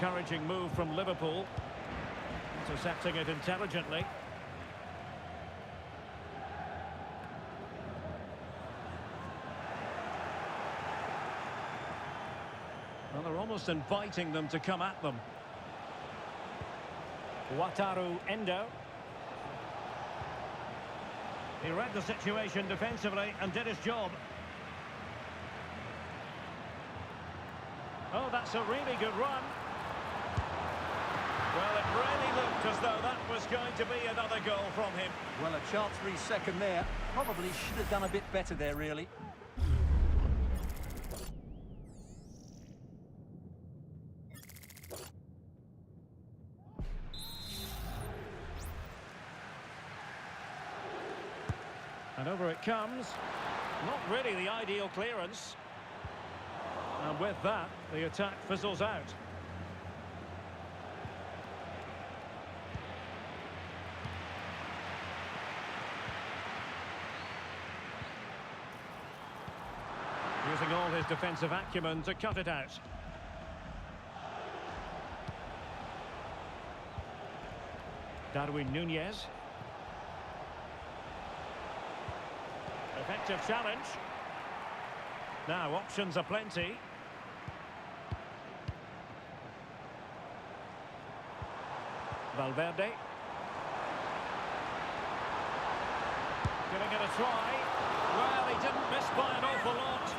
encouraging move from Liverpool. Intercepting it intelligently. Well, they're almost inviting them to come at them. Wataru Endo. He read the situation defensively and did his job. Oh, that's a really good run. Well, it really looked as though that was going to be another goal from him. Well, a chance for his second there. Probably should have done a bit better there, really. And over it comes. Not really the ideal clearance. And with that, the attack fizzles out. Using all his defensive acumen to cut it out. Darwin Nunez. Effective challenge. Now, options are plenty. Valverde. Giving it a try. Well, he didn't miss by an awful lot.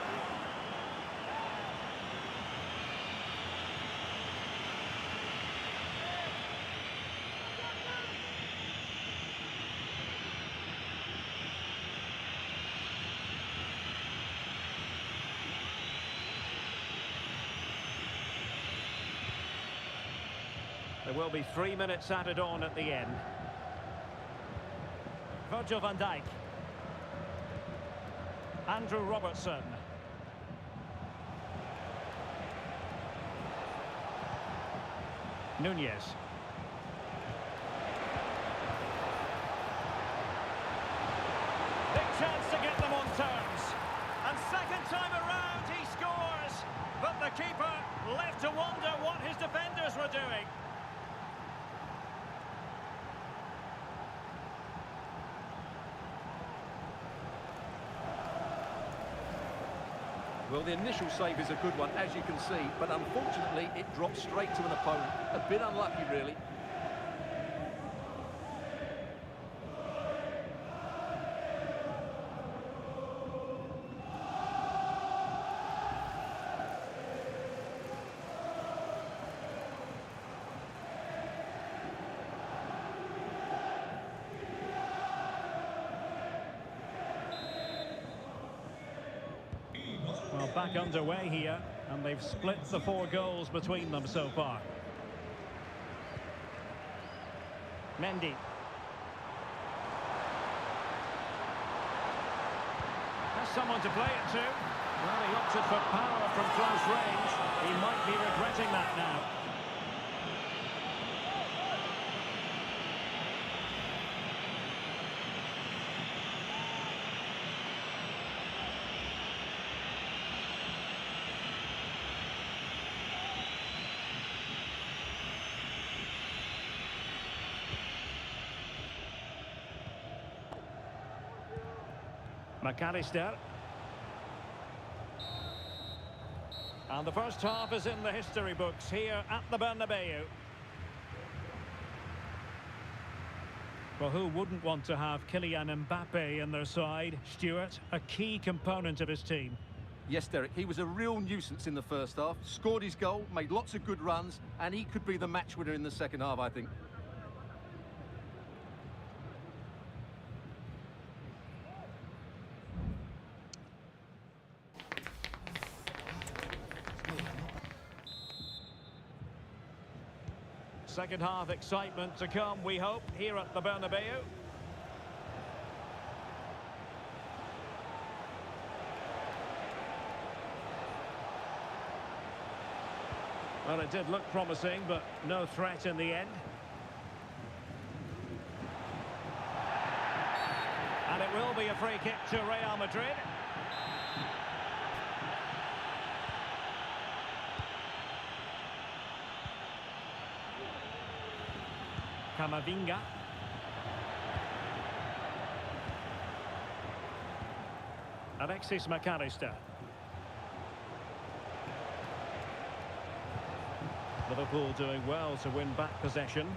There will be 3 minutes added on at the end. Virgil van Dijk. Andrew Robertson. Nunez. Big chance to get them on terms. And second time around he scores. But the keeper left to wonder what his defenders were doing. Well, the initial save is a good one, as you can see, but unfortunately it dropped straight to an opponent. A bit unlucky, really. Well, back underway here, and they've split the 4 goals between them so far. Mendy. Has someone to play it to. Well, he opted for power from close range. He might be regretting that now. McAllister. And the first half is in the history books here at the Bernabeu. Well, who wouldn't want to have Kylian Mbappe in their side? Stuart, a key component of his team. Yes, Derek, he was a real nuisance in the first half. Scored his goal, made lots of good runs, and he could be the match winner in the second half, I think. Second half excitement to come, we hope, here at the Bernabeu. Well, it did look promising, but no threat in the end. And it will be a free kick to Real Madrid. Camavinga. Alexis McAllister. Liverpool doing well to win back possession.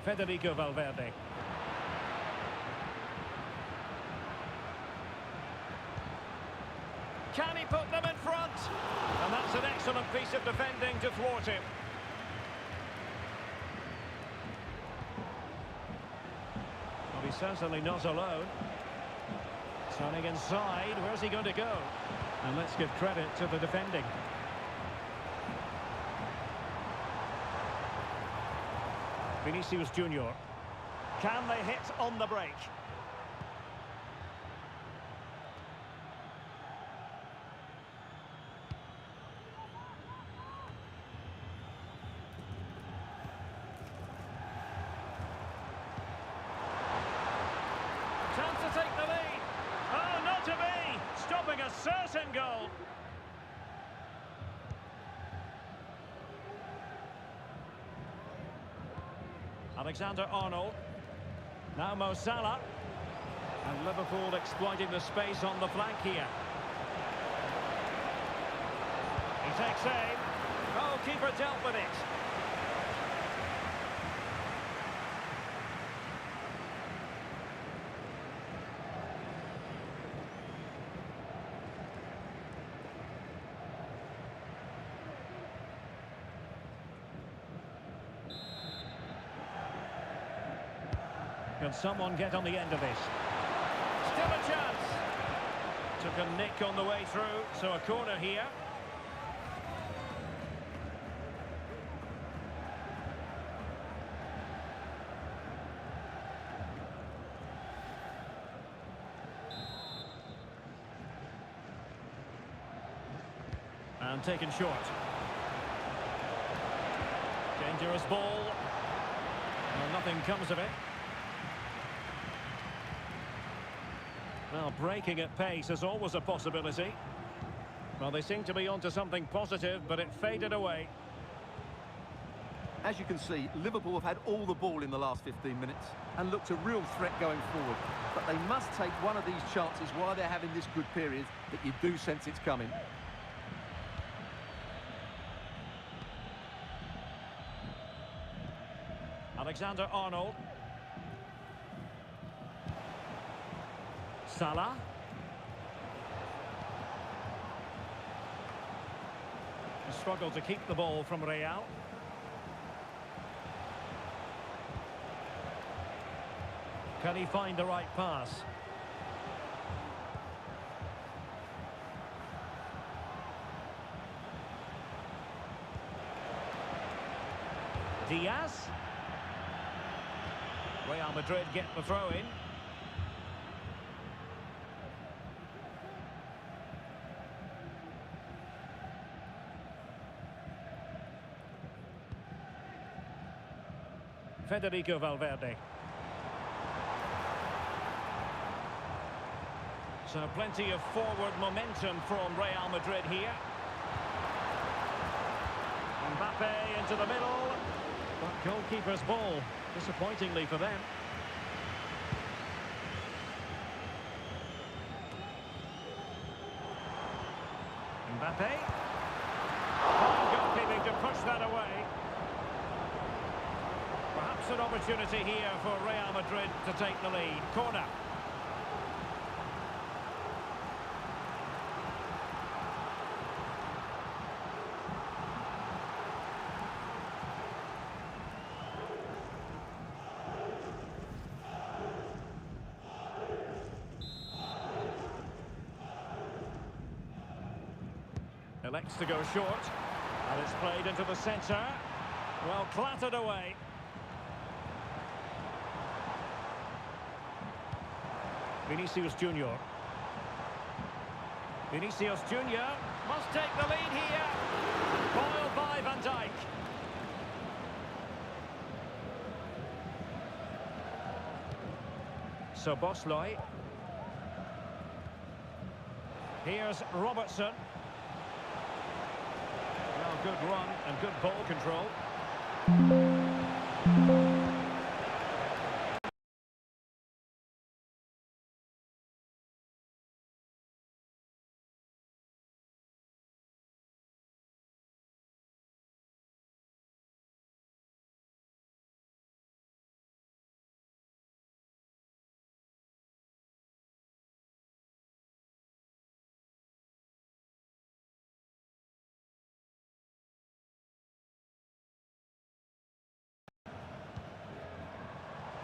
Federico Valverde. Can he put them in front? And that's an excellent piece of defending to thwart him. Well, he's certainly not alone. Turning inside, where's he going to go? And let's give credit to the defending. Vinicius Junior. Can they hit on the break? Chance to take the lead. Oh, not to be. Stopping a certain goal. Alexander-Arnold. Now Mo Salah. And Liverpool exploiting the space on the flank here. He takes aim. Goalkeeper dealt with it. Can someone get on the end of this? Still a chance. Took a nick on the way through, so a corner here. And taken short. Dangerous ball. Well, nothing comes of it. Well, breaking at pace is always a possibility. Well, they seem to be onto something positive, but it faded away. As you can see, Liverpool have had all the ball in the last 15 minutes and looked a real threat going forward. But they must take one of these chances while they're having this good period that you do sense it's coming. Alexander-Arnold. Salah. A struggle to keep the ball from Real. Can he find the right pass? Diaz. Real Madrid get the throw in. Federico Valverde. So plenty of forward momentum from Real Madrid here. Mbappe into the middle. But goalkeeper's ball, disappointingly for them. Mbappe. Fine goalkeeping to push that away. Perhaps an opportunity here for Real Madrid to take the lead. Corner. Elects to go short. And it's played into the centre. Well, clattered away. Vinicius Junior. Vinicius Junior must take the lead here. Foiled by Van Dijk. So Bosley. Here's Robertson. Well, Good run and good ball control.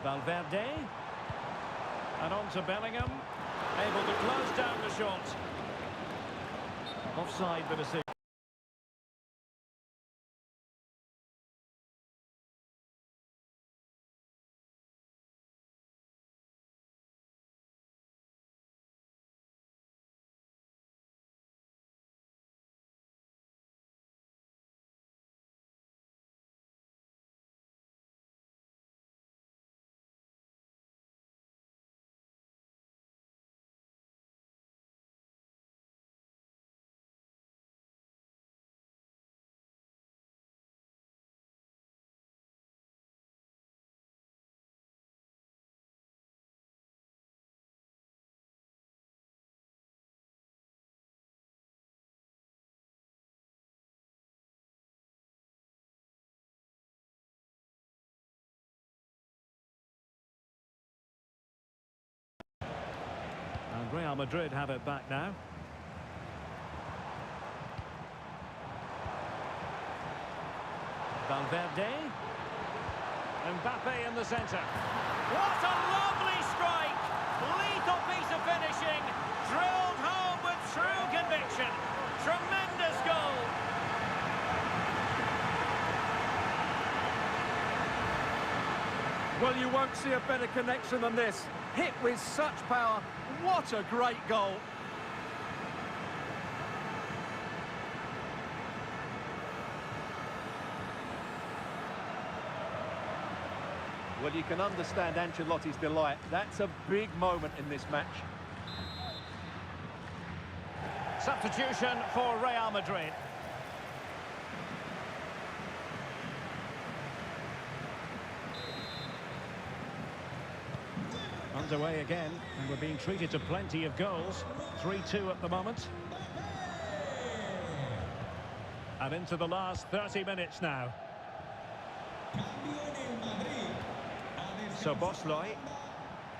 Valverde. And on to Bellingham. Able to close down the shot. Offside the decision. And Real Madrid have it back now. Valverde. Mbappe in the centre. What a lovely strike! Lethal piece of finishing. Drilled home with true conviction. Tremendous goal. Well, you won't see a better connection than this. Hit with such power. What a great goal. Well, you can understand Ancelotti's delight. That's a big moment in this match. Substitution for Real Madrid. Underway again, and we're being treated to plenty of goals. 3-2 at the moment. And into the last 30 minutes now. So Bosley,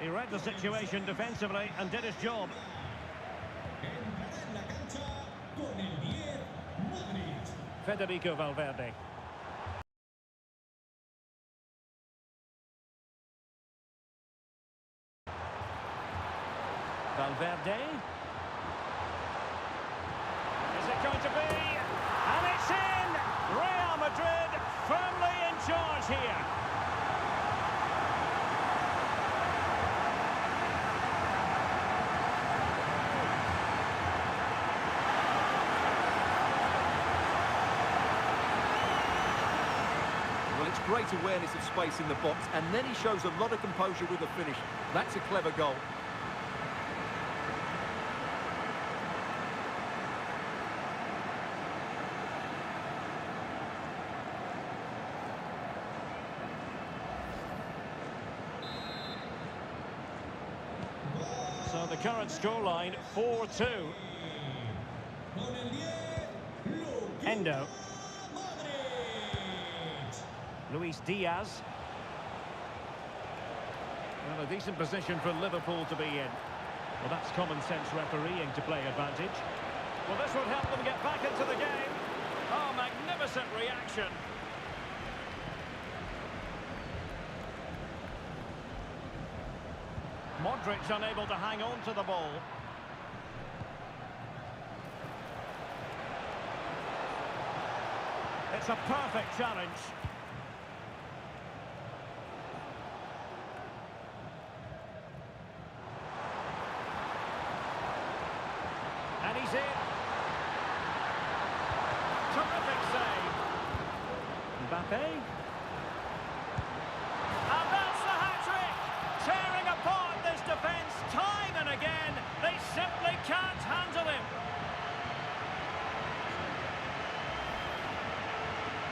he read the situation defensively and did his job. Federico Valverde. Valverde. Is it going to be? And it's in! Real Madrid firmly in charge here. Well, it's great awareness of space in the box, and then he shows a lot of composure with the finish. That's a clever goal. So the current scoreline, 4-2. Endo. Luis Diaz. Well, a decent position for Liverpool to be in. Well, that's common sense refereeing to play advantage. Well, this would help them get back into the game. Oh, magnificent reaction. Modric unable to hang on to the ball. It's a perfect challenge. And he's in. Terrific save. Mbappe. And that's the hat-trick. Tearing apart this defence time and again. They simply can't handle him.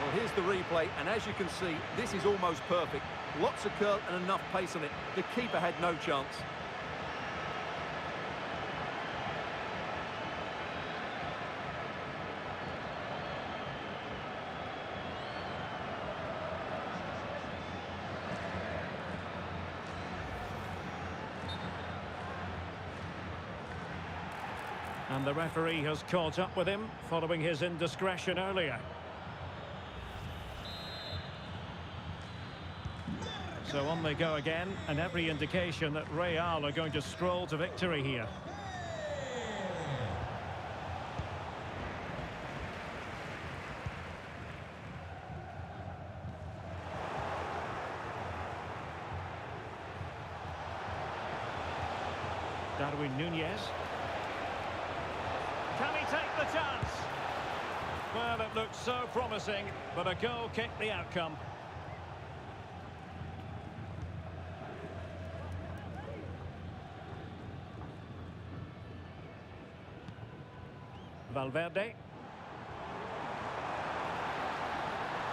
Well, here's the replay, and as you can see, this is almost perfect. Lots of curl and enough pace on it. The keeper had no chance. And the referee has caught up with him following his indiscretion earlier. So on they go again, and every indication that Real are going to stroll to victory here. Darwin Núñez. Can he take the chance? Well, it looked so promising, but a goal kicked the outcome. Valverde.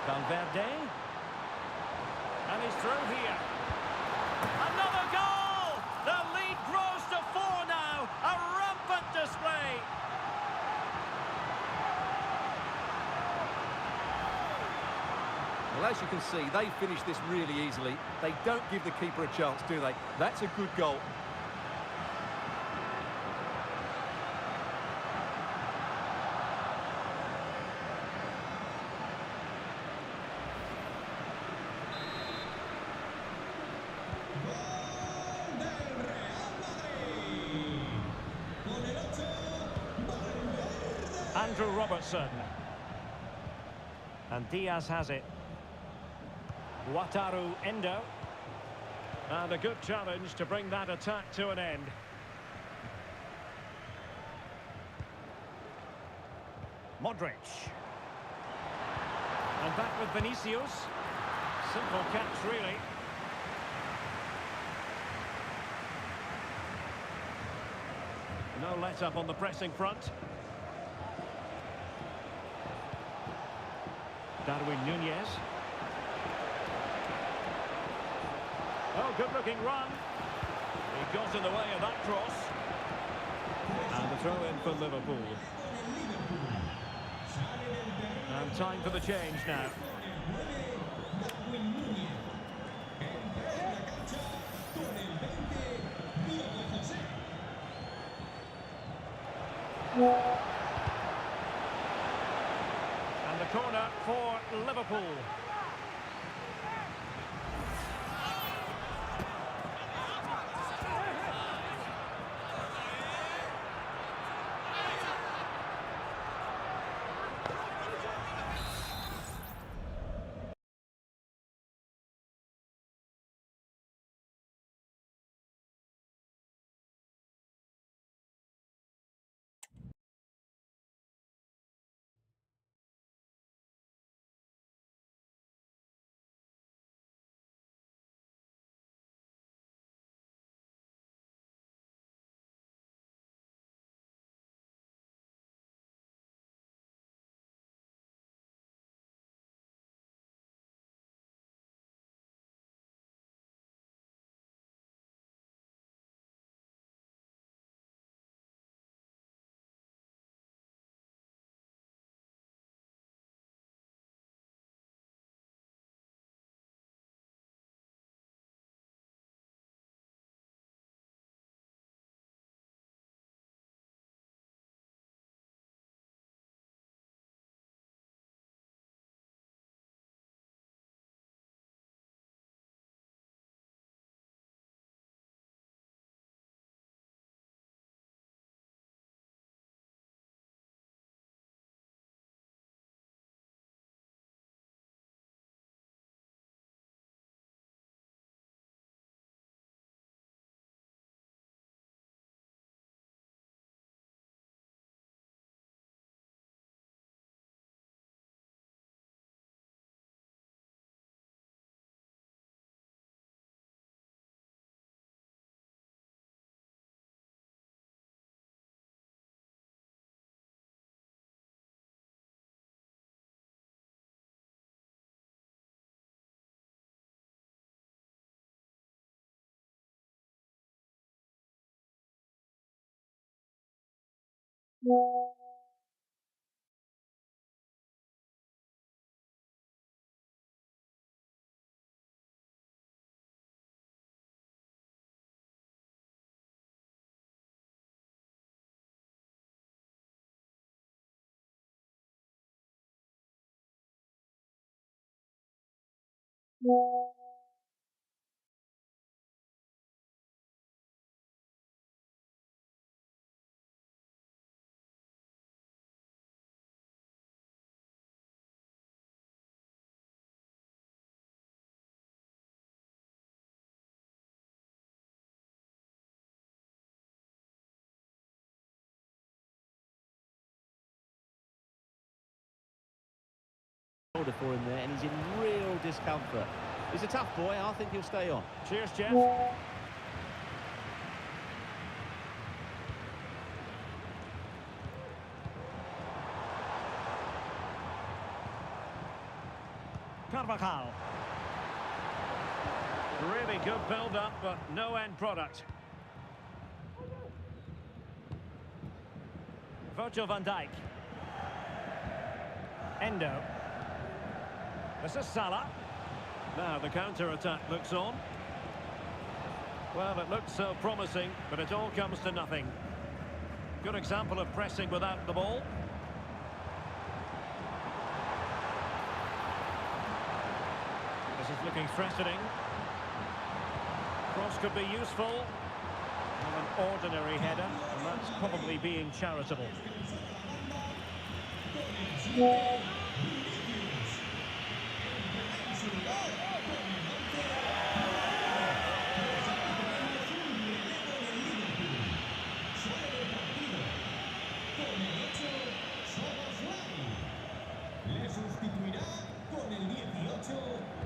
Valverde. And he's through here. Another goal! The lead grows to 4 now. A rampant display. Well, as you can see, they finish this really easily. They don't give the keeper a chance, do they? That's a good goal. Andrew Robertson. And Diaz has it. Wataru Endo. And a good challenge to bring that attack to an end. Modric. And back with Vinicius. Simple catch, really. No let-up on the pressing front. Darwin Núñez. Oh, good-looking run. He got in the way of that cross. And the throw-in for Liverpool. And time for the change now. And the corner for Liverpool. For him there, and he's in real discomfort. He's a tough boy. I think he'll stay on. Cheers, Jeff. Carvajal. Really good build-up, but no end product. Virgil van Dijk. Endo. This is Salah. Now the counter-attack looks on. Well, it looked so promising, but it all comes to nothing. Good example of pressing without the ball. This is looking threatening. Cross could be useful. Well, an ordinary header, and that's probably being charitable.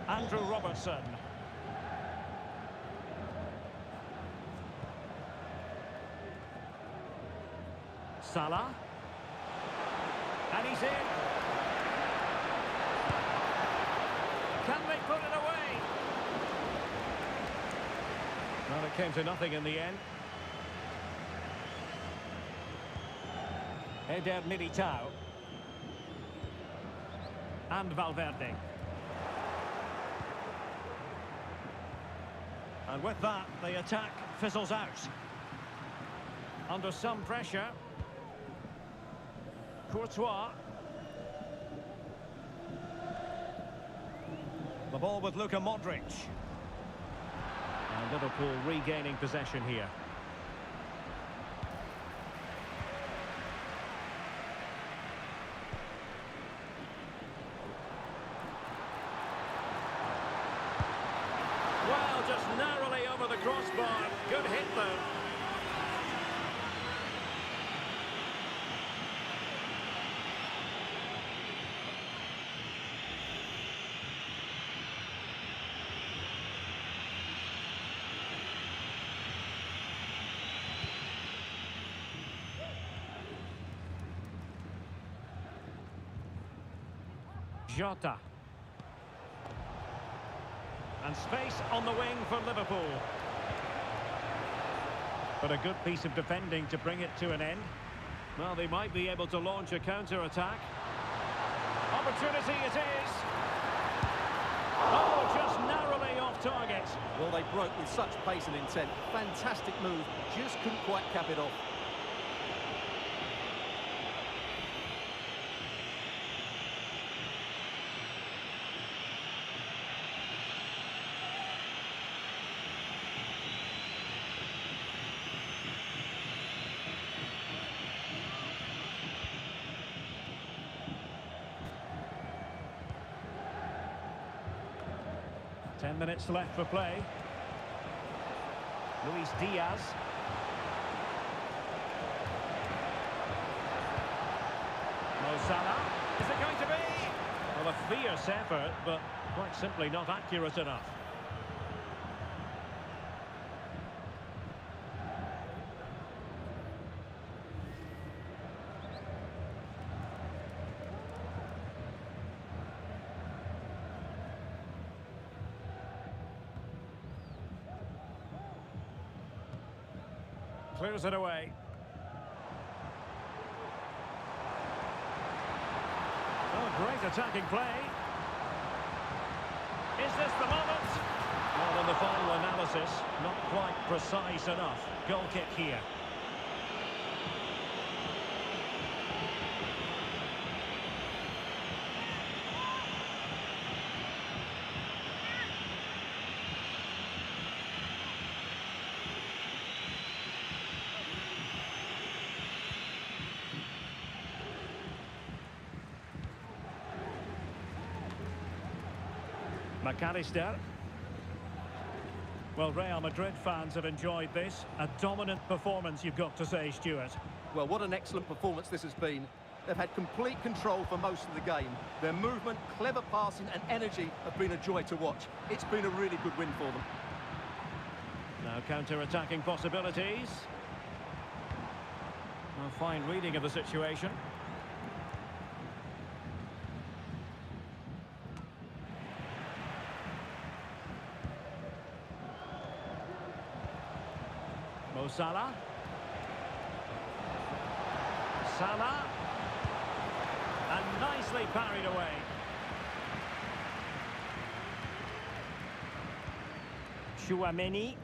Andrew Robertson. Salah. And he's in. Can they put it away? Well, it came to nothing in the end. Eder Militao. And Valverde. And with that, the attack fizzles out. Under some pressure. Courtois. The ball with Luka Modric. And Liverpool regaining possession here. Well, just narrowly over the crossbar. Good hit, though. Jota. And space on the wing for Liverpool. But a good piece of defending to bring it to an end. Well, they might be able to launch a counter-attack. Opportunity it is. Oh, just narrowly off target. Well, they broke with such pace and intent. Fantastic move. Just couldn't quite cap it off. Ten minutes left for play. Luis Diaz. Mo Salah. Is it going to be? Well, a fierce effort, but quite simply not accurate enough. Clears it away. Great attacking play. Is this the moment? Well, in the final analysis, not quite precise enough. Goal kick here. McAllister. Well, Real Madrid fans have enjoyed this. A dominant performance, you've got to say, Stuart. Well, what an excellent performance this has been. They've had complete control for most of the game. Their movement, clever passing and energy have been a joy to watch. It's been a really good win for them. Now counter-attacking possibilities. A fine reading of the situation. Mo Salah. Salah. And nicely parried away. Chouameni.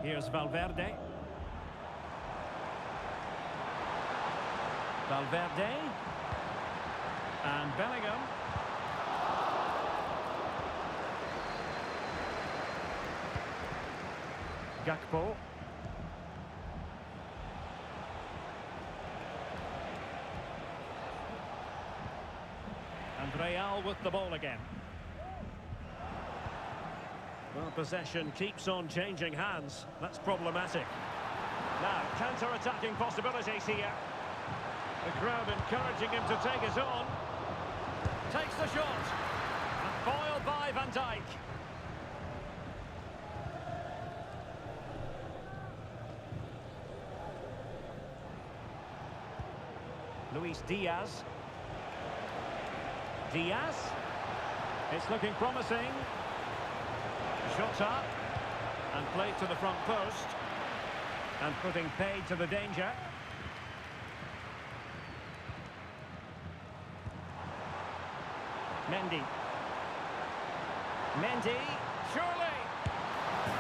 Here's Valverde. Valverde. And Bellingham. Gakpo. And Real with the ball again. Well, possession keeps on changing hands. That's problematic. Now, counter-attacking possibilities here. The crowd encouraging him to take his on. Takes the shot. And foiled by Van Dijk. Luis Diaz. Diaz. It's looking promising. Shot up. And played to the front post. And putting paid to the danger. Mendy. Mendy. Surely.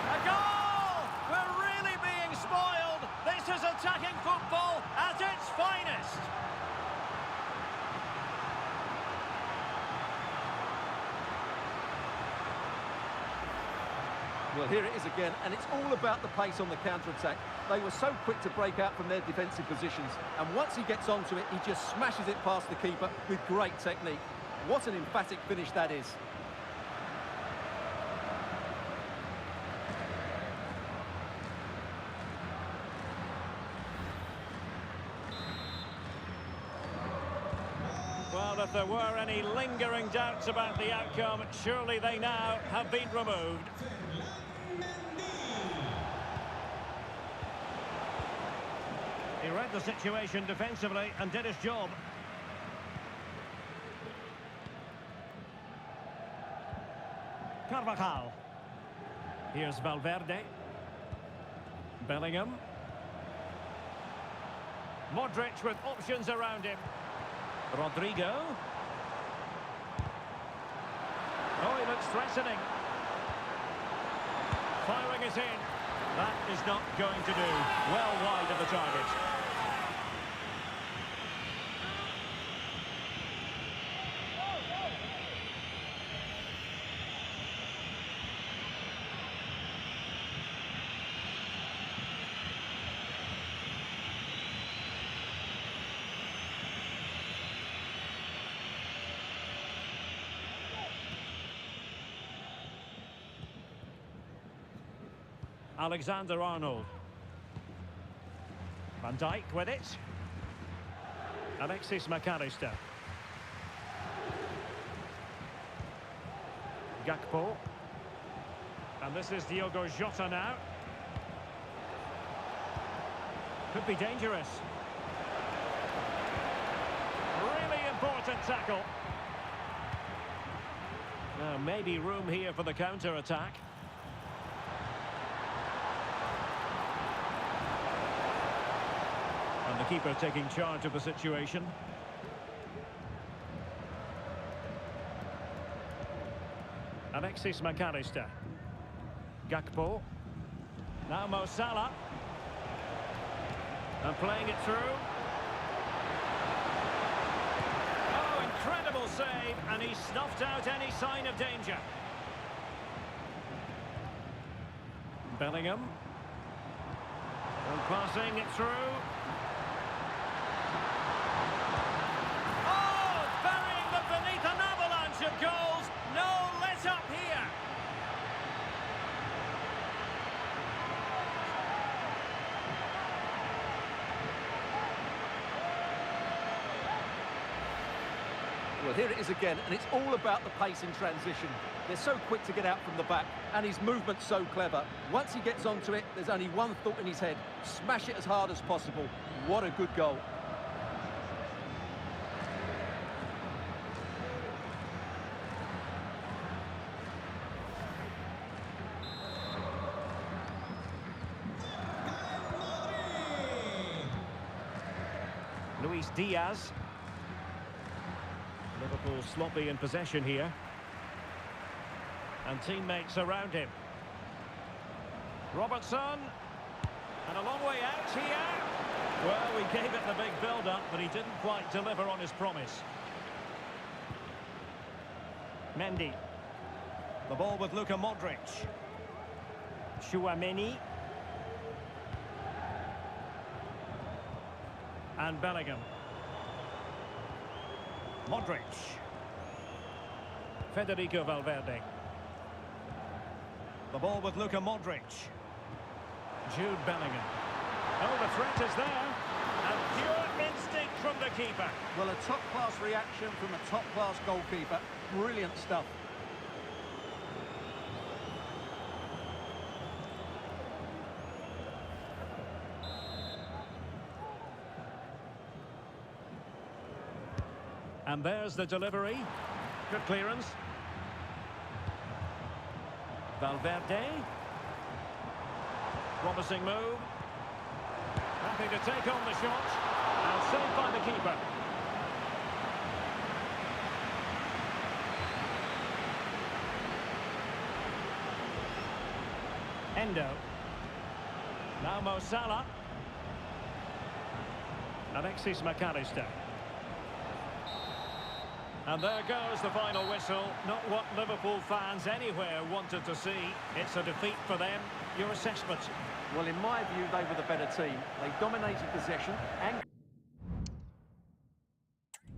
A goal! We're really being spoiled. This is attacking football at its finest. Well, here it is again, and it's all about the pace on the counter-attack. They were so quick to break out from their defensive positions, and once he gets onto it, he just smashes it past the keeper with great technique. What an emphatic finish that is. Well, if there were any lingering doubts about the outcome, surely they now have been removed. He read the situation defensively and did his job. Carvajal. Here's Valverde. Bellingham. Modric with options around him. Rodrigo. Oh, he looks threatening. Firing it in. That is not going to do. Well wide of the target. Alexander-Arnold. Van Dijk with it. Alexis McAllister. Gakpo. And this is Diogo Jota now. Could be dangerous. Really important tackle. Now maybe room here for the counter-attack. And the keeper taking charge of the situation. Alexis McAllister. Gakpo. Now Mo Salah. And playing it through. Oh, incredible save, and he snuffed out any sign of danger. Bellingham. And passing it through. Oh, burying them beneath an avalanche of goals. No let up here. Well, here it is again, and it's all about the pace in transition. They're so quick to get out from the back, and his movement's so clever. Once he gets onto it, there's only one thought in his head: smash it as hard as possible. What a good goal. Luis Diaz. Liverpool sloppy in possession here. And teammates around him. Robertson. And a long way out here. Well, we gave it the big build-up, but he didn't quite deliver on his promise. Mendy. The ball with Luka Modric. Chouameni. And Bellingham. Modric. Federico Valverde. The ball with Luka Modric. Jude Bellingham. Oh, the threat is there. And pure instinct from the keeper. Well, a top-class reaction from a top-class goalkeeper. Brilliant stuff. And there's the delivery. Good clearance. Valverde. Promising move. Happy to take on the shot. And saved by the keeper. Endo. Now Mo Salah. Alexis McAllister. And there goes the final whistle. Not what Liverpool fans anywhere wanted to see. It's a defeat for them. Your assessment? Well, in my view, they were the better team. They dominated possession and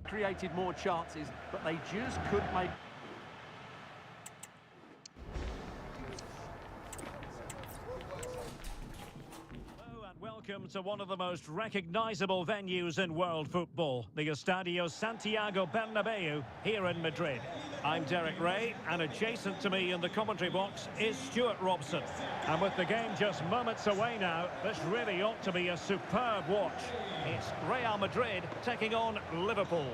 created more chances, but they just couldn't make... Welcome to one of the most recognisable venues in world football, the Estadio Santiago Bernabeu here in Madrid. I'm Derek Ray, and adjacent to me in the commentary box is Stuart Robson. And with the game just moments away now, this really ought to be a superb watch. It's Real Madrid taking on Liverpool.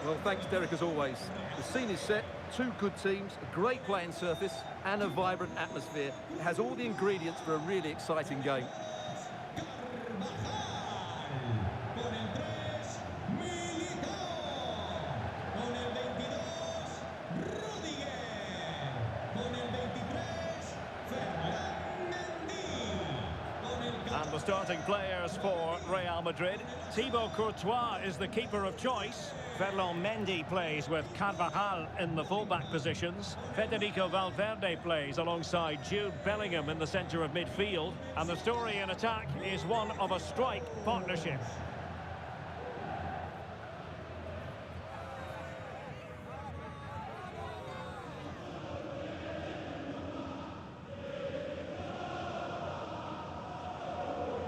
Well, thanks, Derek, as always. The scene is set, two good teams, a great playing surface, and a vibrant atmosphere. It has all the ingredients for a really exciting game. And the starting players for Real Madrid. Thibaut Courtois is the keeper of choice. Ferland Mendy plays with Carvajal in the fullback positions. Federico Valverde plays alongside Jude Bellingham in the centre of midfield. And the story in attack is one of a strike partnership.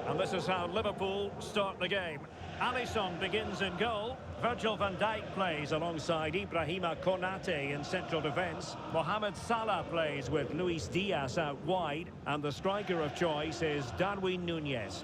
And this is how Liverpool start the game. Alisson begins in goal. Virgil van Dijk plays alongside Ibrahima Konate in central defence. Mohamed Salah plays with Luis Diaz out wide. And the striker of choice is Darwin Núñez.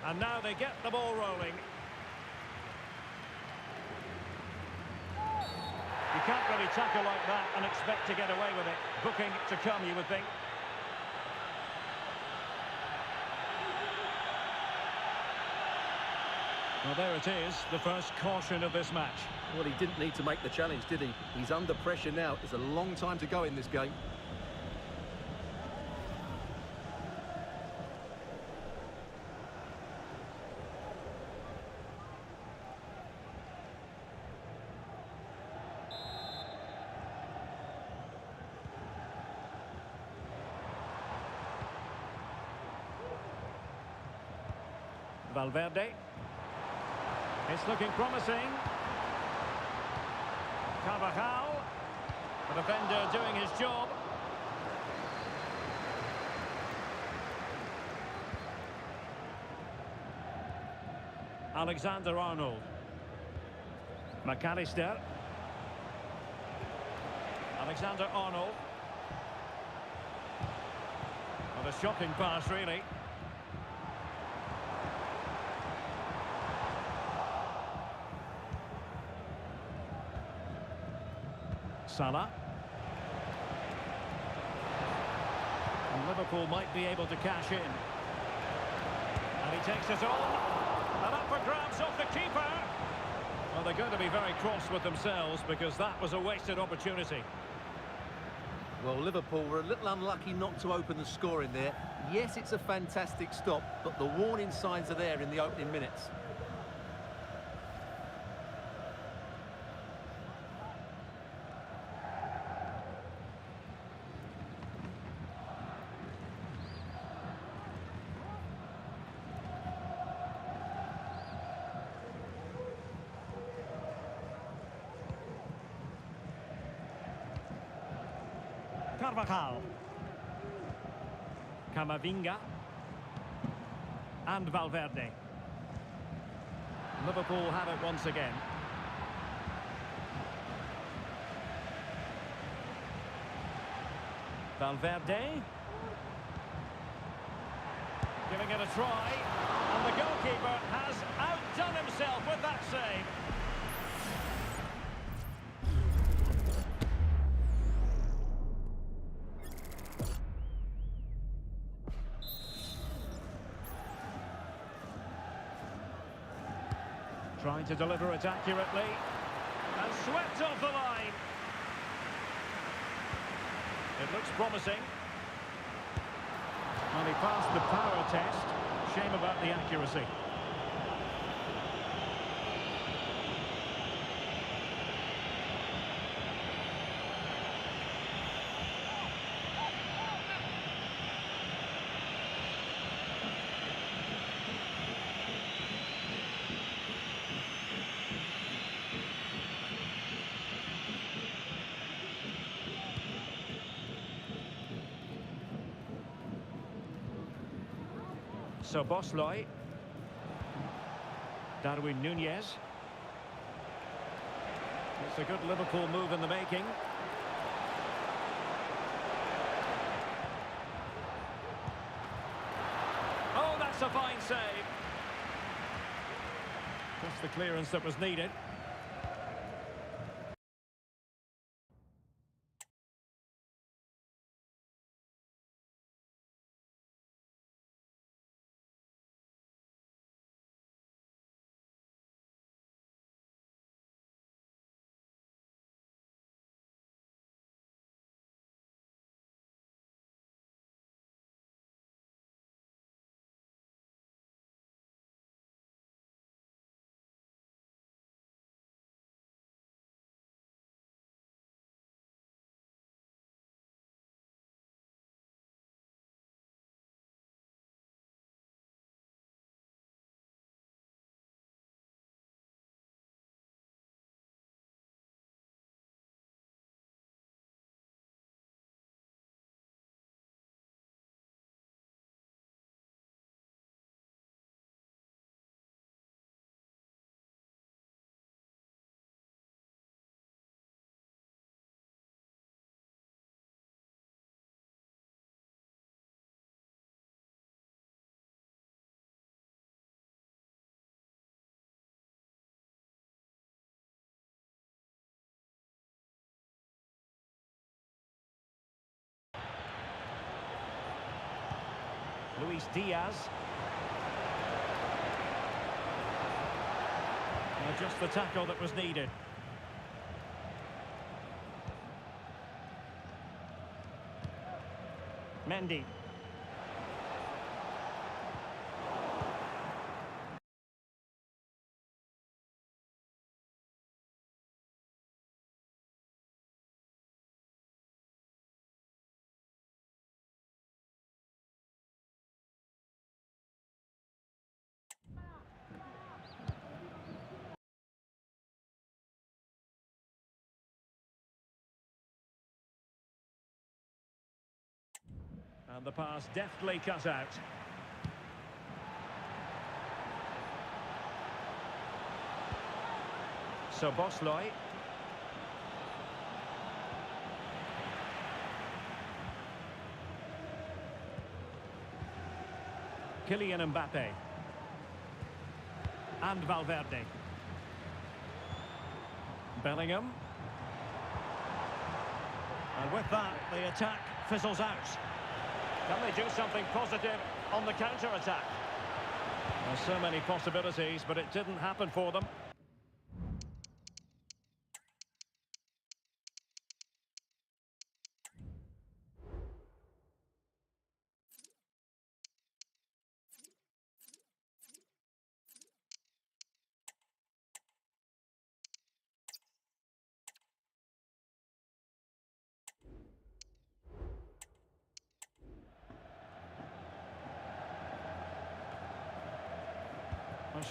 And now they get the ball rolling. You can't really tackle like that and expect to get away with it. Booking to come, you would think. Well, there it is, the first caution of this match. Well, he didn't need to make the challenge, did he? He's under pressure now. It's a long time to go in this game. Valverde. It's looking promising. Carvajal. The defender doing his job. Alexander-Arnold. McAllister. Alexander-Arnold. What a shocking pass, really. Salah. And Liverpool might be able to cash in. And he takes it on. And up for grabs off the keeper. Well, they're going to be very cross with themselves because that was a wasted opportunity. Well, Liverpool were a little unlucky not to open the score in there. Yes, it's a fantastic stop, but the warning signs are there in the opening minutes. Carvajal. Camavinga. And Valverde. Liverpool have it once again. Valverde. Giving it a try. And the goalkeeper has outdone himself with that save. Trying to deliver it accurately. And swept off the line. It looks promising. Well, he passed the power test. Shame about the accuracy. So Bosloy. Darwin Nunez. It's a good Liverpool move in the making. Oh, that's a fine save. Just the clearance that was needed. Luis Diaz. Just the tackle that was needed. Mendy. And the pass deftly cut out. So Bosley. Kylian Mbappe. And Valverde. Bellingham. And with that, the attack fizzles out. Can they do something positive on the counter-attack? There's so many possibilities, but it didn't happen for them.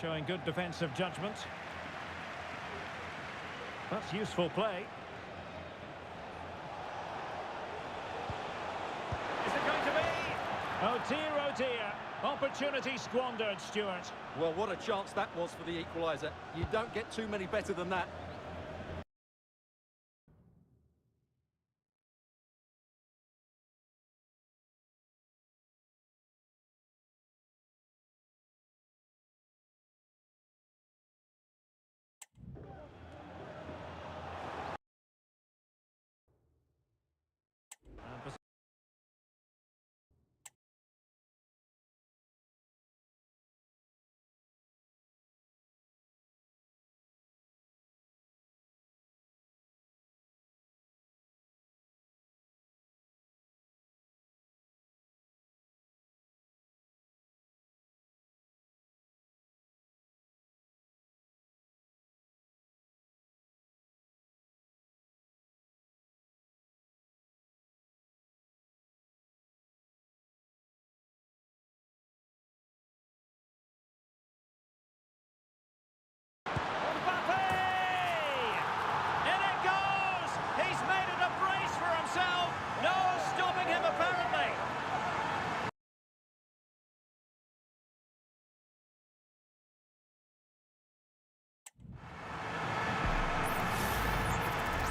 Showing good defensive judgment. That's useful play. Is it going to be? Oh dear, oh dear. Opportunity squandered, Stuart. Well, what a chance that was for the equaliser. You don't get too many better than that.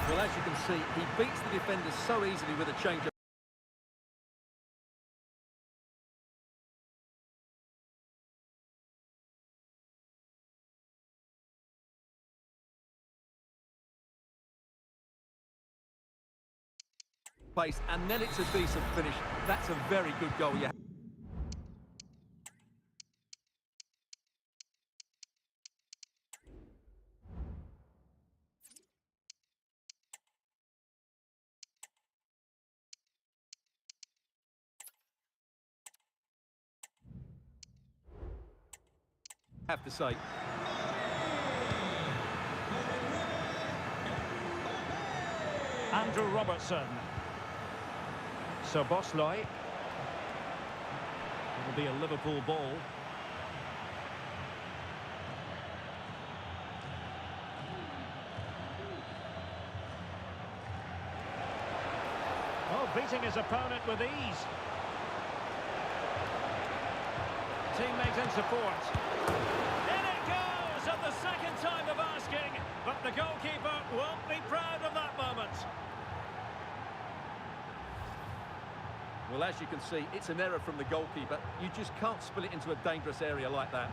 Well, as you can see, he beats the defenders so easily with a change of... pace, and then it's a decent finish. That's a very good goal, yeah. Have to say. Andrew Robertson. So Bosley. It'll be a Liverpool ball. Oh, beating his opponent with ease. Teammate in support. In it goes at the second time of asking, but the goalkeeper won't be proud of that moment. Well, as you can see, it's an error from the goalkeeper. You just can't spill it into a dangerous area like that.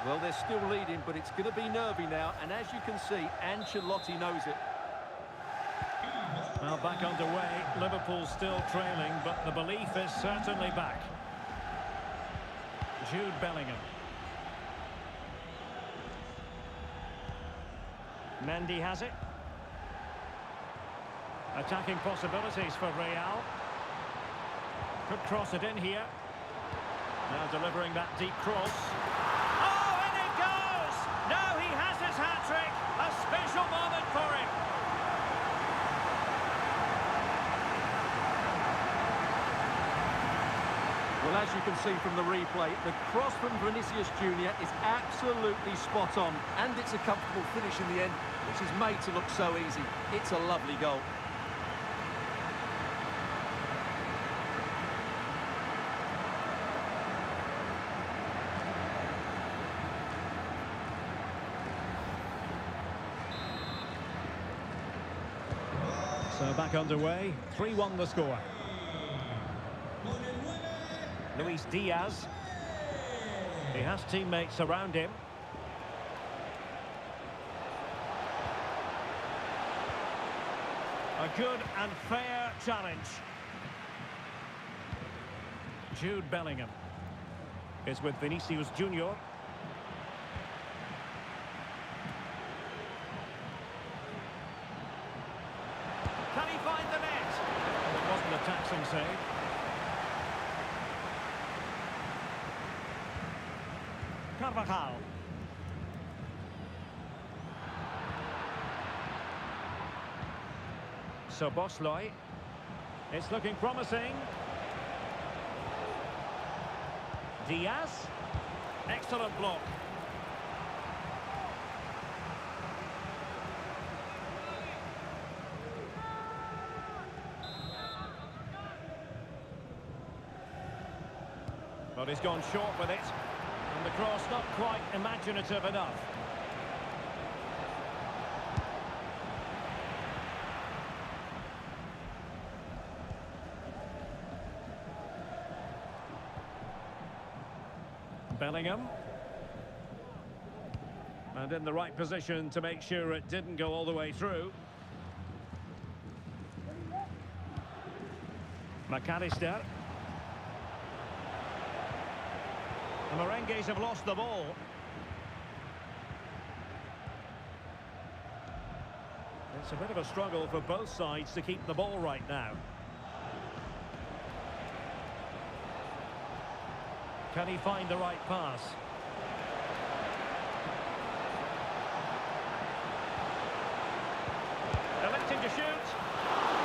Well, they're still leading, but it's going to be nervy now. And as you can see, Ancelotti knows it. Well, back underway. Liverpool still trailing, but the belief is certainly back. Jude Bellingham. Mendy has it. Attacking possibilities for Real. Could cross it in here. Now delivering that deep cross. Oh, and it goes! Now he has his hat-trick. A special moment for him. Well, as you can see from the replay, the cross from Vinicius Jr. is absolutely spot on. And it's a comfortable finish in the end, which is made to look so easy. It's a lovely goal. So back underway, 3-1 the score. Luis Diaz. He has teammates around him. A good and fair challenge. Jude Bellingham is with Vinicius Jr. Can he find the net? It wasn't a taxing save. Carvajal. So Bosley. It's looking promising. Diaz. Excellent block. But he's gone short with it. And the cross not quite imaginative enough. Bellingham. And in the right position to make sure it didn't go all the way through. McAllister. The Merengues have lost the ball. It's a bit of a struggle for both sides to keep the ball right now. Can he find the right pass? Electing to shoot.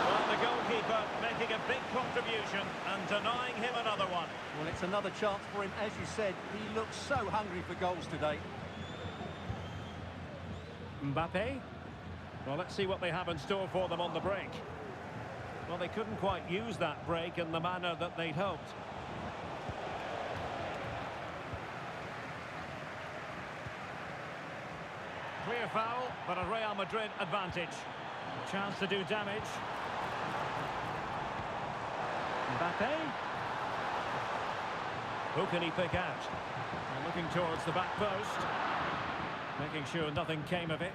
Well, the goalkeeper making a big contribution and denying him another one. Well, it's another chance for him. As you said, he looks so hungry for goals today. Mbappe. Well, let's see what they have in store for them on the break. Well, they couldn't quite use that break in the manner that they'd hoped. Clear foul, but a Real Madrid advantage. Chance to do damage. Mbappe. Who can he pick out? And looking towards the back post. Making sure nothing came of it.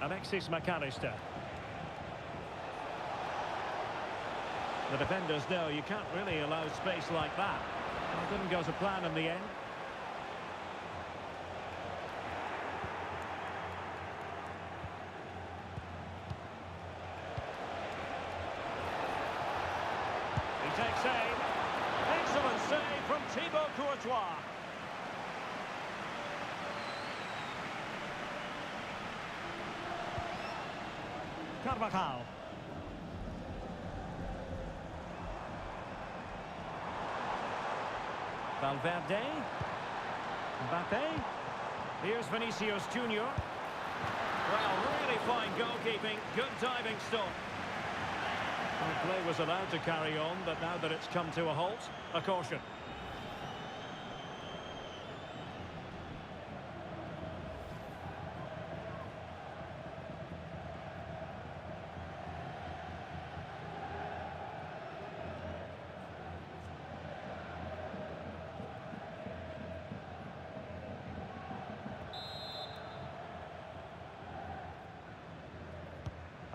Alexis McAllister. The defenders know you can't really allow space like that. Well, it didn't go to plan in the end. He takes aim. Excellent save from Thibaut Courtois. Carvajal. Valverde. Mbappe. Here's Vinicius Jr. Well, really fine goalkeeping. Good diving stop. Well, play was allowed to carry on, but now that it's come to a halt, a caution.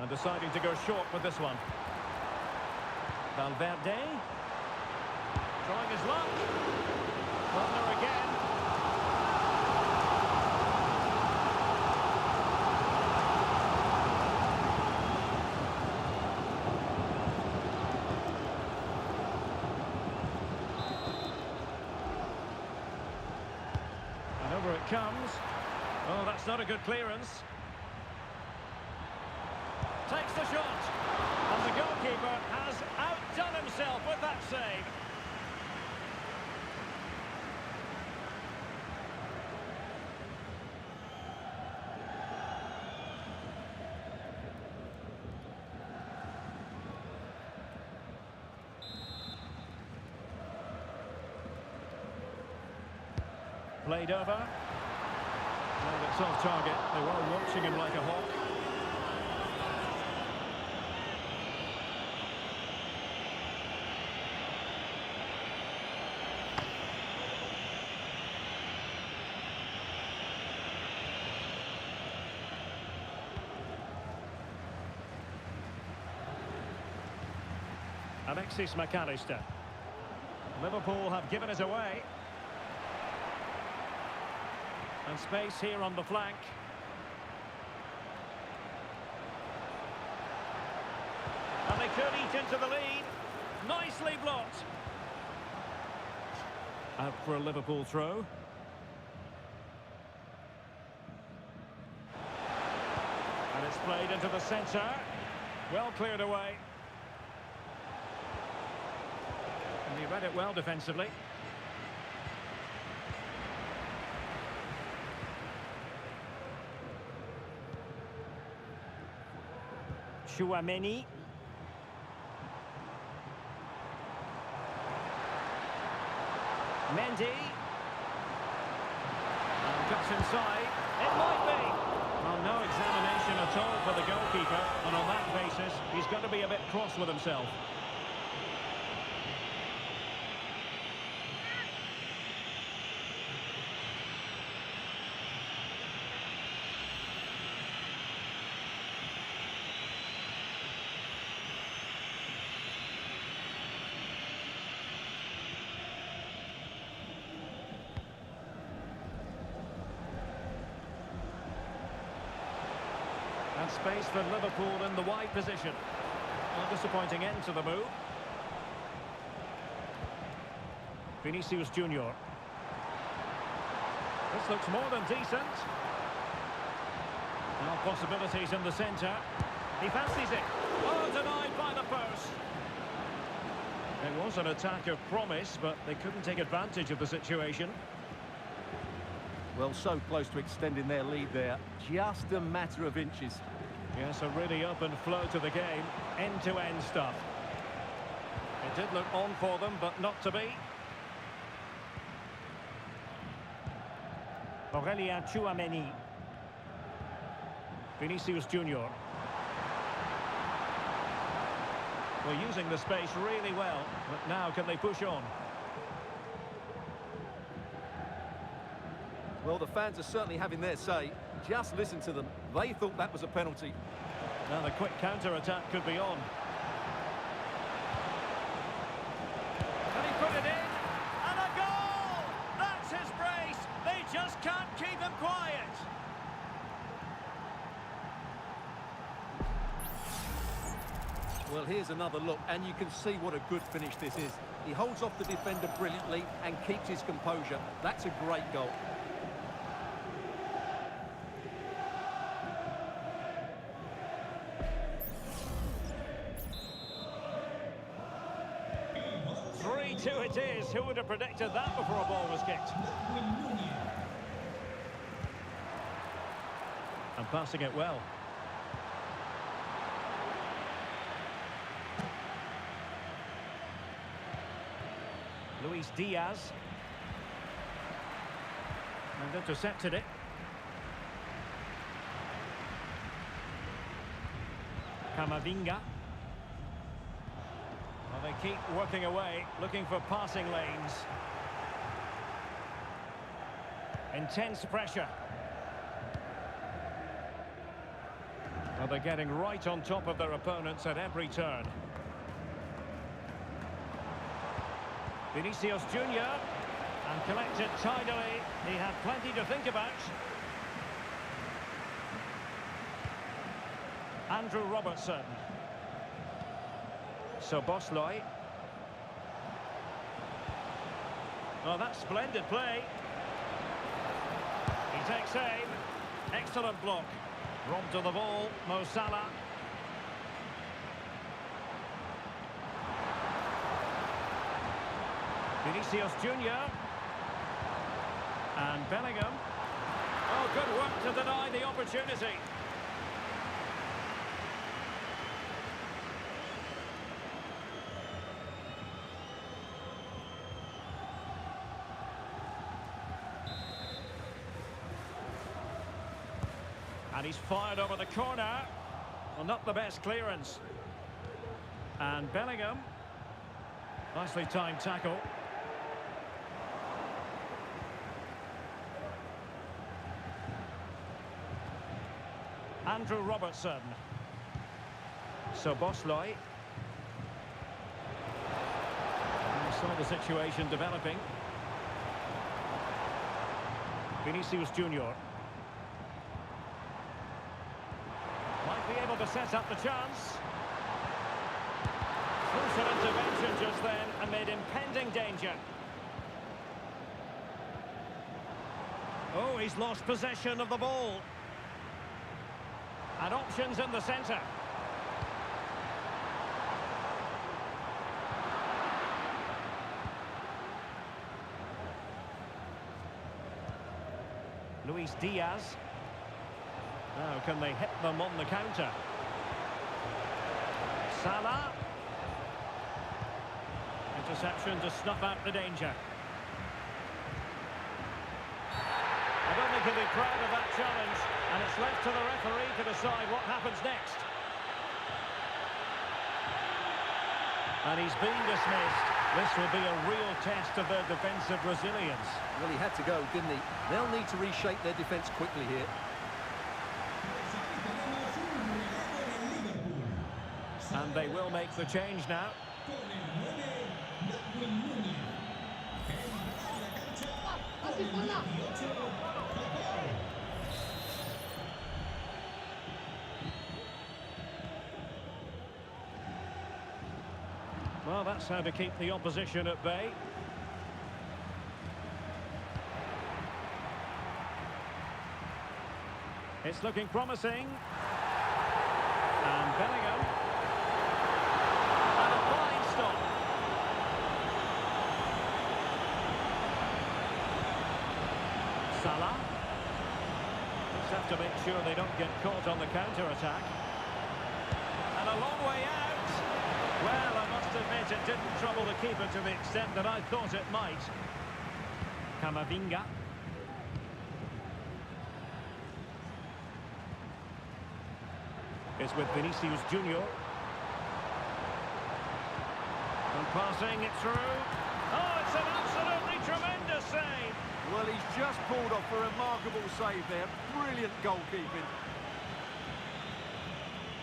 And deciding to go short with this one. Valverde. Trying his luck. Corner again. And over it comes. Oh, that's not a good clearance. Takes the shot. And the goalkeeper has outdone himself with that save. Played over. And it's off target. They were watching him like a hawk. Alexis McAllister. Liverpool have given it away. And space here on the flank. And they could eat into the lead. Nicely blocked. Out for a Liverpool throw. And it's played into the centre. Well cleared away. And he read it well defensively. Chouameni. Mendy. And cuts inside. It might be. Well, no examination at all for the goalkeeper. And on that basis, he's going to be a bit cross with himself. And space for Liverpool in the wide position. A disappointing end to the move. Vinicius Junior. This looks more than decent. Now possibilities in the centre. He fancies it. Oh, denied by the post. It was an attack of promise, but they couldn't take advantage of the situation. Well, so close to extending their lead there. Just a matter of inches. Yes, a really open flow to the game. End-to-end stuff. It did look on for them, but not to be. Chouameni. Vinicius Junior. Well, using the space really well, but now can they push on? Well, the fans are certainly having their say. Just listen to them. They thought that was a penalty. Now the quick counter-attack could be on. Can he put it in? And a goal! That's his brace! They just can't keep him quiet! Well, here's another look, and you can see what a good finish this is. He holds off the defender brilliantly and keeps his composure. That's a great goal. It is. Who would have predicted that before a ball was kicked? And passing it well. Luis Diaz. And intercepted it. Camavinga. Well, they keep working away, looking for passing lanes. Intense pressure. Well, they're getting right on top of their opponents at every turn. Vinicius Junior, and collected tidily. He had plenty to think about. Andrew Robertson. So Bosley. Oh, that's splendid play. He takes aim. Excellent block. Robbed of the ball, Mo Salah. Vinicius Junior. And Bellingham. Oh, good work to deny the opportunity. And he's fired over the corner. Well, not the best clearance. And Bellingham. Nicely timed tackle. Andrew Robertson. So Bosley. We saw the situation developing. Vinicius Junior. Might be able to set up the chance. Crucial intervention just then amid impending danger. Oh, he's lost possession of the ball. And options in the centre. Luis Diaz. Now, can they hit them on the counter? Salah. Interception to snuff out the danger. I don't think he'll be proud of that challenge, and it's left to the referee to decide what happens next. And he's been dismissed. This will be a real test of their defensive resilience. Well, he had to go, didn't he? They'll need to reshape their defence quickly here. And they will make the change now. Well, that's how to keep the opposition at bay. It's looking promising. And Bellingham. And a fine stop. Salah. Just have to make sure they don't get caught on the counter-attack. And a long way out. Well, I must admit it didn't trouble the keeper to the extent that I thought it might. Camavinga. Is with Vinicius Junior. And passing it through. Oh, it's an absolutely tremendous save. Well, he's just pulled off a remarkable save there. Brilliant goalkeeping.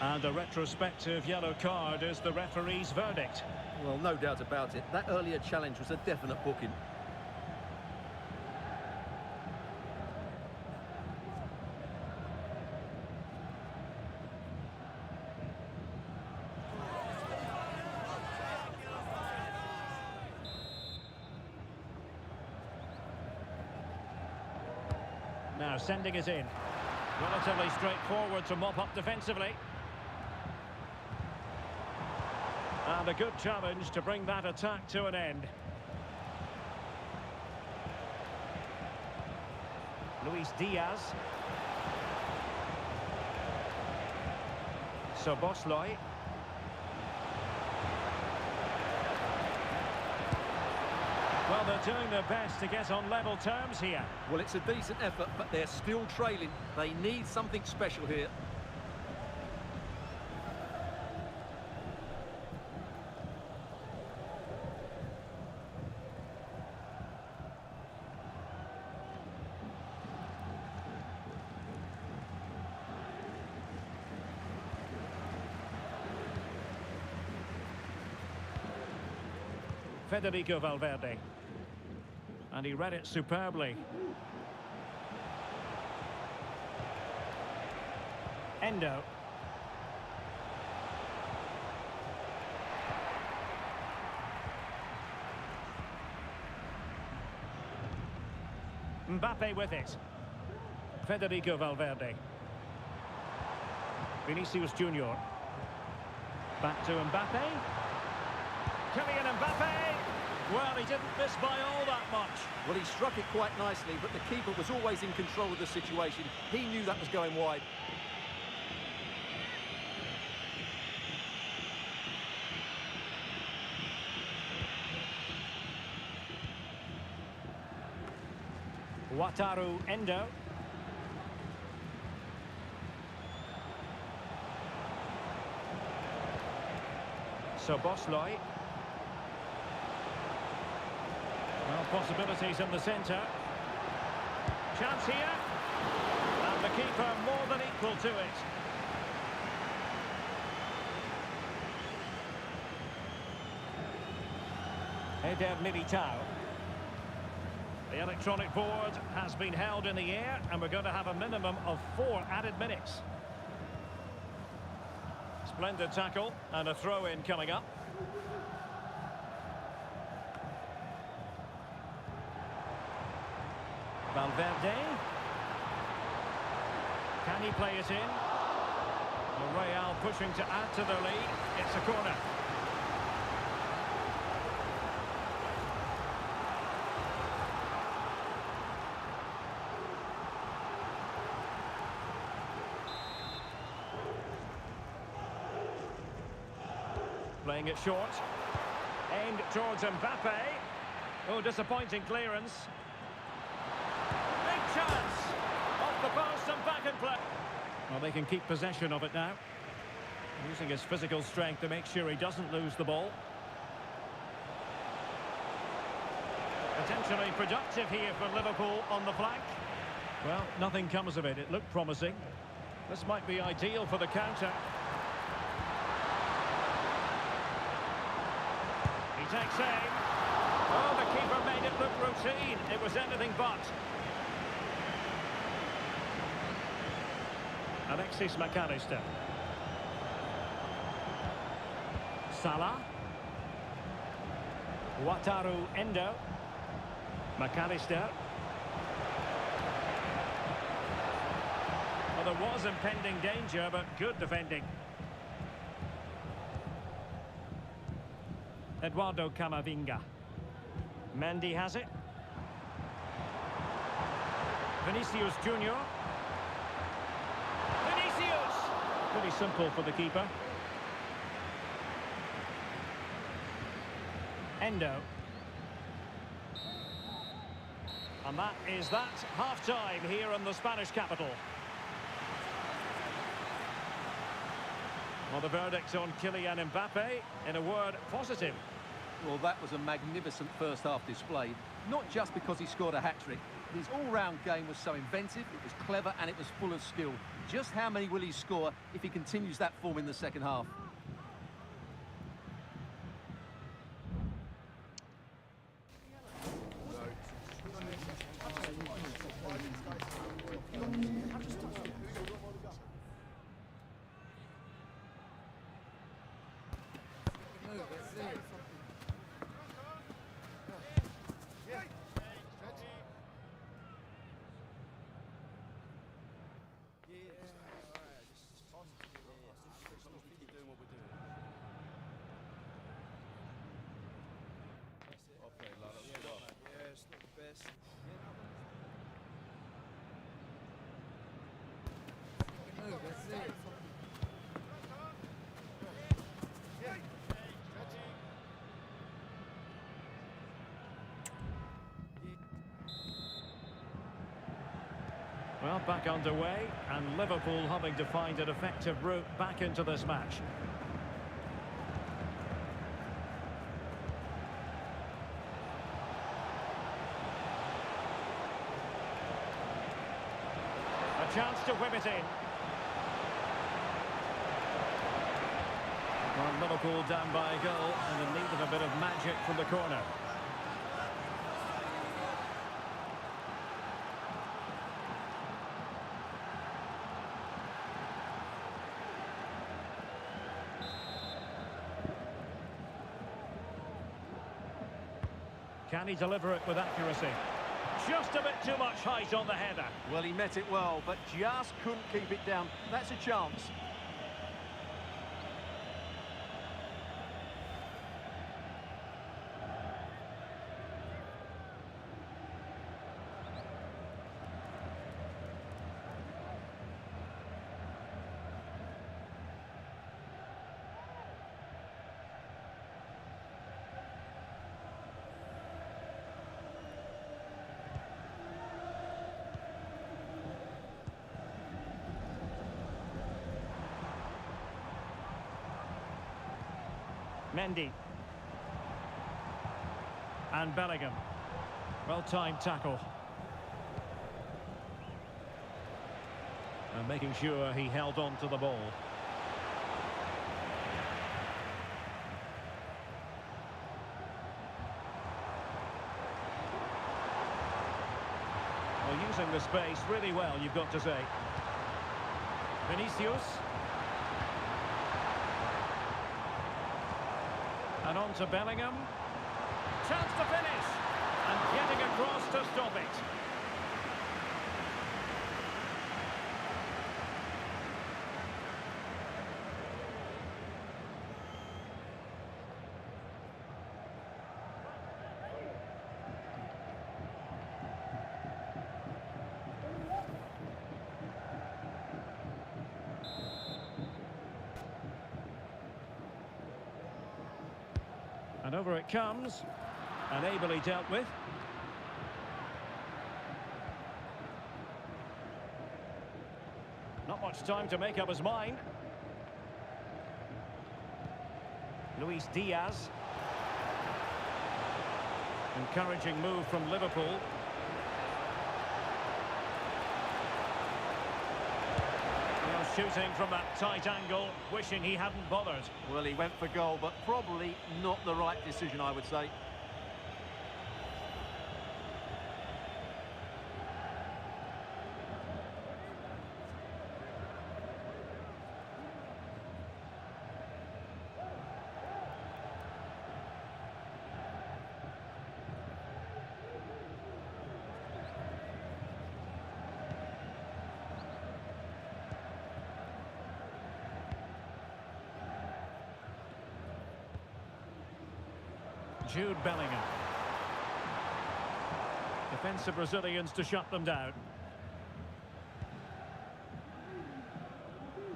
And a retrospective yellow card is the referee's verdict. Well, no doubt about it. That earlier challenge was a definite booking. Now sending it in. Relatively straightforward to mop up defensively. And a good challenge to bring that attack to an end. Luis Diaz. So Bosley. Well, they're doing their best to get on level terms here. Well, it's a decent effort, but they're still trailing. They need something special here. Federico Valverde. And he read it superbly. Endo. Mbappe with it. Federico Valverde. Vinicius Junior. Back to Mbappe. Kylian Mbappe. Well, he didn't miss by all that much. Well, he struck it quite nicely, but the keeper was always in control of the situation. He knew that was going wide. Wataru Endo. Szoboszlai. Well, possibilities in the centre. Chance here. And the keeper more than equal to it. Eder Militao. The electronic board has been held in the air, and we're going to have a minimum of 4 added minutes. Splendid tackle, and a throw-in coming up. Valverde. Can he play it in? Real pushing to add to the lead. It's a corner. Playing it short. Aimed towards Mbappe. Oh, disappointing clearance. Big chance! Off the post and back in play. Well, they can keep possession of it now. Using his physical strength to make sure he doesn't lose the ball. Potentially productive here for Liverpool on the flank. Well, nothing comes of it. It looked promising. This might be ideal for the counter. He takes aim. Oh, the keeper made it look routine. It was anything but. Alexis McAllister. Salah. Wataru Endo. McAllister. Well, there was impending danger, but good defending. Eduardo Camavinga. Mendy has it. Vinicius Junior. Vinicius! Pretty simple for the keeper. Endo. And that is that. Half-time here in the Spanish capital. Well, the verdict on Kylian Mbappe, in a word, positive. Well, that was a magnificent first-half display. Not just because he scored a hat-trick. His all-round game was so inventive, it was clever, and it was full of skill. Just how many will he score if he continues that form in the second half? Well, back underway, and Liverpool having to find an effective route back into this match. A chance to whip it in. Well, Liverpool down by a goal and in need of a bit of magic from the corner. Can he deliver it with accuracy? Just a bit too much height on the header. Well, he met it well, but just couldn't keep it down. That's a chance. Mendy. And Bellingham. Well-timed tackle. And making sure he held on to the ball. Well, using the space really well, you've got to say. Vinicius. And on to Bellingham. Chance to finish. And getting across to stop it. And over it comes, and ably dealt with. Not much time to make up his mind. Luis Diaz. Encouraging move from Liverpool. Shooting from that tight angle, wishing he hadn't bothered. Well, he went for goal, but probably not the right decision, I would say. Jude Bellingham. Defensive Brazilians to shut them down.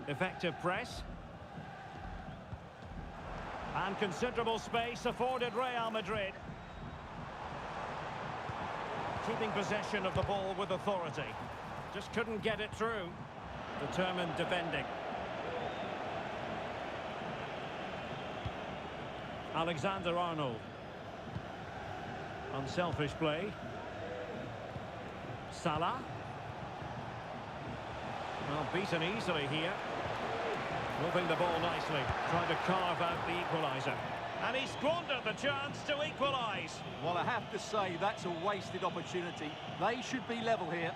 Effective press. And considerable space afforded Real Madrid. Keeping possession of the ball with authority. Just couldn't get it through. Determined defending. Alexander-Arnold. Unselfish play. Salah. Well, beaten easily here. Moving the ball nicely. Trying to carve out the equaliser. And he squandered the chance to equalise. Well, I have to say, that's a wasted opportunity. They should be level here.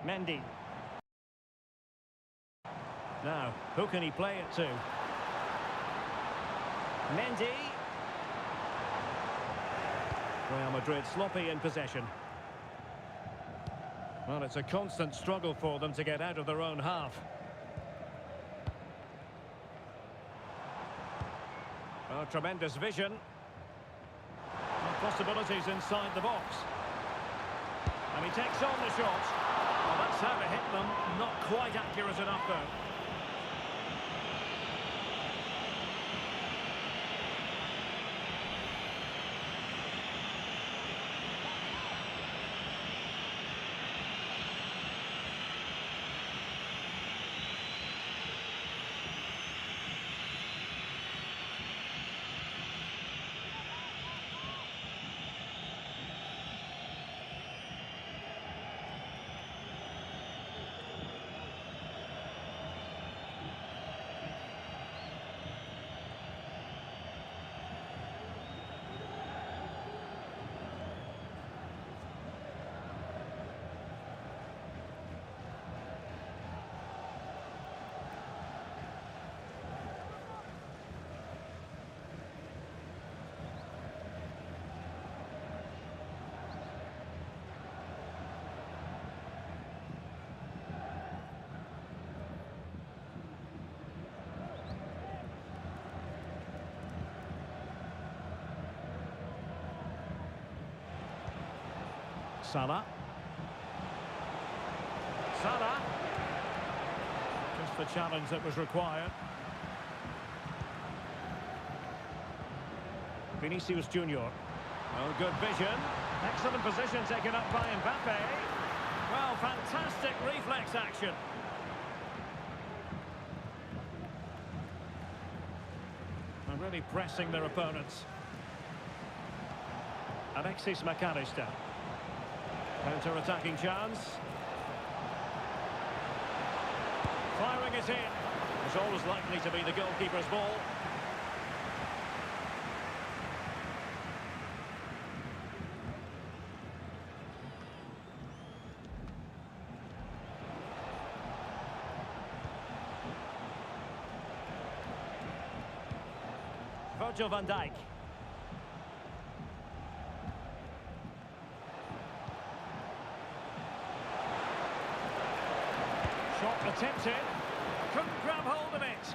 Mendy. Now, who can he play it to? Mendy. Real Madrid sloppy in possession. Well, it's a constant struggle for them to get out of their own half. Oh, tremendous vision. Possibilities inside the box. And he takes on the shot. Well, that's how to hit them. Not quite accurate enough, though. Salah. Salah. Just the challenge that was required. Vinicius Junior. Oh, good vision. Excellent position taken up by Mbappe. Well, fantastic reflex action. And really pressing their opponents. Alexis McAllister. Counter-attacking chance. Firing it in. It's always likely to be the goalkeeper's ball. Virgil van Dijk. Shot attempted. Couldn't grab hold of it.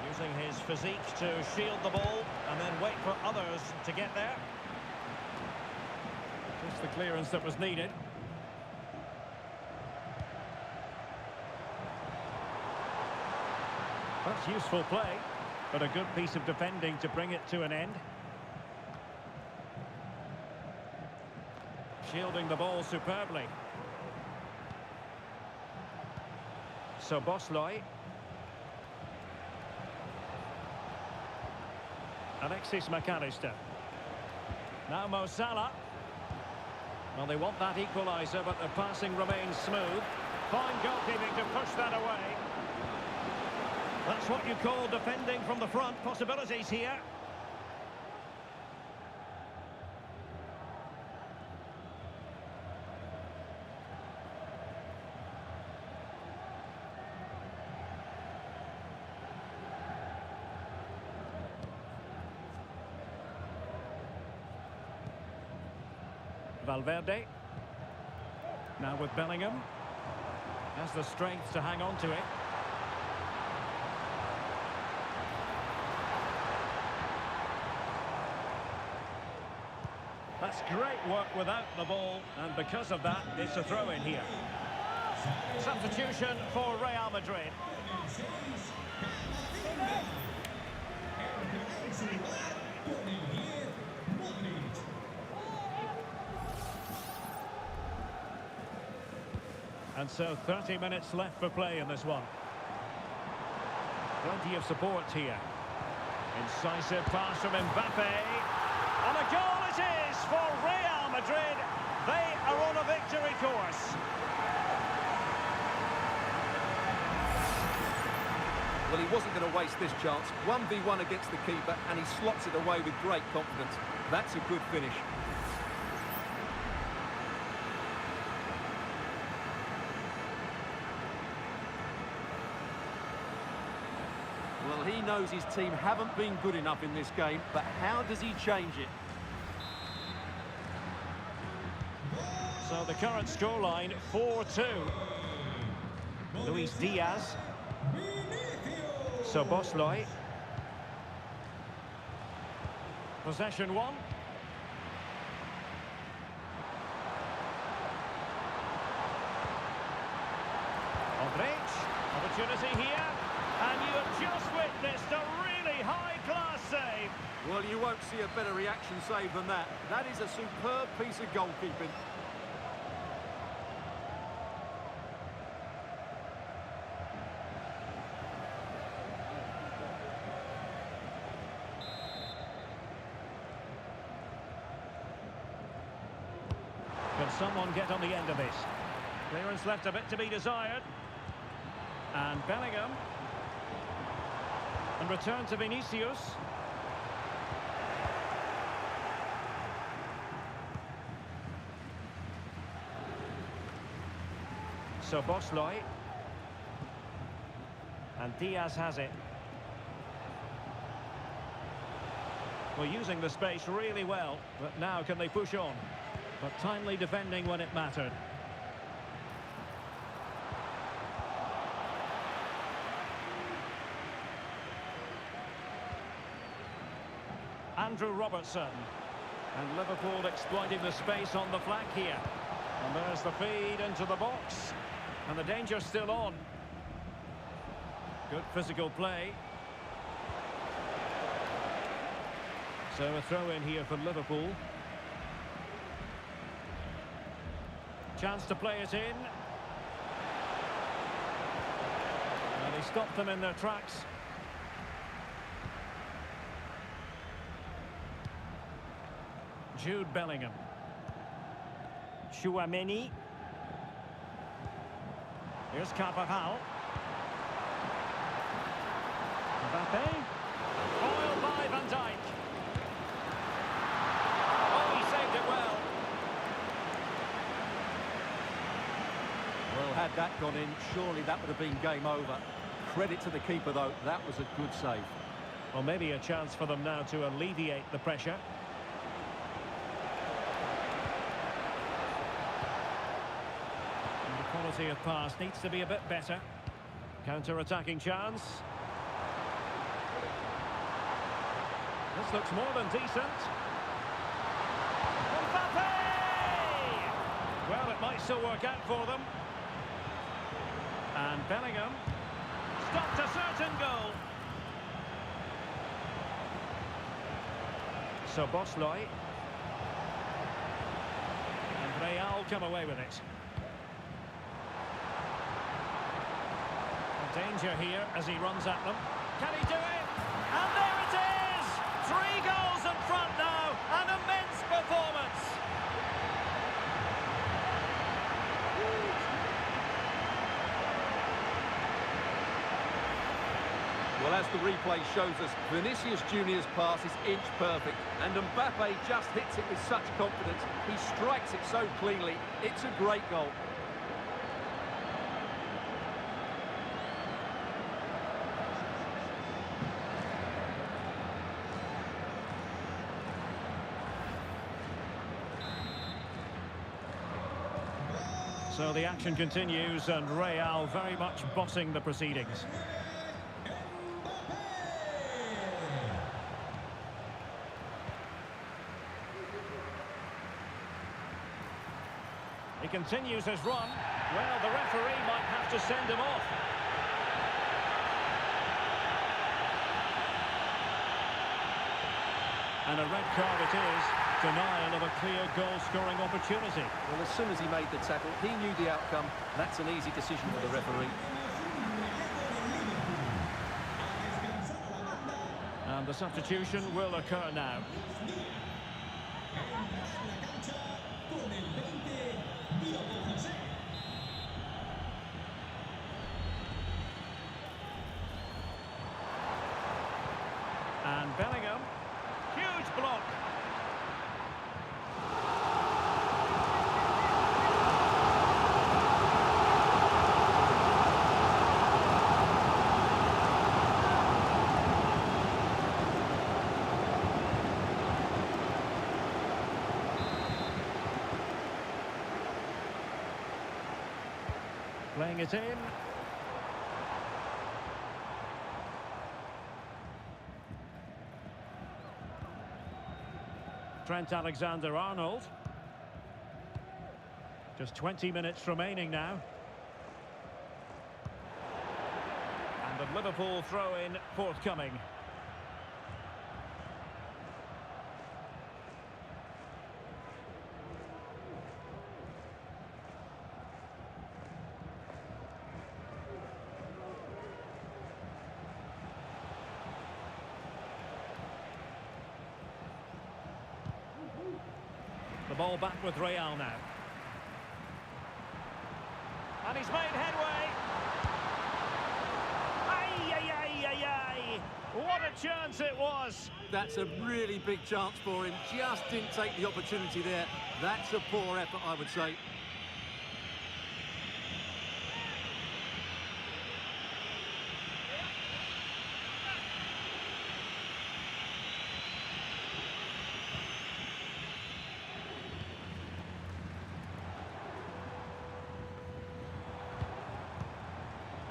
Using his physique to shield the ball and then wait for others to get there. Just the clearance that was needed. That's useful play. But a good piece of defending to bring it to an end. Shielding the ball superbly. So Bosley. Alexis McAllister. Now Mo Salah. Well, they want that equaliser, but the passing remains smooth. Fine goalkeeping to push that away. That's what you call defending from the front. Possibilities here. Valverde. Now with Bellingham. Has the strength to hang on to it. That's great work without the ball, and because of that, it's a throw-in here. Substitution for Real Madrid. And so 30 minutes left for play in this one. Plenty of support here. Incisive pass from Mbappe. And a goal it is for Real Madrid. They are on a victory course. Well, he wasn't going to waste this chance. 1v1 against the keeper, and he slots it away with great confidence. That's a good finish. Well, he knows his team haven't been good enough in this game, but how does he change it? So the current scoreline, 4-2. Luis Diaz. So Bosley. Possession one. Modric. Opportunity here. And you have just witnessed a really high-class save. Well, you won't see a better reaction save than that. That is a superb piece of goalkeeping. Can someone get on the end of this? Clearance left a bit to be desired. And Bellingham. And return to Vinicius. So Bosley. And Diaz has it. Well, using the space really well, but now can they push on? But timely defending when it mattered. Andrew Robertson. And Liverpool exploiting the space on the flank here. And there's the feed into the box. And the danger's still on. Good physical play. So a throw in here for Liverpool. Chance to play it in. And he stopped them in their tracks. Jude Bellingham. Chouameni. Here's Carvajal. Mbappe. Foiled by Van Dijk. Oh, he saved it well. Well, had that gone in, surely that would have been game over. Credit to the keeper, though. That was a good save. Well, maybe a chance for them now to alleviate the pressure. And the quality of pass needs to be a bit better. Counter-attacking chance. This looks more than decent. Mbappe! Well, it might still work out for them. And Bellingham stopped a certain goal. So Bosley. And Real come away with it. Danger here as he runs at them. Can he do it? And there it is! 3 goals in front now. An immense performance. Well, as the replay shows us, Vinicius Junior's pass is inch perfect, and Mbappe just hits it with such confidence. He strikes it so cleanly. It's a great goal. So the action continues, and Real very much bossing the proceedings. He continues his run. Well, the referee might have to send him off. And a red card it is. Denial of a clear goal-scoring opportunity. Well, as soon as he made the tackle, he knew the outcome. That's an easy decision for the referee. And the substitution will occur now. And Bellingham. Huge block. Playing it in. Trent Alexander-Arnold. Just 20 minutes remaining now. And the Liverpool throw-in forthcoming. The ball back with Real now. And he's made headway. Ay, ay, ay, ay, ay. What a chance it was. That's a really big chance for him. Just didn't take the opportunity there. That's a poor effort, I would say.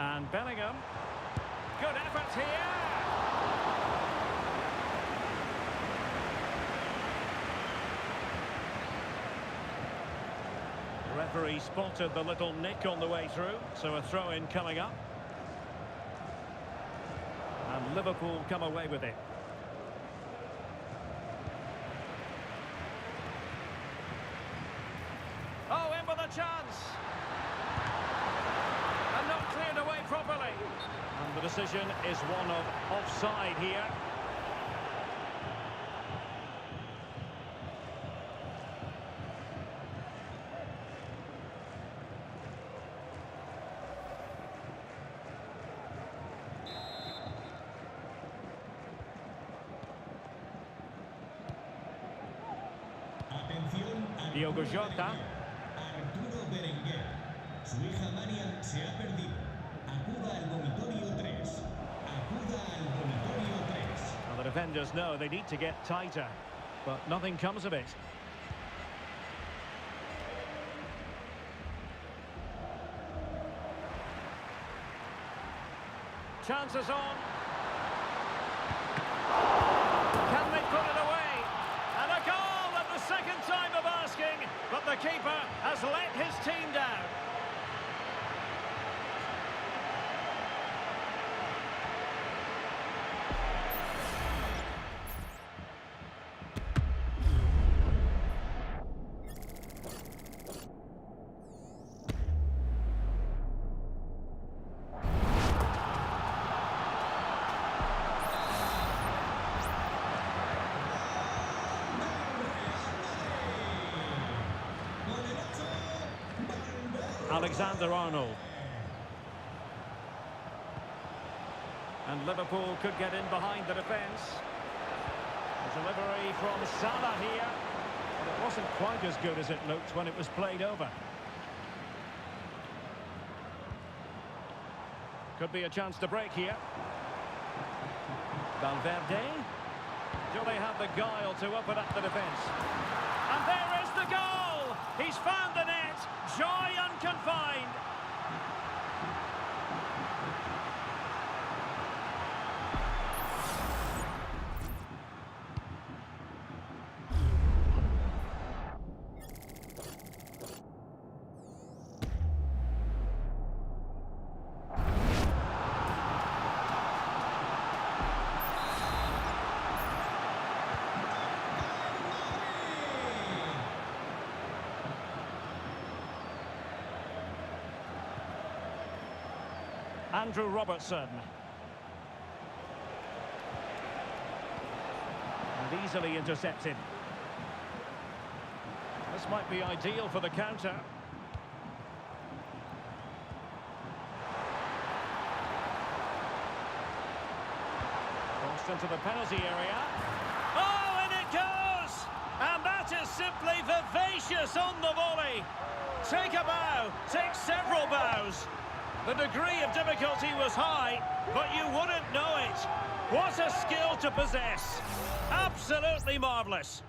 And Bellingham. Good effort here. The referee spotted the little nick on the way through, so a throw-in coming up. And Liverpool come away with it. Oh, in with a chance! And not cleared away properly. And the decision is one of offside here. Diogo Jota. Arturo Berenguer. Su hija Marian se ha perdido. Acuda al vomitorio 3. Acuda al vomitorio 3. Well, the defenders know they need to get tighter, but nothing comes of it. Chances on. Can they put it away? And a goal at the second time of asking, but the keeper has let his team down. Alexander-Arnold. And Liverpool could get in behind the defence. A delivery from Salah here. But it wasn't quite as good as it looked when it was played over. Could be a chance to break here. Valverde. Do they have the guile to open up the defence? And there is the goal! He's found the net! Joy unconfined! Andrew Robertson. And easily intercepted. This might be ideal for the counter. Crossed into the penalty area. Oh, and it goes! And that is simply vivacious on the volley. Take a bow, take several bows. The degree of difficulty was high, but you wouldn't know it. What a skill to possess. Absolutely marvellous.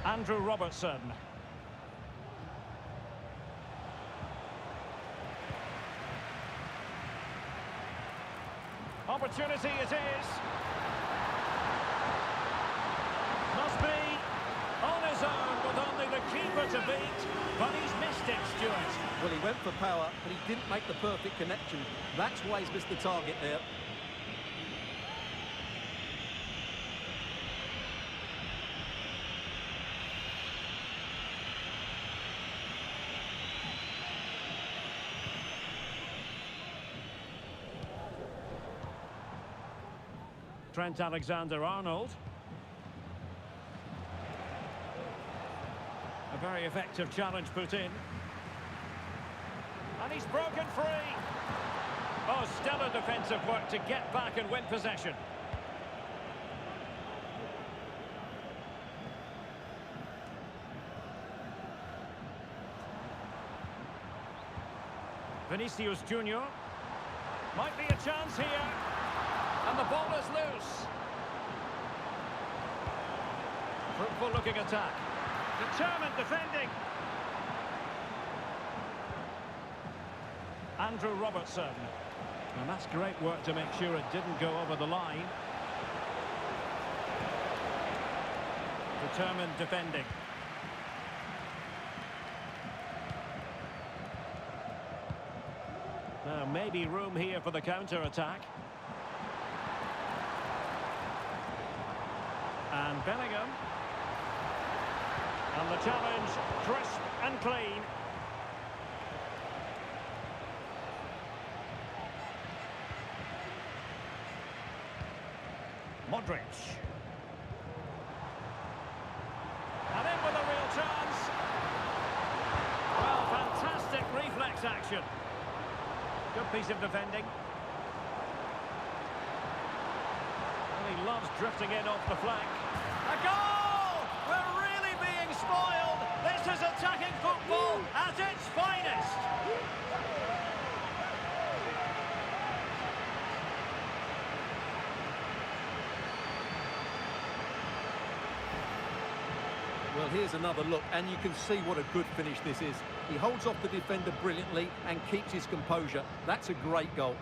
Andrew Robertson. Opportunity it is. Must be on his own with only the keeper to beat, but he's missed it, Stuart. Well, he went for power, but he didn't make the perfect connection. That's why he's missed the target there. Trent Alexander-Arnold. A very effective challenge put in. And he's broken free. Oh, stellar defensive work to get back and win possession. Vinicius Junior. Might be a chance here. And the ball is loose. Fruitful looking attack. Determined defending. Andrew Robertson. And that's great work to make sure it didn't go over the line. Determined defending. Now maybe room here for the counter-attack. And Bellingham. And the challenge, crisp and clean. Modric. And in with a real chance. Well, fantastic reflex action. Good piece of defending. And he loves drifting in off the flank. A goal! We're really being spoiled. This is attacking football at its finest. Well, here's another look, and you can see what a good finish this is. He holds off the defender brilliantly and keeps his composure. That's a great goal.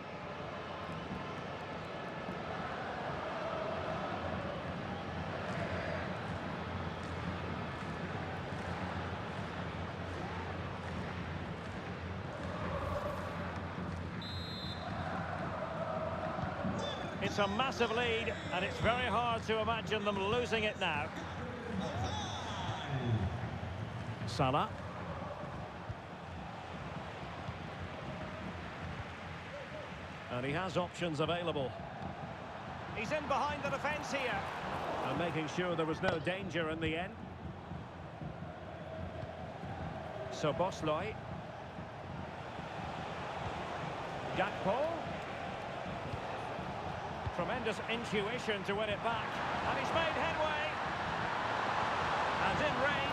It's a massive lead, and it's very hard to imagine them losing it now. Salah. And he has options available. He's in behind the defence here. And making sure there was no danger in the end. So Bosley. Gakpo. Tremendous intuition to win it back. And he's made headway. And in range.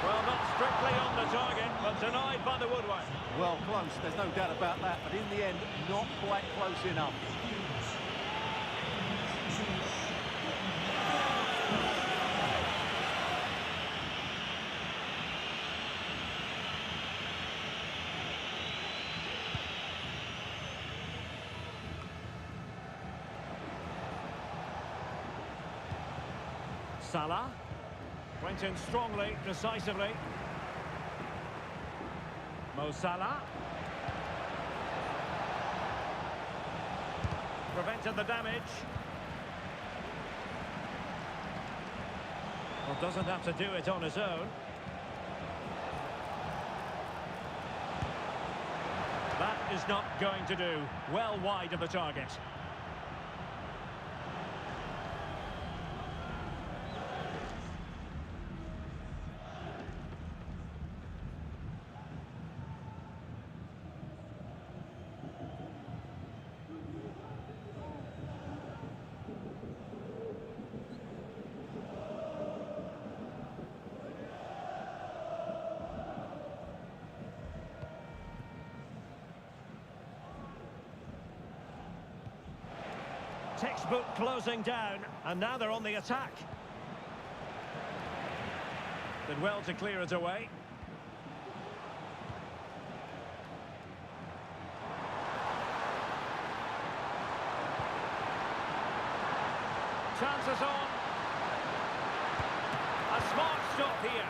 Well, not strictly on the target, but denied by the woodwork. Well, close, there's no doubt about that, but in the end, not quite close enough. Salah. Went in strongly, decisively. Mo Salah. Prevented the damage. Well, doesn't have to do it on his own. That is not going to do. Well wide of the target. Textbook closing down, and now they're on the attack. Did well to clear it away. Chances on. A smart stop here.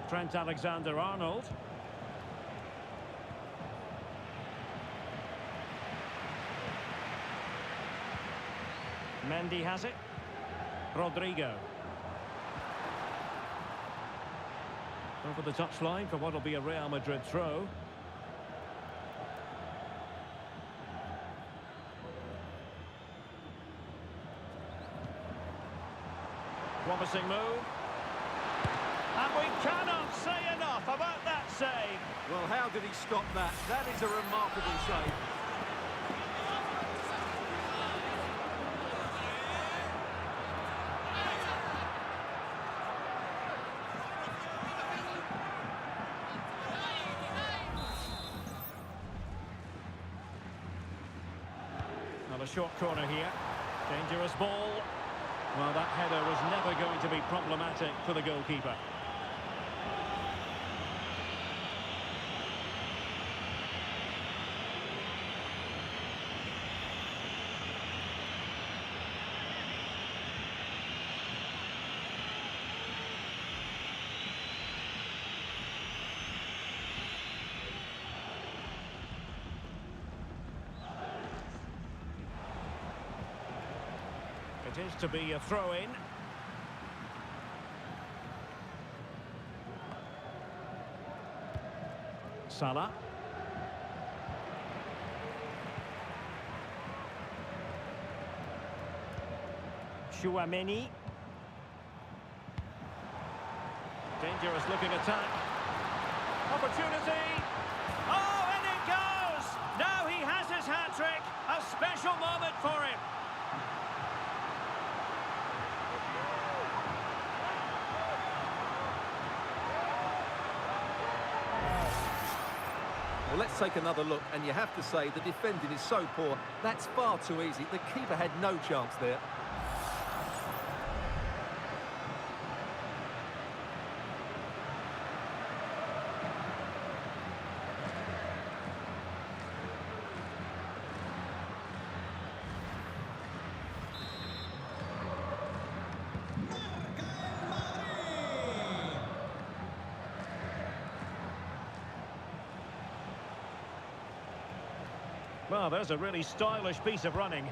Trent Alexander-Arnold. Mendy has it. Rodrigo. Over the touchline for what will be a Real Madrid throw. Promising move. And we cannot say enough about that save. Well, how did he stop that? That is a remarkable save. short corner here. Dangerous ball. Well, that header was never going to be problematic for the goalkeeper. It is to be a throw-in. Salah. Chouameni. Dangerous looking attack. Opportunity. Oh, and it goes! Now he has his hat-trick. A special moment for him. Well, let's take another look, and you have to say the defending is so poor. That's far too easy. The keeper had no chance there. Well, there's a really stylish piece of running.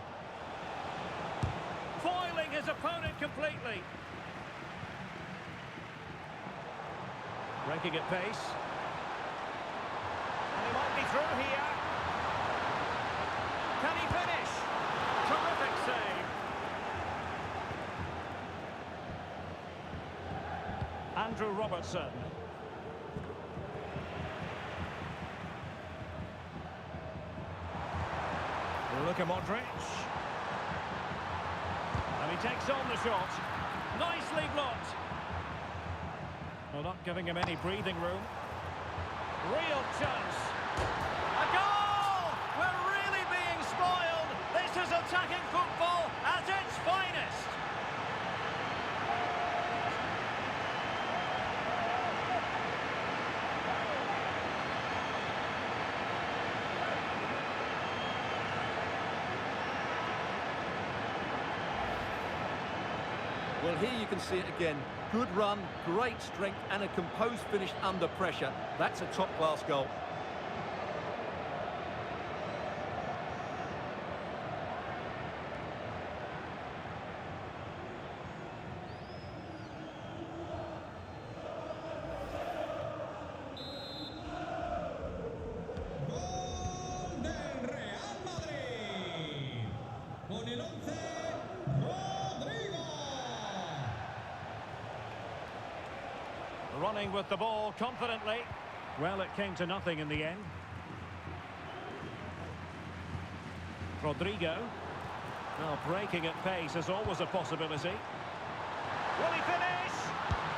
Foiling his opponent completely. Breaking at pace. And he might be through here. Can he finish? Terrific save. Andrew Robertson. Modric. And he takes on the shot. Nicely blocked. Well, not giving him any breathing room. Real chance. A goal! We're really being spoiled. This is attacking football at its finest. Well, here you can see it again. Good run, great strength, and a composed finish under pressure. That's a top-class goal. Gol del Real Madrid. Con el 11, Running with the ball confidently. Well, it came to nothing in the end. Rodrigo. Well, breaking at pace is always a possibility. Will he finish?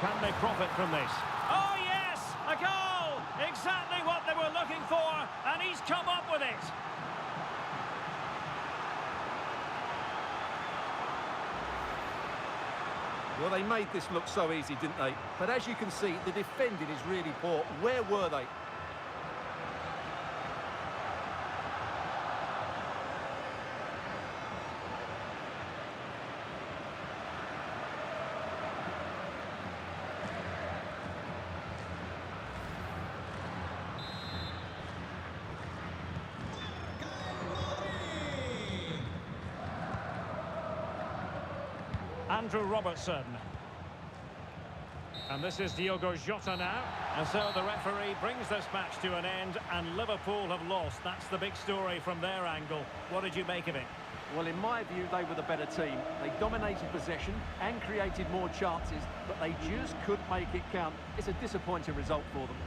Can they profit from this? Oh, yes! A goal! Exactly what they were looking for, and he's come up with it. Well, they made this look so easy, didn't they? But as you can see, the defending is really poor. Where were they? Andrew Robertson. And this is Diogo Jota now. And so the referee brings this match to an end, and Liverpool have lost. That's the big story from their angle. What did you make of it? Well, in my view, they were the better team. They dominated possession and created more chances, but they just couldn't make it count. It's a disappointing result for them.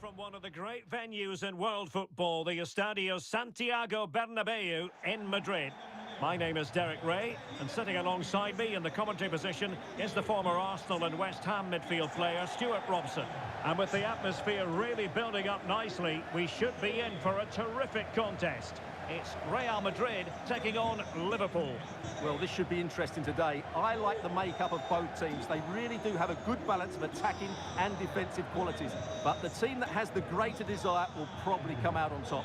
from one of the great venues in world football, the Estadio Santiago Bernabeu in Madrid. My name is Derek Ray, and sitting alongside me in the commentary position is the former Arsenal and West Ham midfield player, Stuart Robson. And with the atmosphere really building up nicely, we should be in for a terrific contest. It's Real Madrid taking on Liverpool. Well, this should be interesting today. I like the makeup of both teams. They really do have a good balance of attacking and defensive qualities. But the team that has the greater desire will probably come out on top.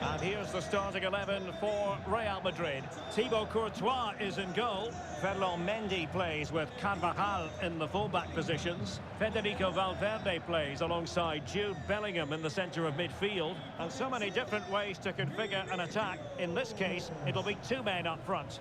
And here's the starting 11 for Real Madrid. Thibaut Courtois is in goal. Ferland Mendy plays with Carvajal in the fullback positions. Federico Valverde plays alongside Jude Bellingham in the centre of midfield. And so many different ways to configure an attack. In this case, it'll be two men up front.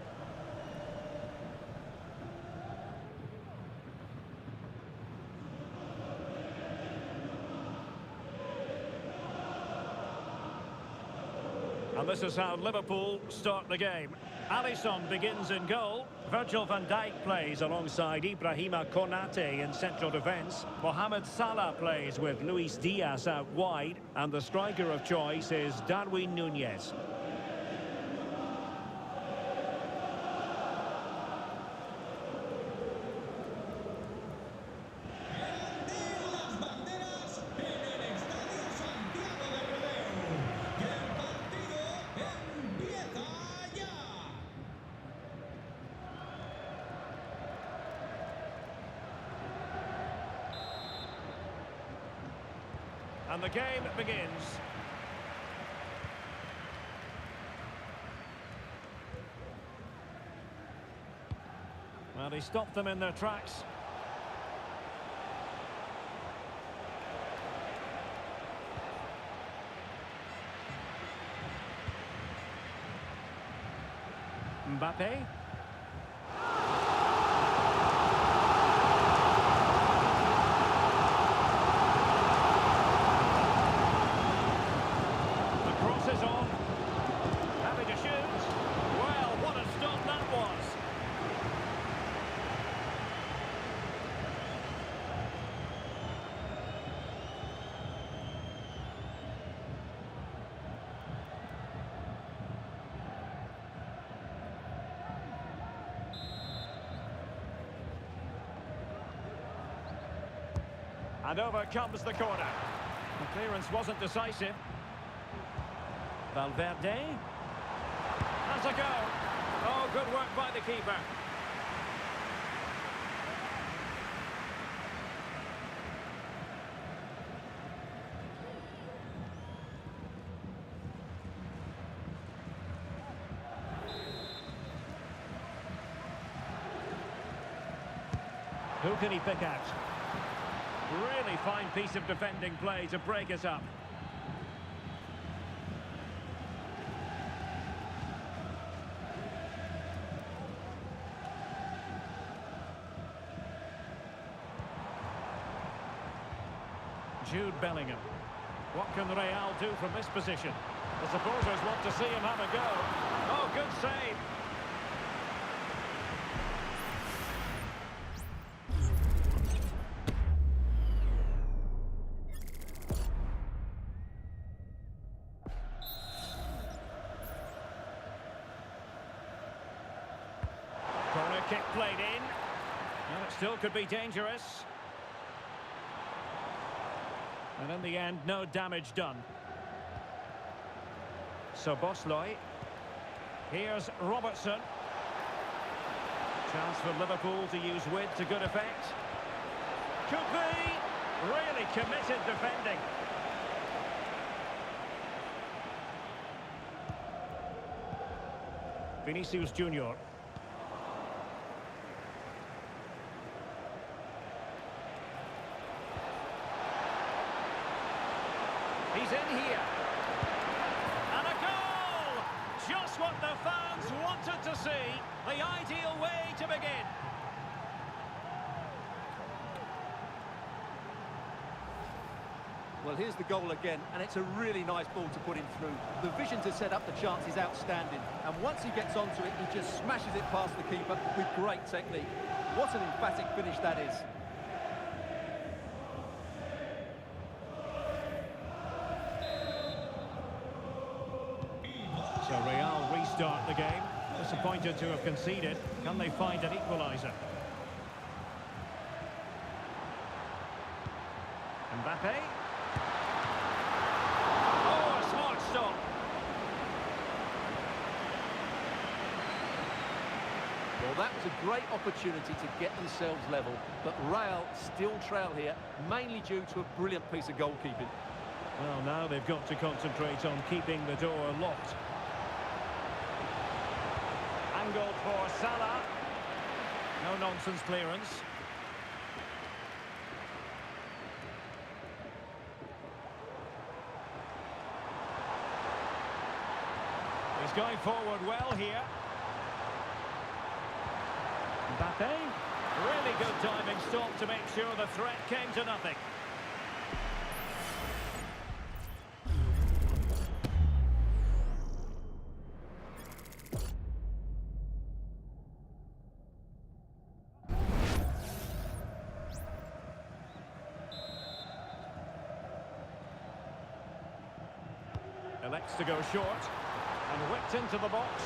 And this is how Liverpool start the game. Alisson begins in goal. Virgil van Dijk plays alongside Ibrahima Konate in central defence. Mohamed Salah plays with Luis Diaz out wide. And the striker of choice is Darwin Núñez. And the game begins. Well, he stopped them in their tracks. Mbappe. And over comes the corner. The clearance wasn't decisive. Valverde has a go. Oh, good work by the keeper. Who can he pick out? Really fine piece of defending play to break it up. Jude Bellingham. What can Real do from this position? The supporters want to see him have a go. Oh, good save. Corner kick played in. And it still could be dangerous. And in the end, no damage done. So Bosley. Here's Robertson. Chance for Liverpool to use width to good effect. Could be. Really committed defending. Vinicius Junior. He's in here. And a goal! Just what the fans wanted to see. The ideal way to begin. Well, here's the goal again, and it's a really nice ball to put him through. The vision to set up the chance is outstanding, and once he gets onto it, he just smashes it past the keeper with great technique. What an emphatic finish that is. So Real restart the game. Disappointed to have conceded. Can they find an equaliser? Mbappe. Oh, a smart stop. Well, that was a great opportunity to get themselves level, but Real still trail here, mainly due to a brilliant piece of goalkeeping. Well, now they've got to concentrate on keeping the door locked. Angled for Salah. No-nonsense clearance. He's going forward well here. Mbappe. Really good timing stop to make sure the threat came to nothing. Elects to go short and whipped into the box.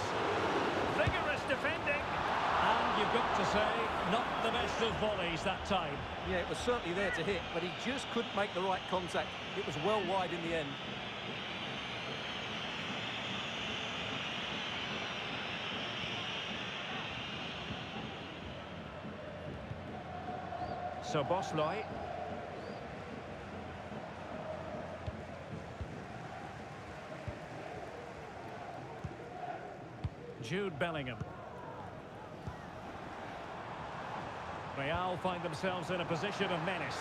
Vigorous defending, and you've got to say, not the best of volleys that time. Yeah, it was certainly there to hit, but he just couldn't make the right contact. It was well wide in the end. So Bosley. Jude Bellingham. Real find themselves in a position of menace.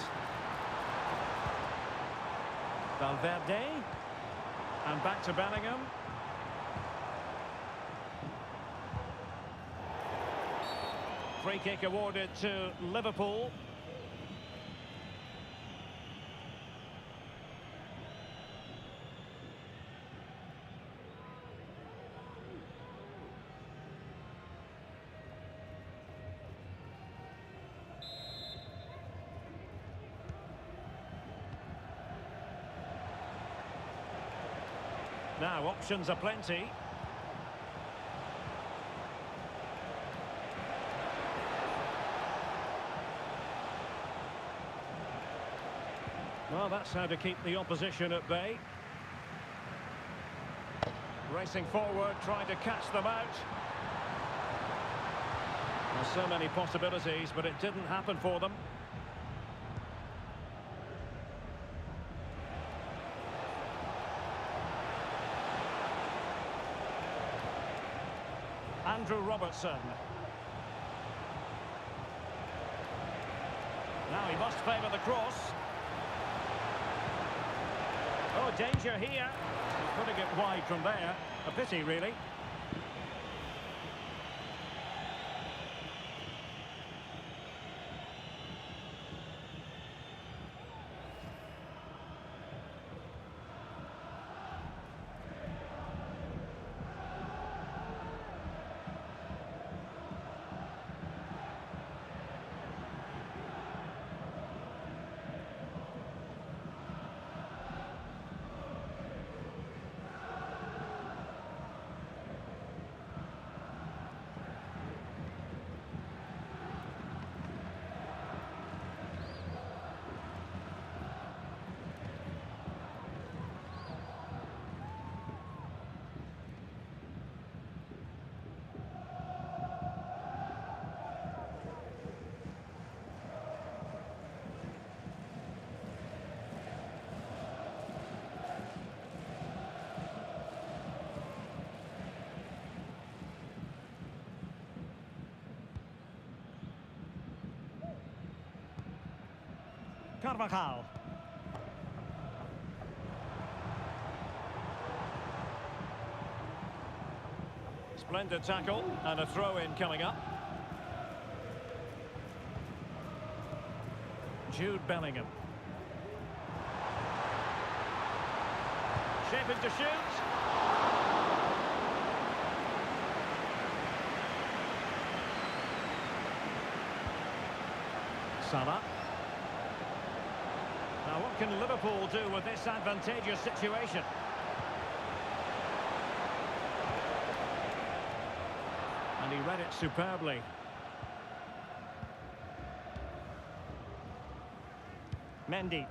Valverde. And back to Bellingham. Free kick awarded to Liverpool. Now, options are plenty. Well, that's how to keep the opposition at bay. Racing forward, trying to catch them out. There's so many possibilities, but it didn't happen for them. Andrew Robertson. Now he must favour the cross. Oh, danger here. Putting it wide from there. A pity, really. Carvajal. Splendid tackle and a throw-in coming up. Jude Bellingham. Shaping to shoot. Salah. Now what can Liverpool do with this advantageous situation? And he read it superbly. Mendy.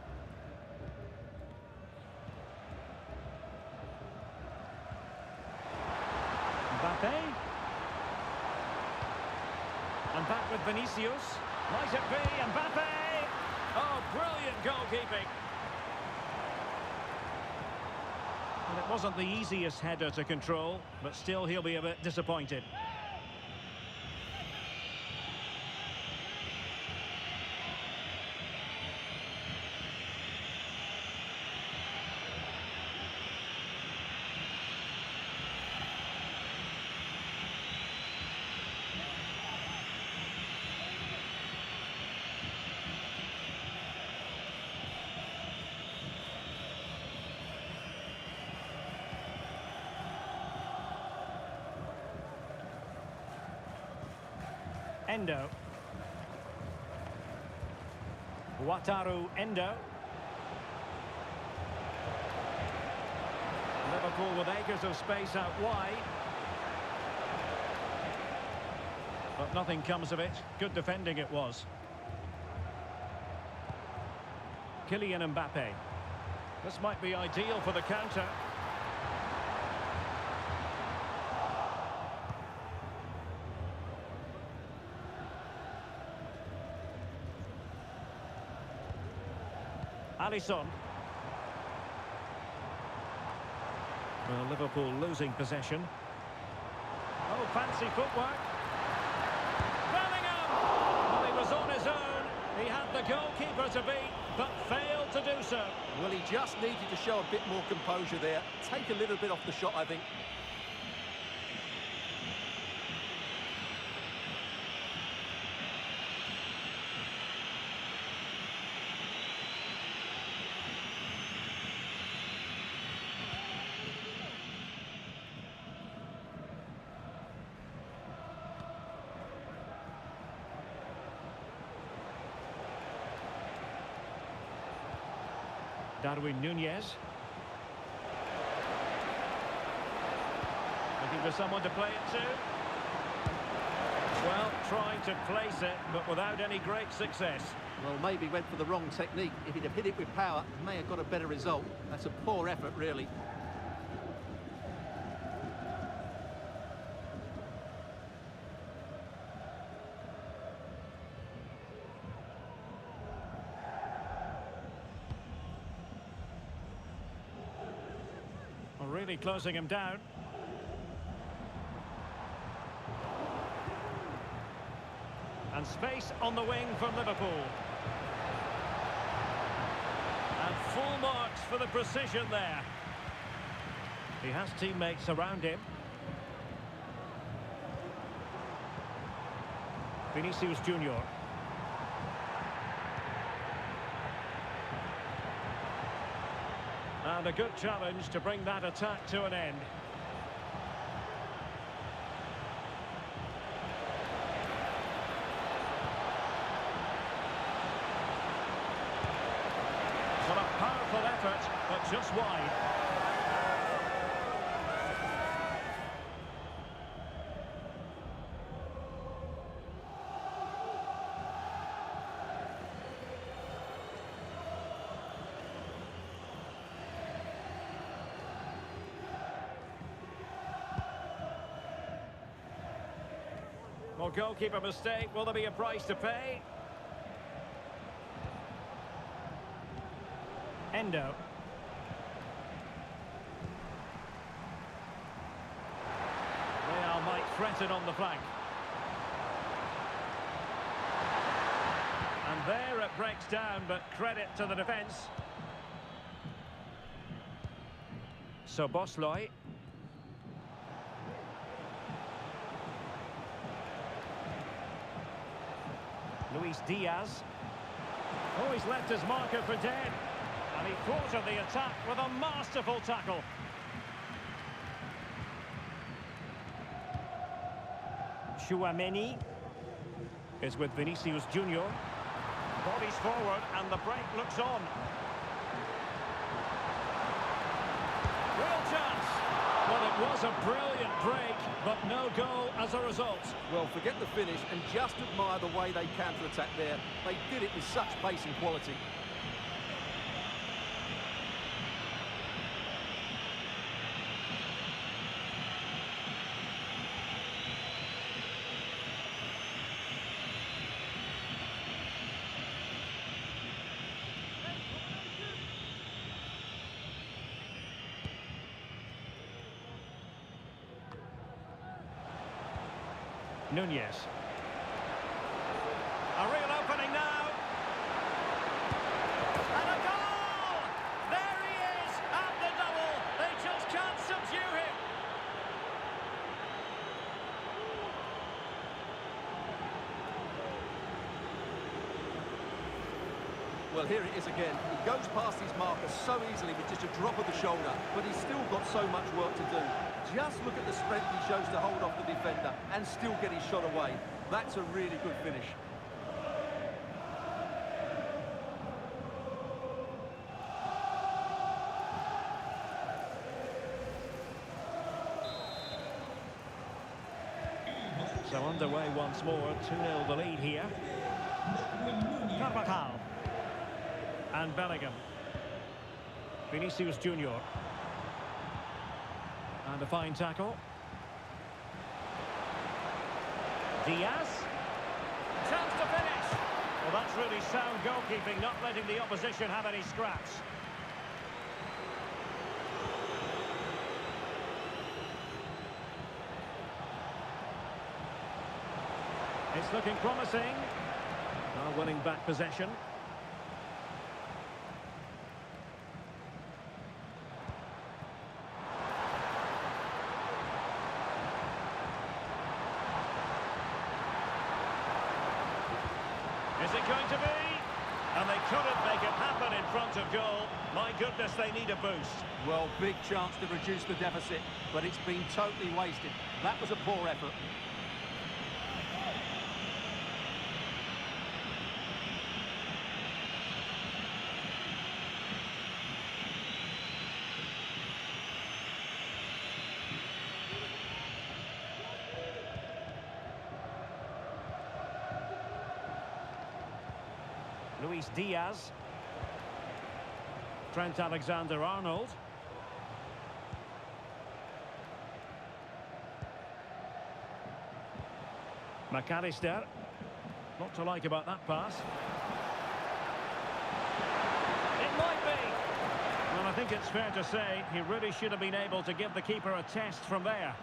Mbappe. And back with Vinicius. Might it be Mbappe? Oh, brilliant goalkeeping. And it wasn't the easiest header to control, but still he'll be a bit disappointed. Endo. Wataru Endo. Liverpool with acres of space out wide. But nothing comes of it. Good defending it was. Kylian Mbappe. This might be ideal for the counter. Alisson. Well, Liverpool losing possession. Oh, fancy footwork. Bellingham! Well, he was on his own. He had the goalkeeper to beat, but failed to do so. Well, he just needed to show a bit more composure there. Take a little bit off the shot, I think. Darwin Núñez. Looking for someone to play it to. Well, trying to place it, but without any great success. Well, maybe went for the wrong technique. If he'd have hit it with power, may have got a better result. That's a poor effort, really. Really closing him down. And space on the wing from Liverpool. And full marks for the precision there. He has teammates around him. Vinicius Junior. And a good challenge to bring that attack to an end. What a powerful effort, but just wide. Well, goalkeeper mistake. Will there be a price to pay? Endo. Real might threaten on the flank. And there it breaks down, but credit to the defence. So Bosloy. Luis Diaz. Oh, he's left his marker for dead. And he thwarted the attack with a masterful tackle. Chouameni is with Vinicius Junior. Bodies forward and the break looks on. Real chance. Well, it was a brilliant break, but no goal as a result. Well, forget the finish and just admire the way they counter-attacked there. They did it with such pace and quality. Nunez. A real opening now. And a goal! There he is at the double. They just can't subdue him. Well, here it is again. He goes past his marker so easily with just a drop of the shoulder, but he's still got so much work to do. Just look at the strength he shows to hold off the defender and still get his shot away. That's a really good finish. So underway once more, 2-0 the lead here. Carvajal. And Bellingham. Vinicius Junior. And a fine tackle. Diaz. Chance to finish. Well, that's really sound goalkeeping, not letting the opposition have any scraps. It's looking promising. Now winning back possession. Is it going to be? And they couldn't make it happen in front of goal. My goodness, they need a boost. Well, big chance to reduce the deficit, but it's been totally wasted. That was a poor effort. Luis Diaz. Trent Alexander-Arnold. McAllister. Not to like about that pass. It might be. Well, I think it's fair to say he really should have been able to give the keeper a test from there.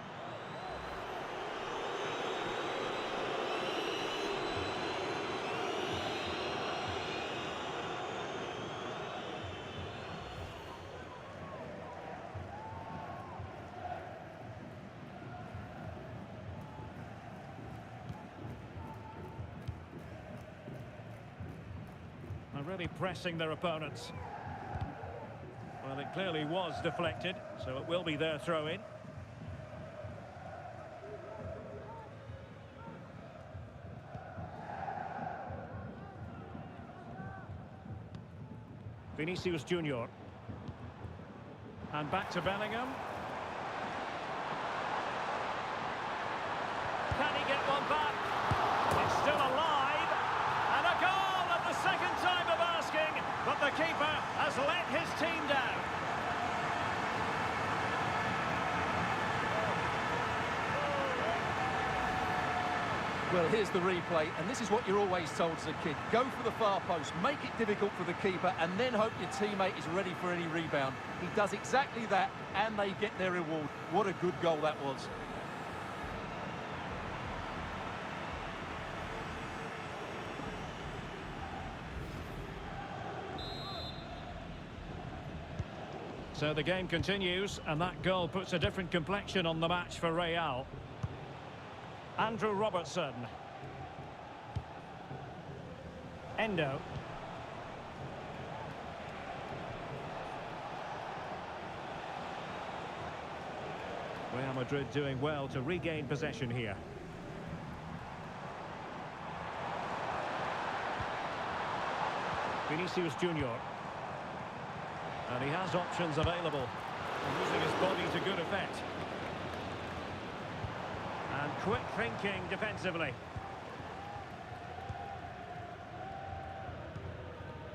Really pressing their opponents. Well, it clearly was deflected, so it will be their throw-in. Vinicius Junior. And back to Bellingham. Can he get one back? It's still alive. And a goal! The second time of asking, but the keeper has let his team down. Well, here's the replay, and this is what you're always told as a kid. Go for the far post, make it difficult for the keeper, and then hope your teammate is ready for any rebound. He does exactly that, and they get their reward. What a good goal that was. So the game continues, and that goal puts a different complexion on the match for Real. Andrew Robertson. Endo. Real Madrid doing well to regain possession here. Vinicius Junior. And he has options available. And using his body to good effect. And quick thinking defensively.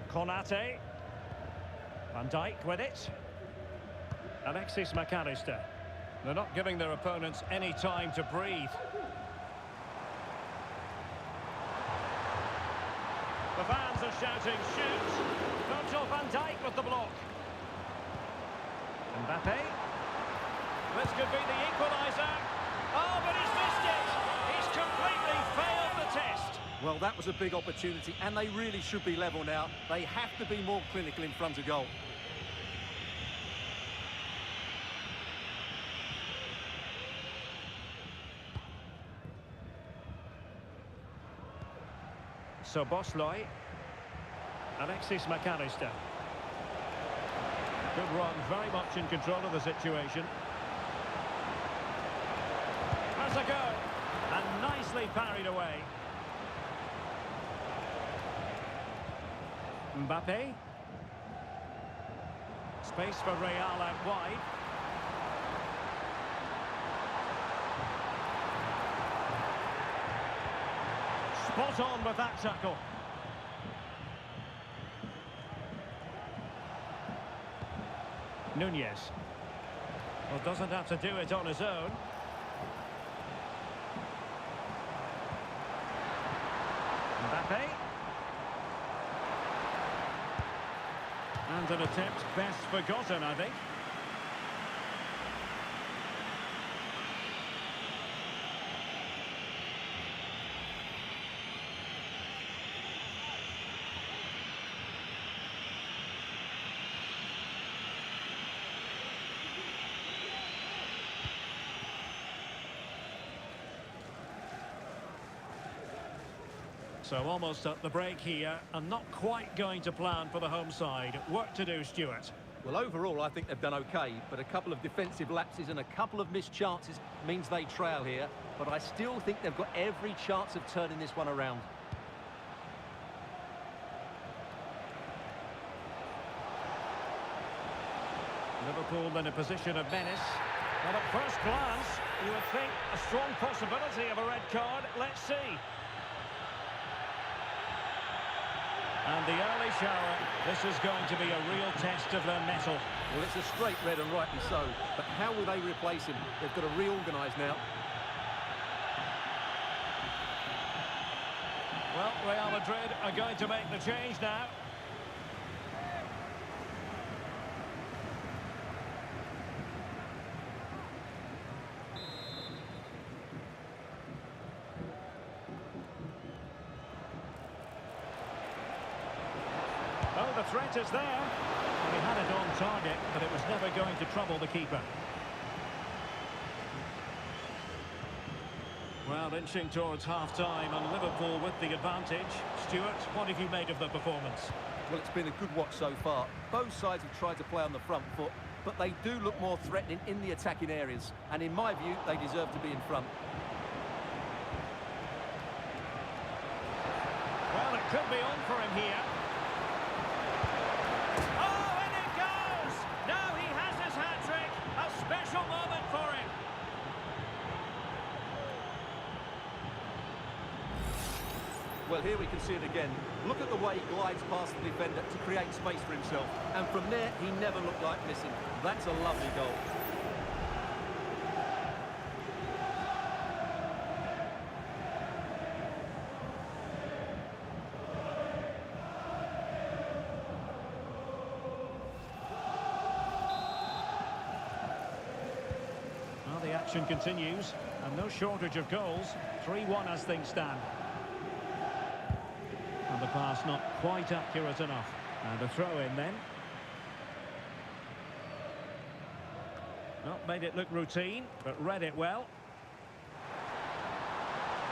Konate. Van Dijk with it. Alexis McAllister. They're not giving their opponents any time to breathe. The fans are shouting, shoot! Virgil van Dijk with the block. Mbappe. This could be the equaliser. Oh, but he's missed it! He's completely failed the test. Well, that was a big opportunity, and they really should be level now. They have to be more clinical in front of goal. So Bosley. Alexis McAllister. Good run, very much in control of the situation. Has a go. And nicely parried away. Mbappe. Space for Real out wide. Spot on with that tackle. Nunez. Well, doesn't have to do it on his own. Mbappe. And an attempt best forgotten, I think. So almost at the break here, and not quite going to plan for the home side. Work to do, Stuart. Well, overall, I think they've done okay, but a couple of defensive lapses and a couple of missed chances means they trail here. But I still think they've got every chance of turning this one around. Liverpool in a position of menace. Well, at first glance, you would think a strong possibility of a red card. Let's see. And the early shower, this is going to be a real test of their mettle. Well, it's a straight red and rightly so, but how will they replace him? They've got to reorganise now. Well, Real Madrid are going to make the change now. Oh, the threat is there. He had it on target, but it was never going to trouble the keeper. Well, inching towards half-time, and Liverpool with the advantage. Stuart, what have you made of the performance? Well, it's been a good watch so far. Both sides have tried to play on the front foot, but they do look more threatening in the attacking areas. And in my view, they deserve to be in front. Well, it could be on for him here. Oh, and it goes! Now he has his hat-trick. A special moment for him. Well, here we can see it again. Look at the way he glides past the defender to create space for himself. And from there, he never looked like missing. That's a lovely goal. Well, the action continues, and no shortage of goals. 3-1 as things stand. And the pass not quite accurate enough. And a throw-in then. Not made it look routine, but read it well.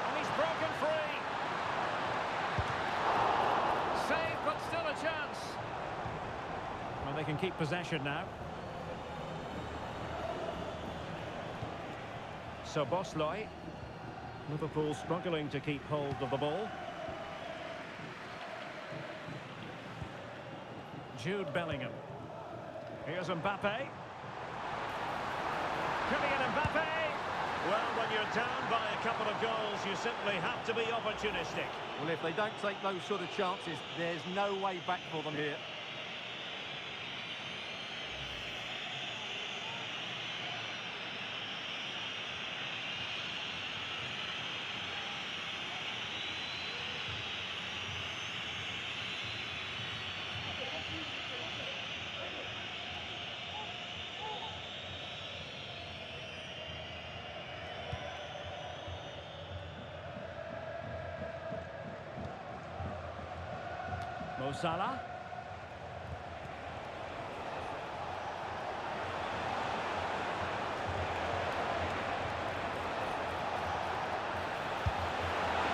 And he's broken free. Save, but still a chance. Well, they can keep possession now. So Bosloy. Liverpool struggling to keep hold of the ball. Jude Bellingham. Here's Mbappe. Kylian Mbappe. Well, when you're down by a couple of goals, you simply have to be opportunistic. Well, if they don't take those sort of chances, there's no way back for them here. Mo Salah.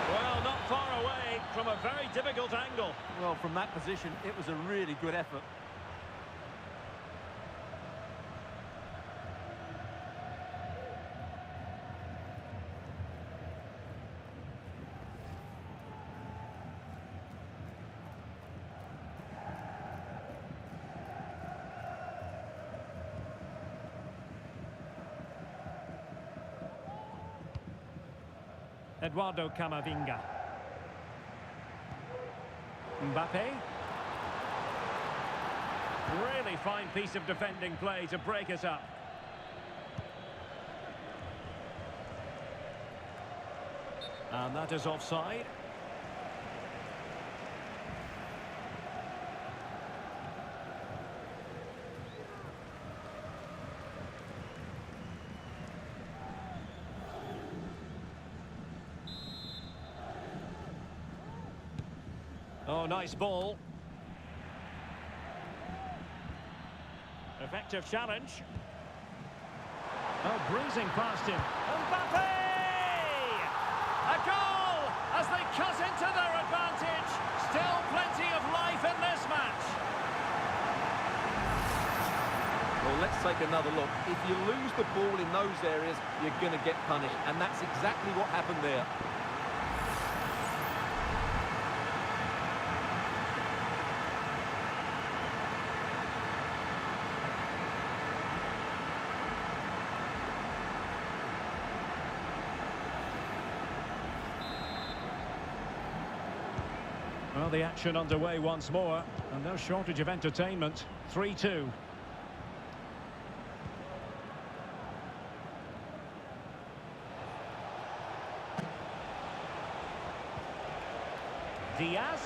Well, not far away from a very difficult angle. Well, from that position, it was a really good effort. Eduardo Camavinga. Mbappe. Really fine piece of defending play to break us up. And that is offside. Oh, nice ball. Effective challenge. Oh, breezing past him. Mbappe! A goal as they cut into their advantage. Still plenty of life in this match. Well, let's take another look. If you lose the ball in those areas, you're going to get punished. And that's exactly what happened there. Well, the action underway once more, and no shortage of entertainment. 3-2. Diaz.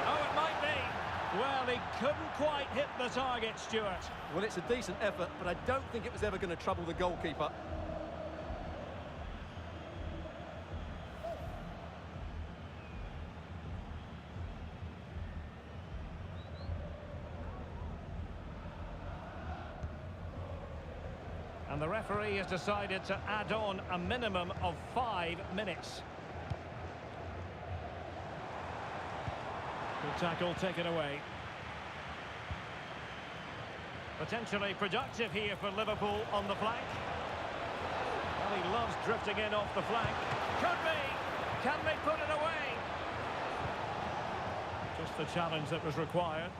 Oh, it might be. Well, he couldn't quite hit the target, Stuart. Well, it's a decent effort, but I don't think it was ever going to trouble the goalkeeper. And the referee has decided to add on a minimum of 5 minutes. Good tackle taken away. Potentially productive here for Liverpool on the flank. Well, he loves drifting in off the flank. Could be! Can they put it away? Just the challenge that was required.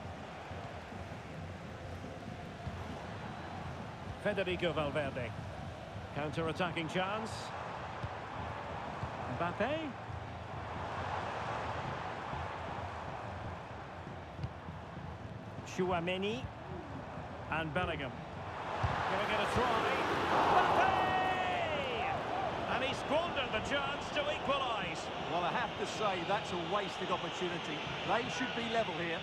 Federico Valverde. Counter-attacking chance. Mbappe. Chouameni. And Bellingham. Giving it a try. Mbappe! And he squandered the chance to equalise. Well, I have to say, that's a wasted opportunity. They should be level here.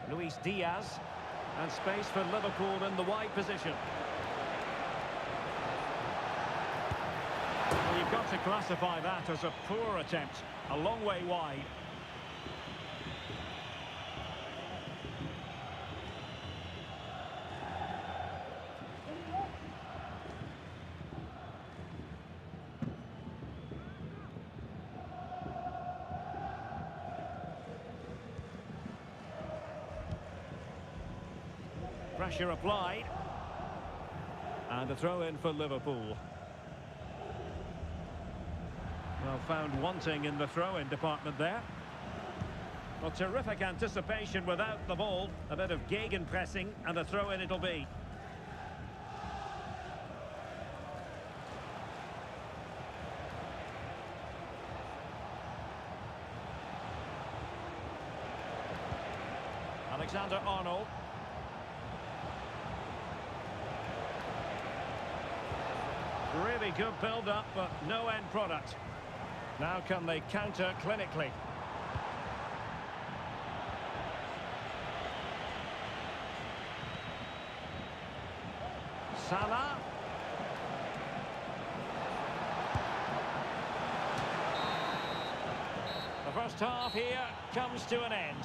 Luis Diaz, and space for Liverpool in the wide position. Well, you've got to classify that as a poor attempt, a long way wide. Pressure applied. And a throw in for Liverpool. Well, found wanting in the throw-in department there. Well, terrific anticipation without the ball. A bit of gegenpressing and a throw-in it'll be. Alexander-Arnold. Really good build-up, but no end product. Now can they counter clinically? Salah. The first half here comes to an end.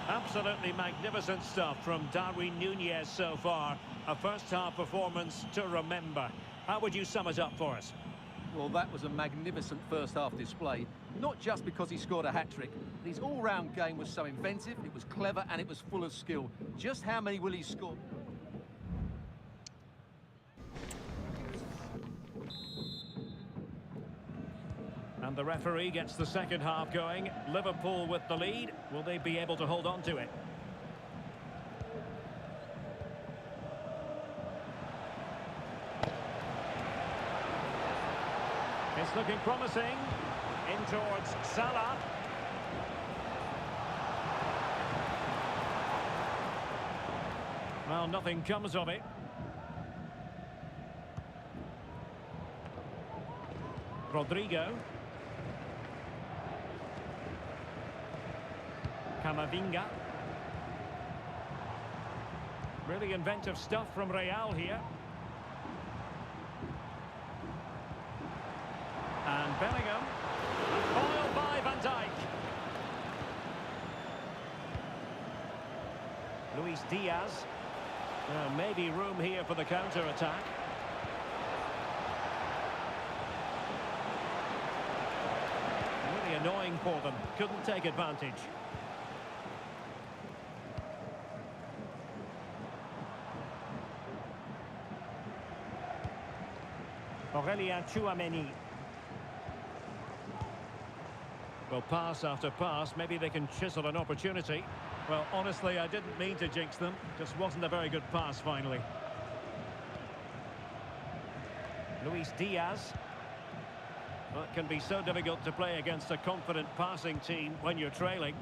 Absolutely magnificent stuff from Darwin Núñez so far. A first-half performance to remember. How would you sum it up for us? Well, that was a magnificent first-half display. Not just because he scored a hat-trick. His all-round game was so inventive, it was clever, and it was full of skill. Just how many will he score? And the referee gets the second half going. Liverpool with the lead. Will they be able to hold on to it? It's looking promising. In towards Salah. Well, nothing comes of it. Rodrigo. Camavinga. Really inventive stuff from Real here. And Bellingham. Foiled by Van Dijk. Luis Diaz. Maybe room here for the counter-attack. Really annoying for them. Couldn't take advantage. Aurélien Tchouaméni. Well, pass after pass, maybe they can chisel an opportunity. Well, honestly, I didn't mean to jinx them. Just wasn't a very good pass, finally. Luis Diaz. Well, it can be so difficult to play against a confident passing team when you're trailing.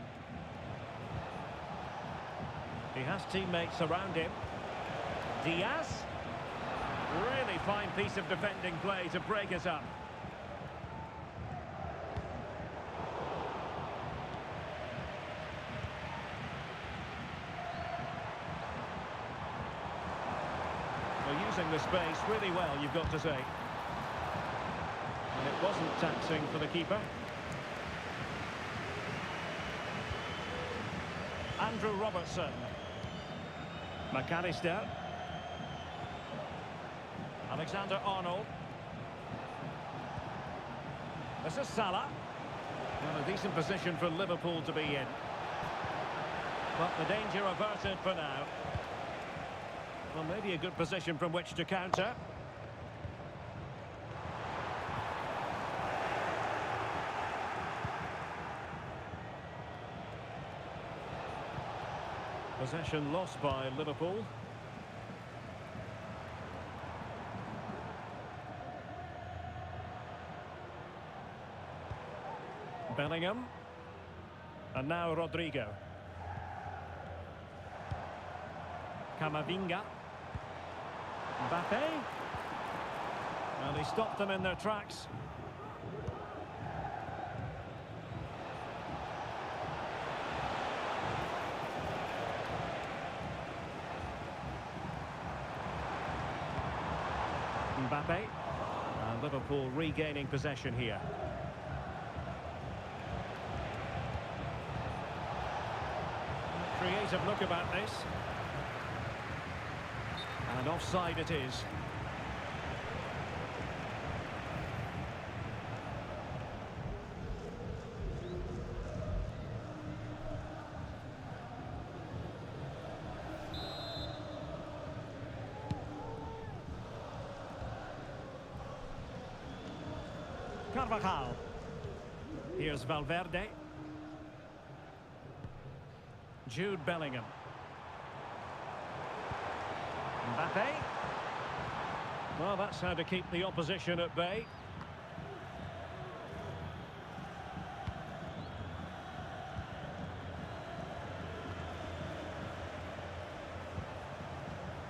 He has teammates around him. Diaz. Really fine piece of defending play to break us up. They're using the space really well, you've got to say. And it wasn't taxing for the keeper. Andrew Robertson. McAllister. Alexander-Arnold. This is Salah. Well, a decent position for Liverpool to be in. But the danger averted for now. Well, maybe a good position from which to counter. Possession lost by Liverpool. Bellingham. And now Rodrigo. Camavinga. Mbappe. And he stopped them in their tracks. Mbappe. And Liverpool regaining possession here. Creative look about this. And offside it is. Carvajal. Here's Valverde. Jude Bellingham. Mbappe. Well, that's how to keep the opposition at bay.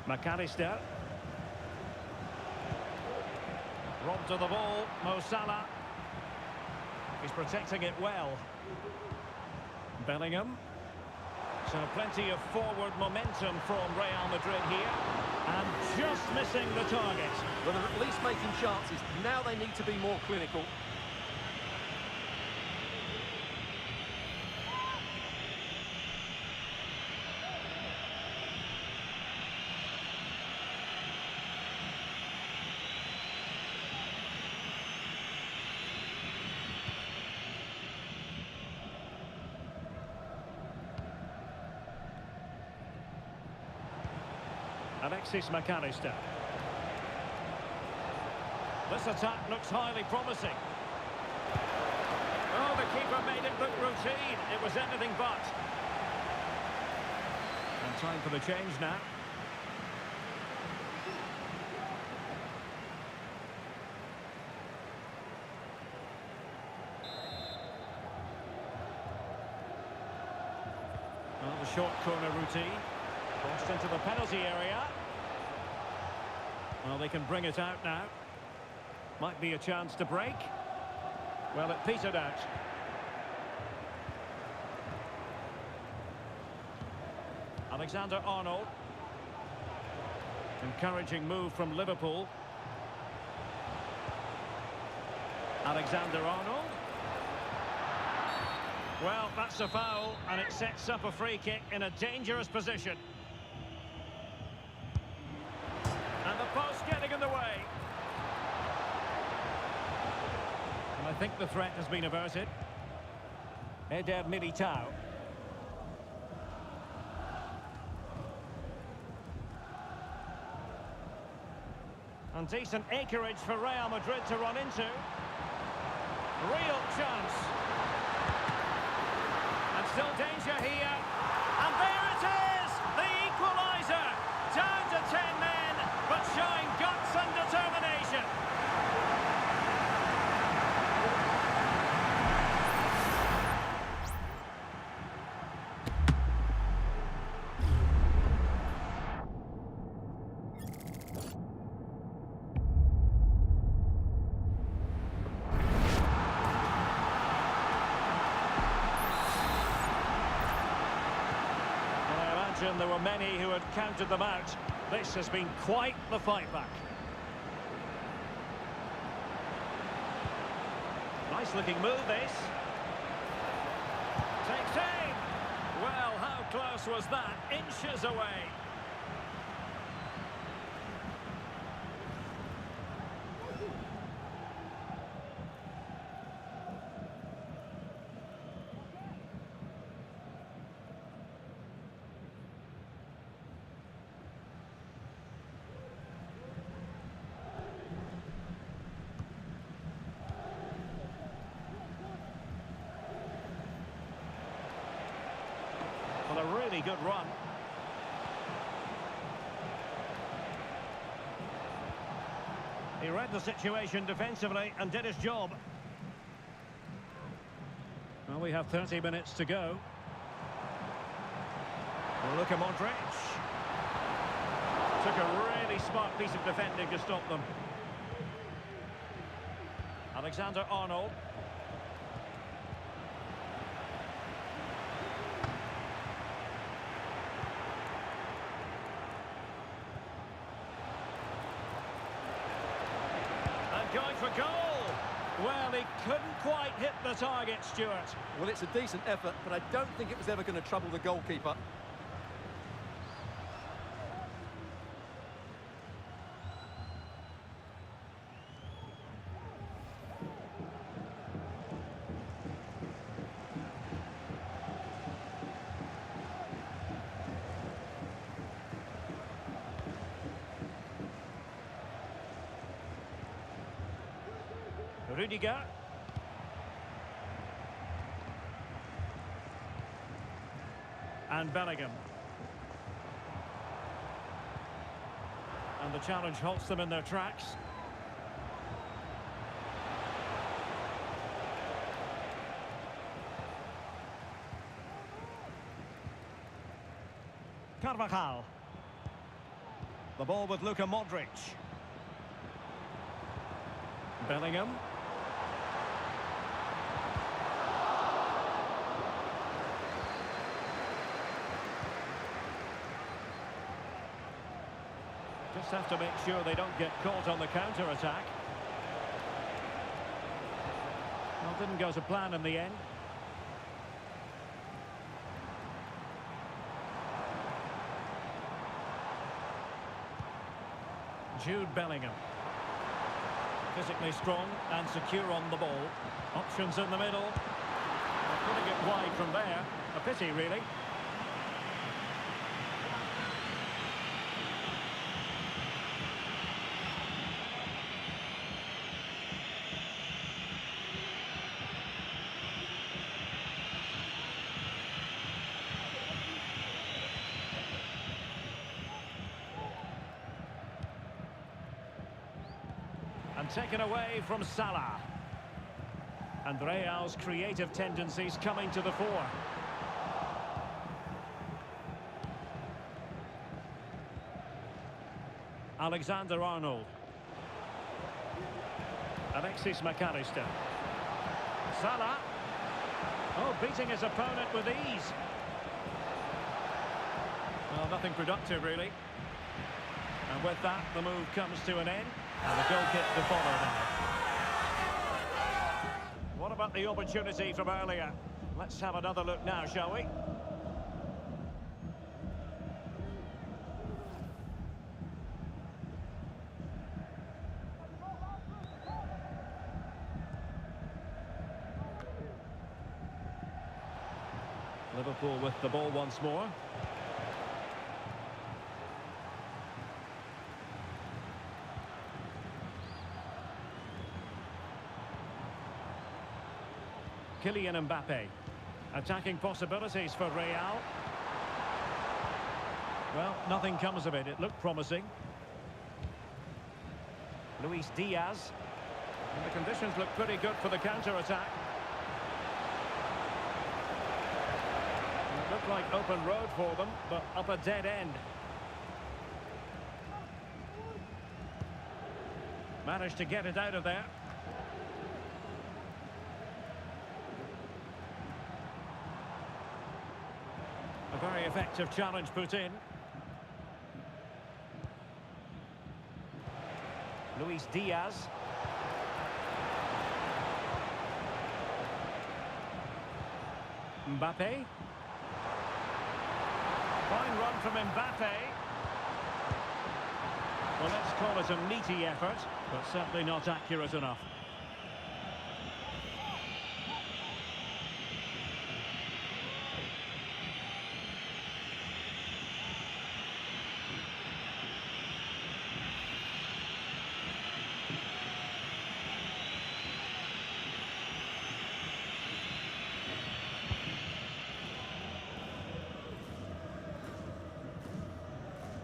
McAllister. Robbed to the ball, Mo Salah. He's protecting it well. Bellingham. So plenty of forward momentum from Real Madrid here. And just missing the target. Well, they're at least making chances. Now they need to be more clinical. Alexis McAllister. This attack looks highly promising. Oh, the keeper made it look routine. It was anything but. And time for the change now. Well, the short corner routine. Crossed into the penalty area. Well, they can bring it out now. Might be a chance to break. Well, it petered out. Alexander-Arnold. Encouraging move from Liverpool. Alexander-Arnold. Well, that's a foul, and it sets up a free kick in a dangerous position. And the post getting in the way. And I think the threat has been averted. Eder Militao. And decent acreage for Real Madrid to run into. Real chance. And still danger here. And there it is! The equaliser! Down to 10 men, but showing guts and determination. There were many who had counted them out. This has been quite the fight back. Nice looking move this. Takes aim. Well, how close was that? Inches away. Well, a really good run. He read the situation defensively and did his job. Well, we have 30 minutes to go. Well, look at Modric. Took a really smart piece of defending to stop them. Alexander-Arnold. Going for goal. Well, he couldn't quite hit the target, Stuart. Well, it's a decent effort, but I don't think it was ever going to trouble the goalkeeper. Rudiger. And Bellingham. And the challenge halts them in their tracks. Carvajal. The ball with Luka Modric. Bellingham. Just have to make sure they don't get caught on the counter-attack. Well, didn't go to plan in the end. Jude Bellingham. Physically strong and secure on the ball. Options in the middle. They're putting it wide from there. A pity, really. And taken away from Salah. And Real's creative tendencies coming to the fore. Alexander-Arnold. Alexis McAllister. Salah. Oh, beating his opponent with ease. Well, nothing productive, really. And with that, the move comes to an end. And a goal kick to follow now. What about the opportunity from earlier? Let's have another look now, shall we? Liverpool with the ball once more. Kylian Mbappe. Attacking possibilities for Real. Well, nothing comes of it. It looked promising. Luis Diaz. And the conditions look pretty good for the counter-attack. It looked like open road for them, but up a dead end. Managed to get it out of there. A very effective challenge put in. Luis Diaz. Mbappe. Fine run from Mbappe. Well, let's call it a meaty effort, but certainly not accurate enough.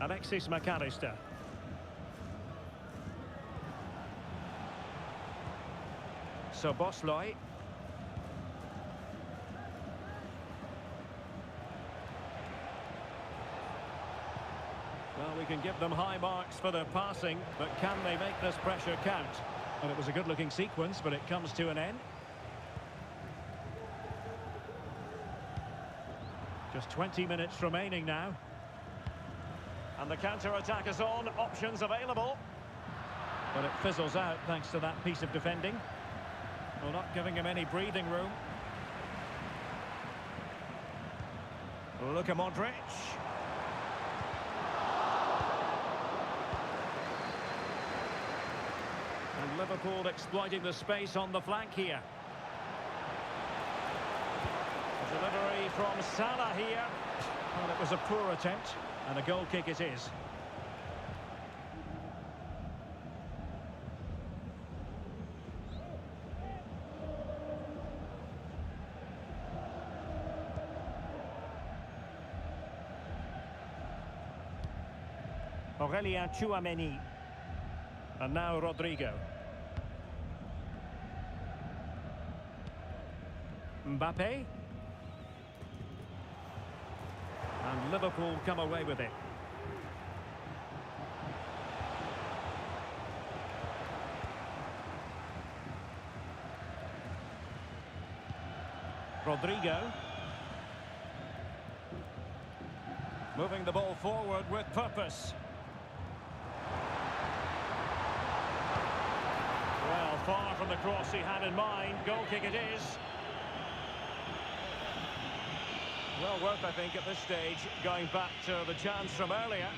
Alexis McAllister. Szoboszlai. Well, we can give them high marks for their passing, but can they make this pressure count? Well, it was a good-looking sequence, but it comes to an end. Just 20 minutes remaining now. And the counter-attack is on, options available. But it fizzles out thanks to that piece of defending. Well, not giving him any breathing room. Luka Modric. And Liverpool exploiting the space on the flank here. A delivery from Salah here. Well, it was a poor attempt. And a goal kick it is. Aurelien Tchouameni. And now Rodrigo. Mbappe. And Liverpool come away with it. Rodrigo. Moving the ball forward with purpose. Well, far from the cross he had in mind. Goal kick it is. Well worth, I think, at this stage, going back to the chance from earlier.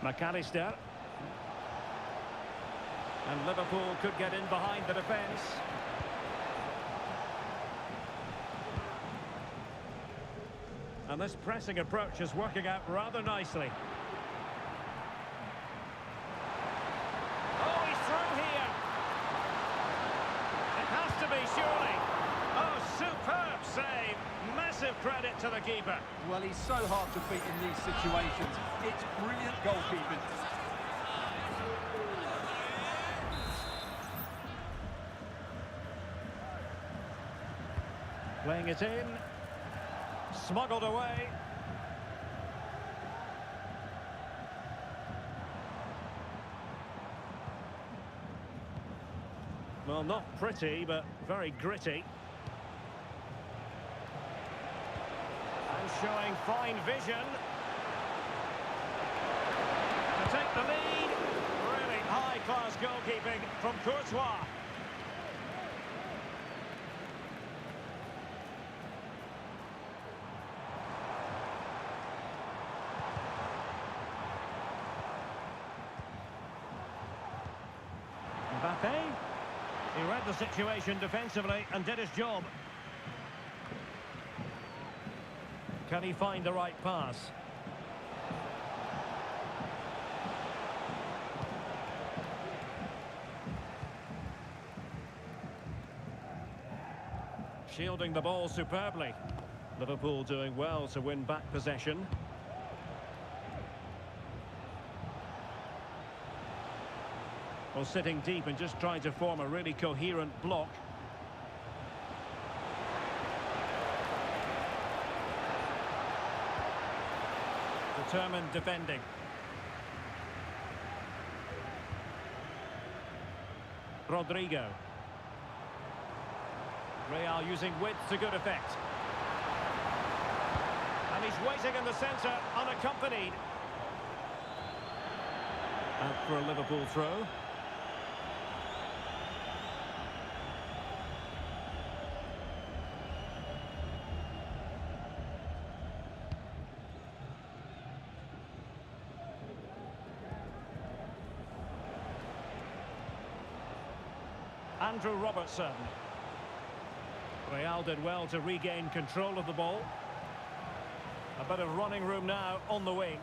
McAllister. And Liverpool could get in behind the defence. And this pressing approach is working out rather nicely. Oh, he's through here. It has to be, surely. Oh, superb save. Massive credit to the keeper. Well, he's so hard to beat in these situations. It's brilliant goalkeeping. Playing it in. Smuggled away. Well, not pretty, but very gritty. And showing fine vision. To take the lead. Really high-class goalkeeping from Courtois. Mbappe. He read the situation defensively and did his job. Can he find the right pass? Shielding the ball superbly. Liverpool doing well to win back possession. Well, sitting deep and just trying to form a really coherent block. Determined defending. Rodrigo. Real using width to good effect. And he's waiting in the centre, unaccompanied. Out for a Liverpool throw. Andrew Robertson. Real did well to regain control of the ball. A bit of running room now on the wing.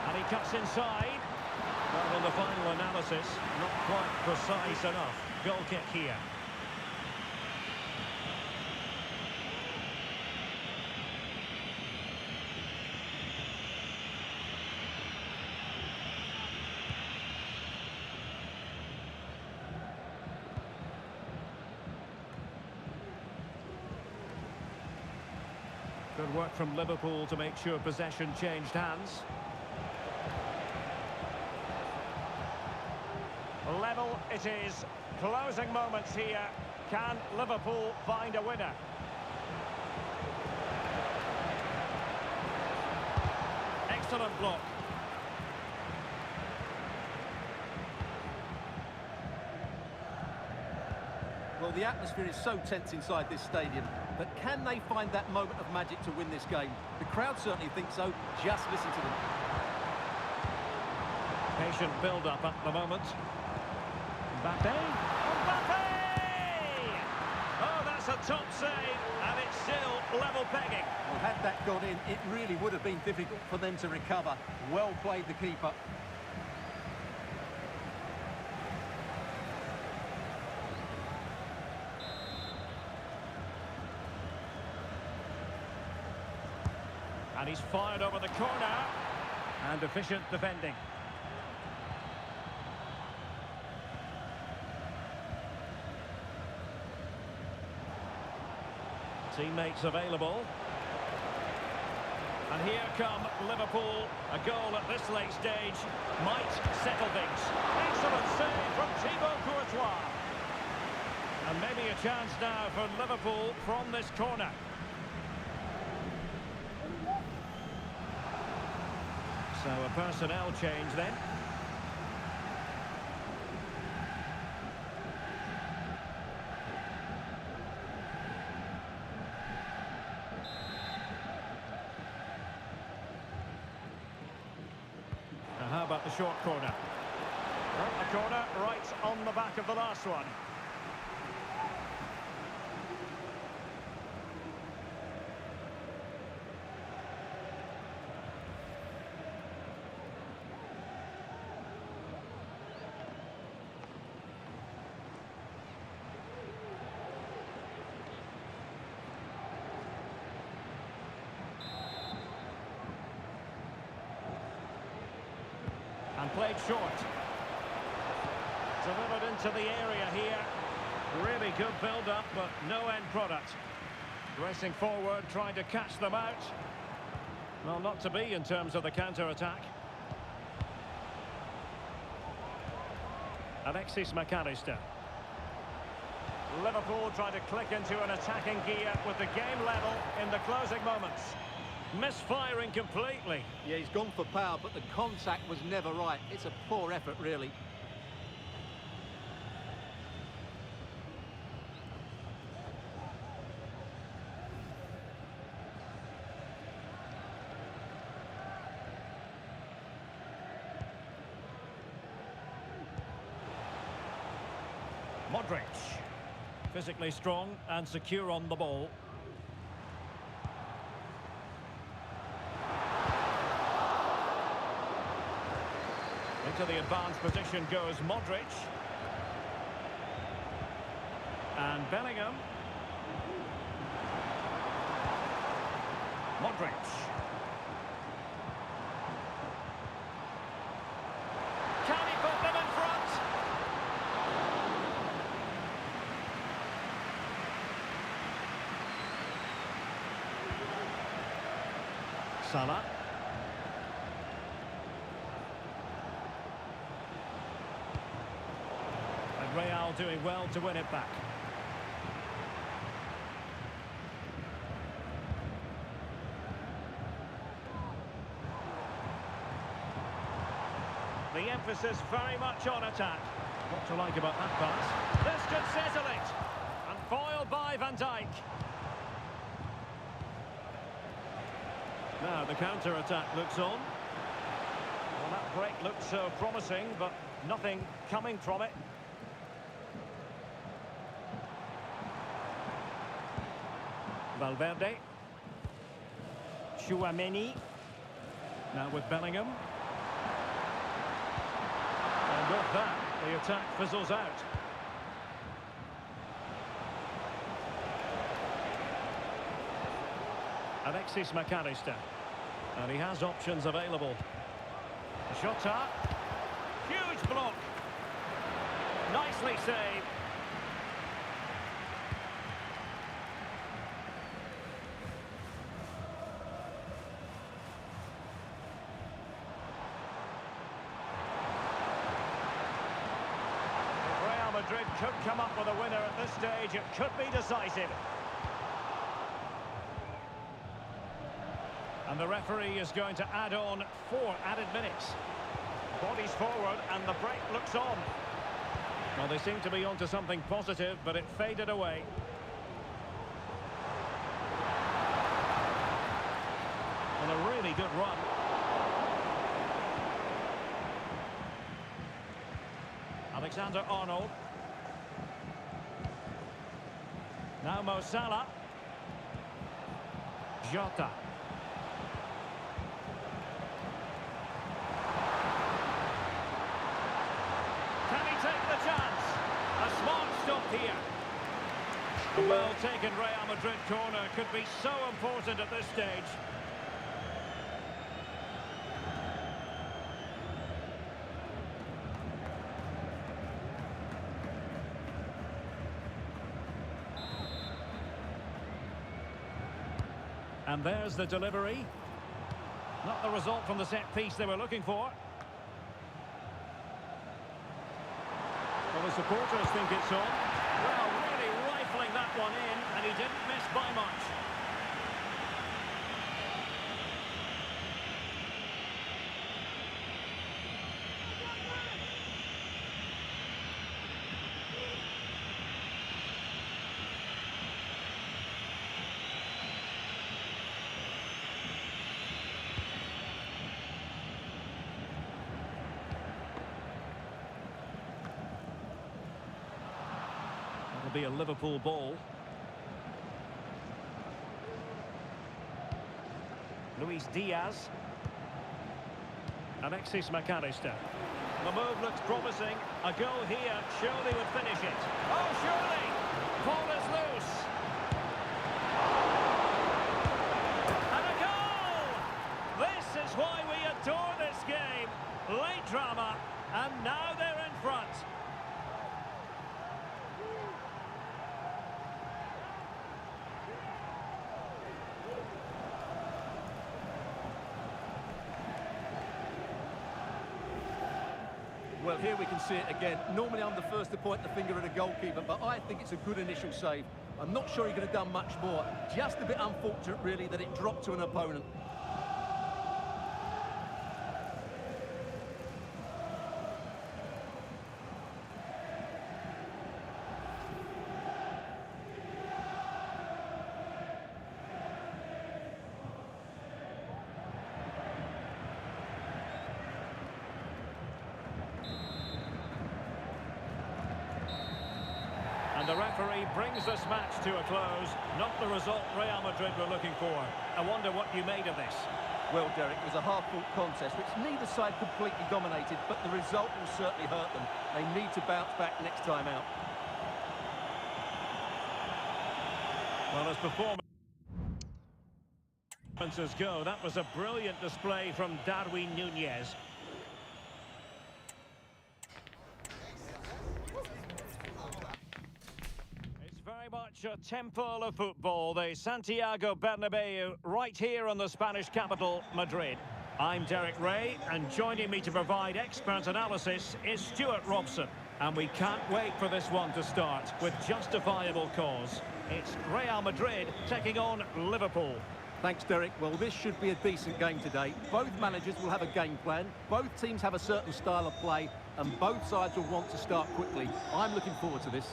And he cuts inside. Well, on the final analysis, not quite precise enough. Goal kick here. Good work from Liverpool to make sure possession changed hands. Level it is. Closing moments here. Can Liverpool find a winner? Excellent block. Well, the atmosphere is so tense inside this stadium, but can they find that moment of magic to win this game? The crowd certainly think so. Just listen to them. Patient build-up at the moment. Mbappe. Mbappe! Oh, that's That's a top save, and it's still level pegging. Well, had that gone in, it really would have been difficult for them to recover. Well played, the keeper. And he's fired over the corner. And efficient defending. Teammates available. And here come Liverpool. A goal at this late stage might settle things. Excellent save from Thibaut Courtois. And maybe a chance now for Liverpool from this corner. So a personnel change then. Now how about the short corner? Well, a corner right on the back of the last one. And played short. Delivered into the area here. Really good build-up, but no end product. Racing forward, trying to catch them out. Well, not to be in terms of the counter-attack. Alexis McAllister. Liverpool trying to click into an attacking gear with the game level in the closing moments. Misfiring completely. Yeah, he's gone for power, but the contact was never right. It's a poor effort, really. Modric. Physically strong and secure on the ball. Into the advanced position goes Modric. And Bellingham. Modric. Can he put them in front? Salah. Real doing well to win it back. The emphasis very much on attack. What to like about that pass? This could settle it. And foiled by Van Dijk. Now the counter-attack looks on. Well, that break looked so promising, but nothing coming from it. Valverde. Chouameni. Now with Bellingham. And with that, the attack fizzles out. Alexis McAllister. And he has options available. Jota. Huge block. Nicely saved. Madrid could come up with a winner at this stage. It could be decisive. And the referee is going to add on 4 added minutes. Bodies forward and the break looks on. Well, they seem to be onto something positive, but it faded away. And a really good run. Alexander-Arnold. Now Mo Salah. Jota. Can he take the chance? A smart stop here. A well-taken Real Madrid corner could be so important at this stage. And there's the delivery. Not the result from the set piece they were looking for. Well, the supporters think it's on. Well, really rifling that one in, and he didn't miss by much. Be a Liverpool ball. Luis Diaz. Alexis McAllister. The move looks promising. A goal here surely would finish it. Oh, surely! Ball is loose. And a goal! This is why we adore this game. Late drama, and now they're in front. Well, here we can see it again. Normally I'm the first to point the finger at a goalkeeper, but I think it's a good initial save. I'm not sure he could have done much more. Just a bit unfortunate, really, that it dropped to an opponent. And the referee brings this match to a close. Not the result Real Madrid were looking for. I wonder what you made of this. Well, Derek, it was a hard-fought contest, which neither side completely dominated, but the result will certainly hurt them. They need to bounce back next time out. Well, as performances go, that was a brilliant display from Darwin Núñez. Much a temple of football, the Santiago Bernabeu, right here on the Spanish capital, Madrid. I'm Derek Ray, and joining me to provide expert analysis is Stuart Robson. And we can't wait for this one to start, with justifiable cause. It's Real Madrid taking on Liverpool. Thanks, Derek. Well, this should be a decent game today. Both managers will have a game plan, both teams have a certain style of play, and both sides will want to start quickly. I'm looking forward to this.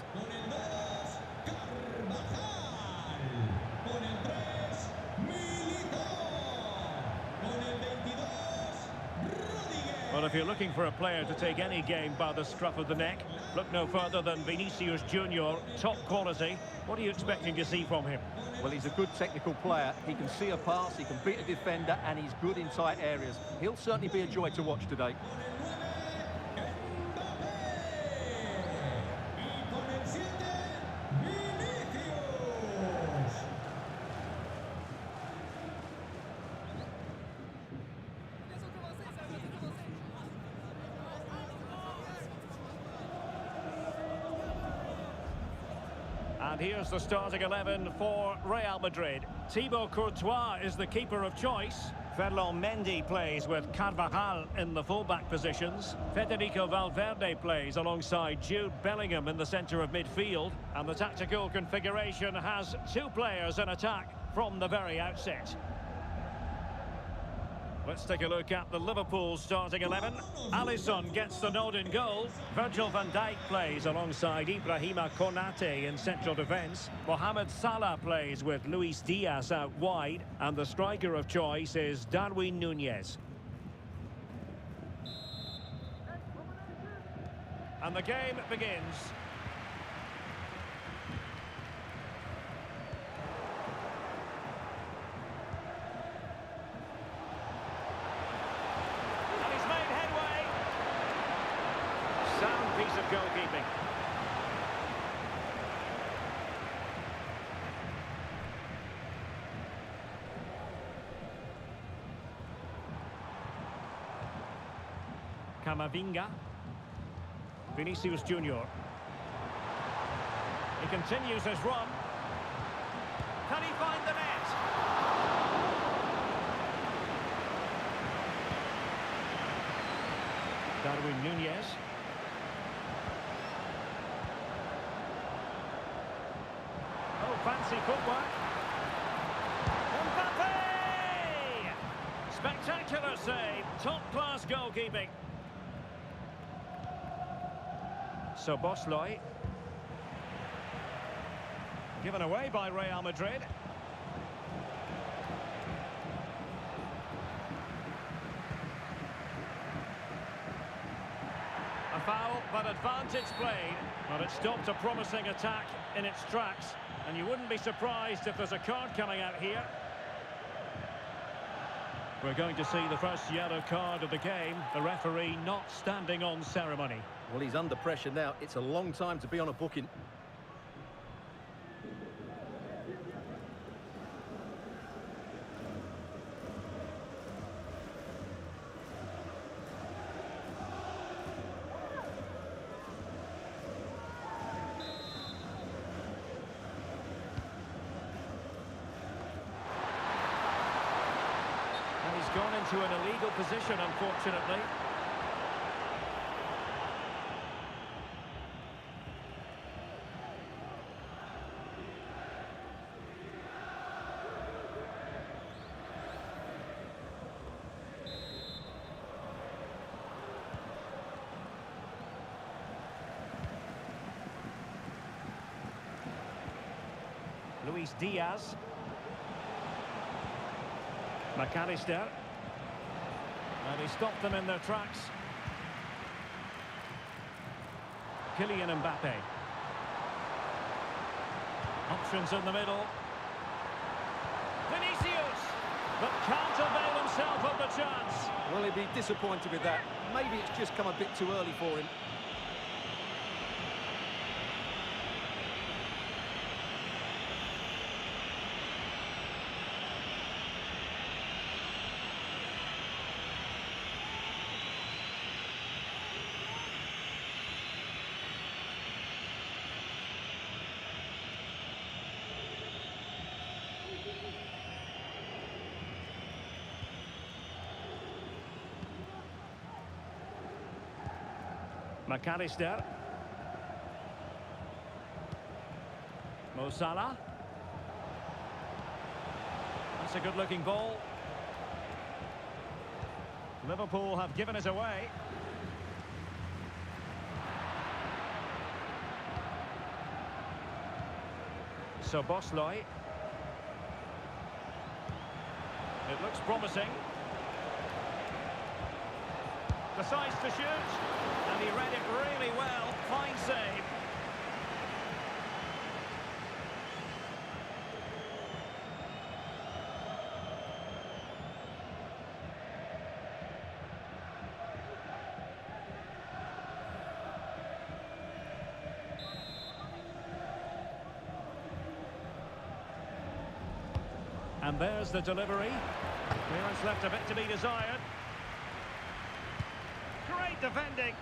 Well, if you're looking for a player to take any game by the scruff of the neck, look no further than Vinicius Junior, top quality. What are you expecting to see from him? Well, he's a good technical player. He can see a pass, he can beat a defender, and he's good in tight areas. He'll certainly be a joy to watch today. And here's the starting 11 for Real Madrid. Thibaut Courtois is the keeper of choice. Ferland Mendy plays with Carvajal in the fullback positions. Federico Valverde plays alongside Jude Bellingham in the centre of midfield. And the tactical configuration has two players in attack from the very outset. Let's take a look at the Liverpool starting 11. Alisson gets the nod in goal. Virgil van Dijk plays alongside Ibrahima Konate in central defence. Mohamed Salah plays with Luis Diaz out wide. And the striker of choice is Darwin Núñez. And the game begins. piece of goalkeeping. Camavinga. Vinicius Junior. He continues his run. Can he find the net? Darwin Nunez. Oh, fancy footwork. Mbappe! Spectacular save. Top-class goalkeeping. So Bosloy. Given away by Real Madrid. A foul, but advantage played. But it stopped a promising attack in its tracks. And you wouldn't be surprised if there's a card coming out here. We're going to see the first yellow card of the game. The referee not standing on ceremony. Well, he's under pressure now. It's a long time to be on a booking. And he's gone into an illegal position, unfortunately. Luis Diaz. McAllister. And he stopped them in their tracks. Kylian Mbappe. Options in the middle. Vinicius! But can't avail himself of the chance. Well, he'd be disappointed with that. Maybe it's just come a bit too early for him. McAllister. Mo Salah. That's a good-looking ball. Liverpool have given it away. So Bosloy. It looks promising. Decides to shoot. And he read it really well. Fine save. And there's the delivery. Clearance left a bit to be desired. Great defending.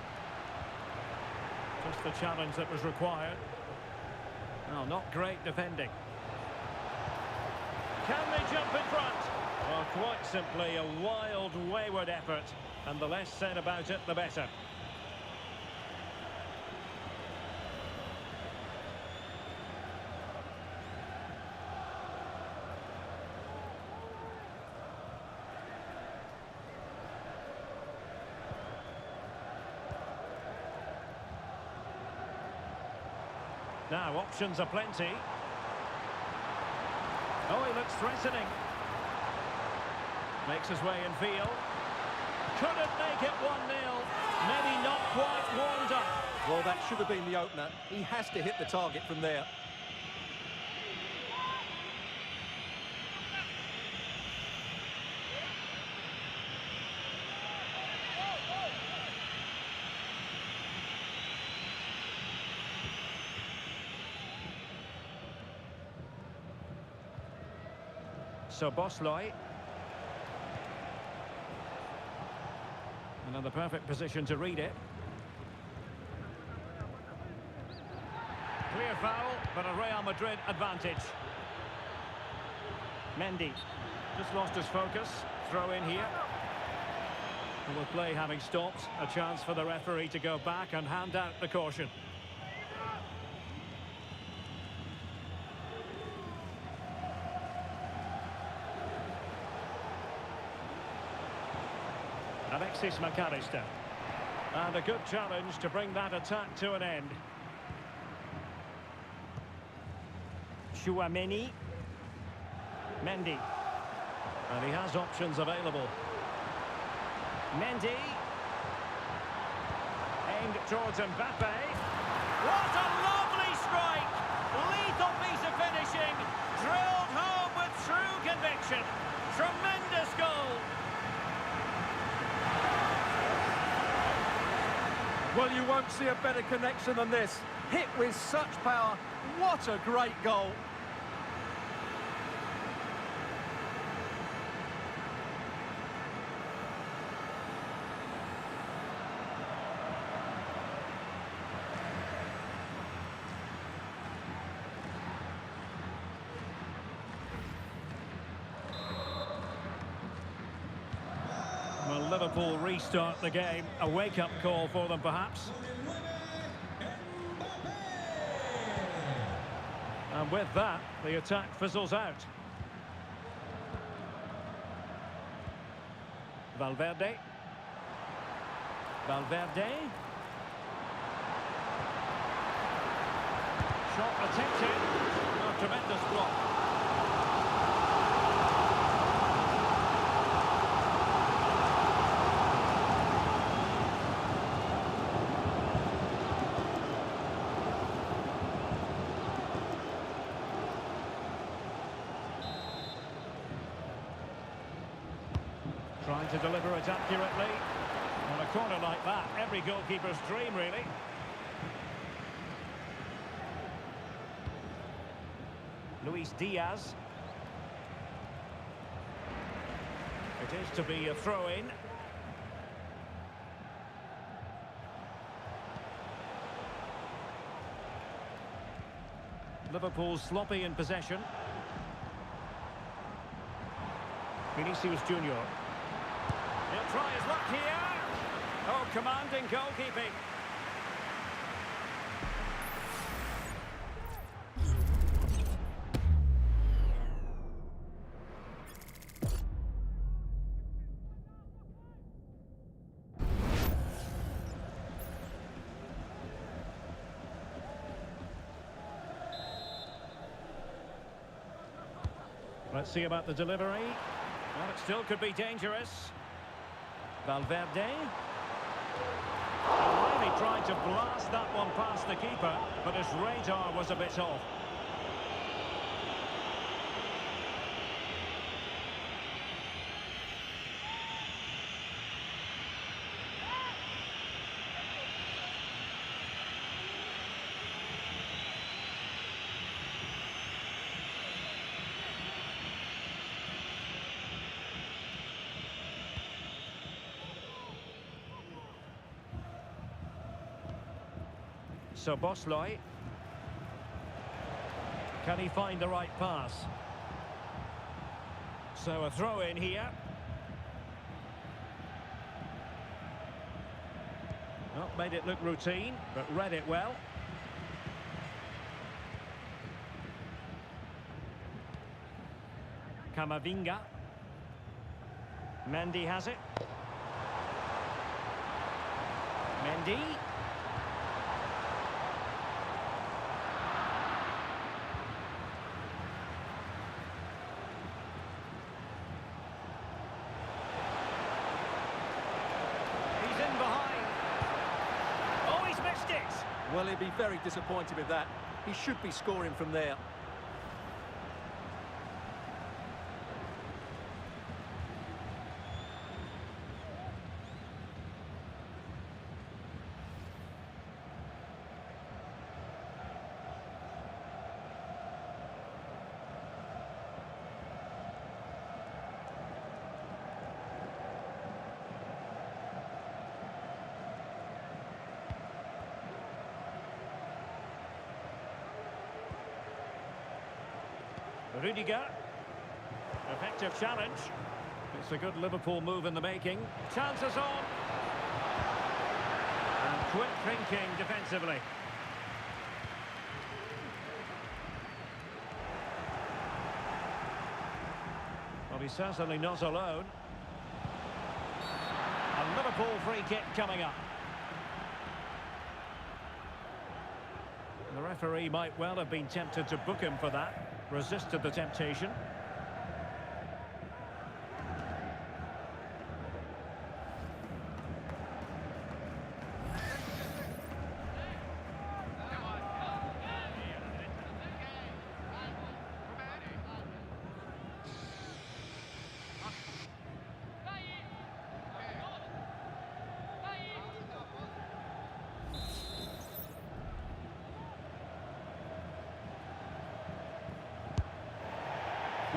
Just the challenge that was required. No, not great defending. Can they jump in front? Well, quite simply a wild, wayward effort. And the less said about it, the better. Now, options are plenty. Oh, he looks threatening. Makes his way in field. Couldn't make it 1-0. Maybe not quite warmed up. Well, that should have been the opener. He has to hit the target from there. So Bosloy. Another perfect position to read it. Clear foul, but a Real Madrid advantage. Mendy. Just lost his focus. Throw in here. And with play having stopped, a chance for the referee to go back and hand out the caution. Alexis McAllister. And a good challenge to bring that attack to an end. Chouameni. Mendy. And he has options available. Mendy. Aimed towards Mbappe. What a lovely strike! Lethal piece of finishing. Drilled home with true conviction. Tremendous goal. Well, you won't see a better connection than this. Hit with such power. What a great goal. Well, Liverpool restart the game. A wake-up call for them, perhaps. And with that, the attack fizzles out. Valverde. Valverde. Shot attempted. A tremendous block. Trying to deliver it accurately. On a corner like that, every goalkeeper's dream, really. Luis Diaz. It is to be a throw-in. Liverpool sloppy in possession. Vinicius Junior. He'll try his luck here. Oh, commanding goalkeeping. Let's see about the delivery. Well, it still could be dangerous. Valverde. Really tried to blast that one past the keeper, but his radar was a bit off. So Bosloy. Can he find the right pass? So a throw in here. Well, made it look routine, but read it well. Camavinga. Mendy has it. Mendy. Well, he'd be very disappointed with that. He should be scoring from there. Rudiger. Effective challenge. It's a good Liverpool move in the making. Chances on. And quick thinking defensively. Well, he's certainly not alone. A Liverpool free kick coming up. The referee might well have been tempted to book him for that. Resisted the temptation.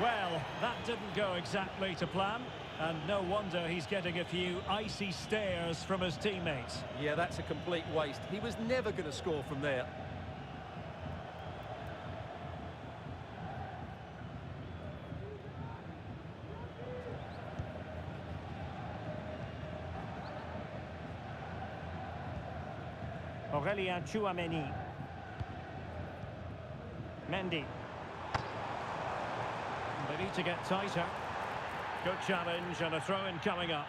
Well, that didn't go exactly to plan, and no wonder he's getting a few icy stares from his teammates. Yeah, that's a complete waste. He was never going to score from there. Aurélien Tchouameni. Mendy. They need to get tighter. Good challenge and a throw-in coming up.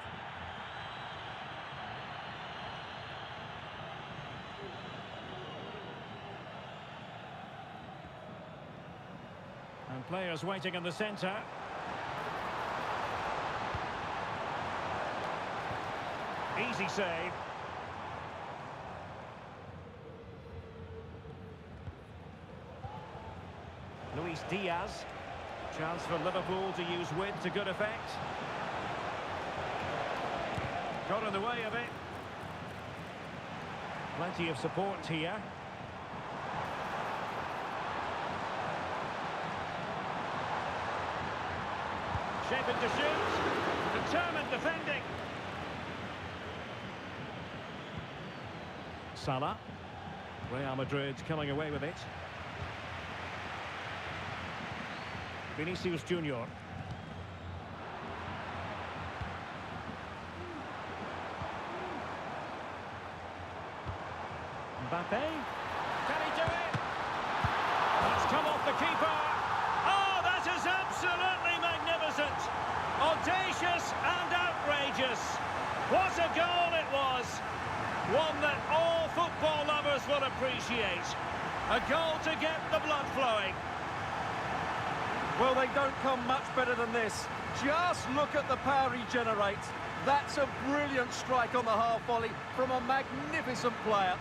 And players waiting in the centre. Easy save. Luis Diaz. Chance for Liverpool to use width to good effect. Got in the way of it. Plenty of support here. Shaping to shoot. Determined defending. Salah. Real Madrid coming away with it. Vinicius Junior. Mbappe. Can he do it? That's come off the keeper. Oh, that is absolutely magnificent. Audacious and outrageous. What a goal it was. One that all football lovers will appreciate. A goal to get the blood flowing. Well, they don't come much better than this. Just look at the power he generates. That's a brilliant strike on the half volley from a magnificent player.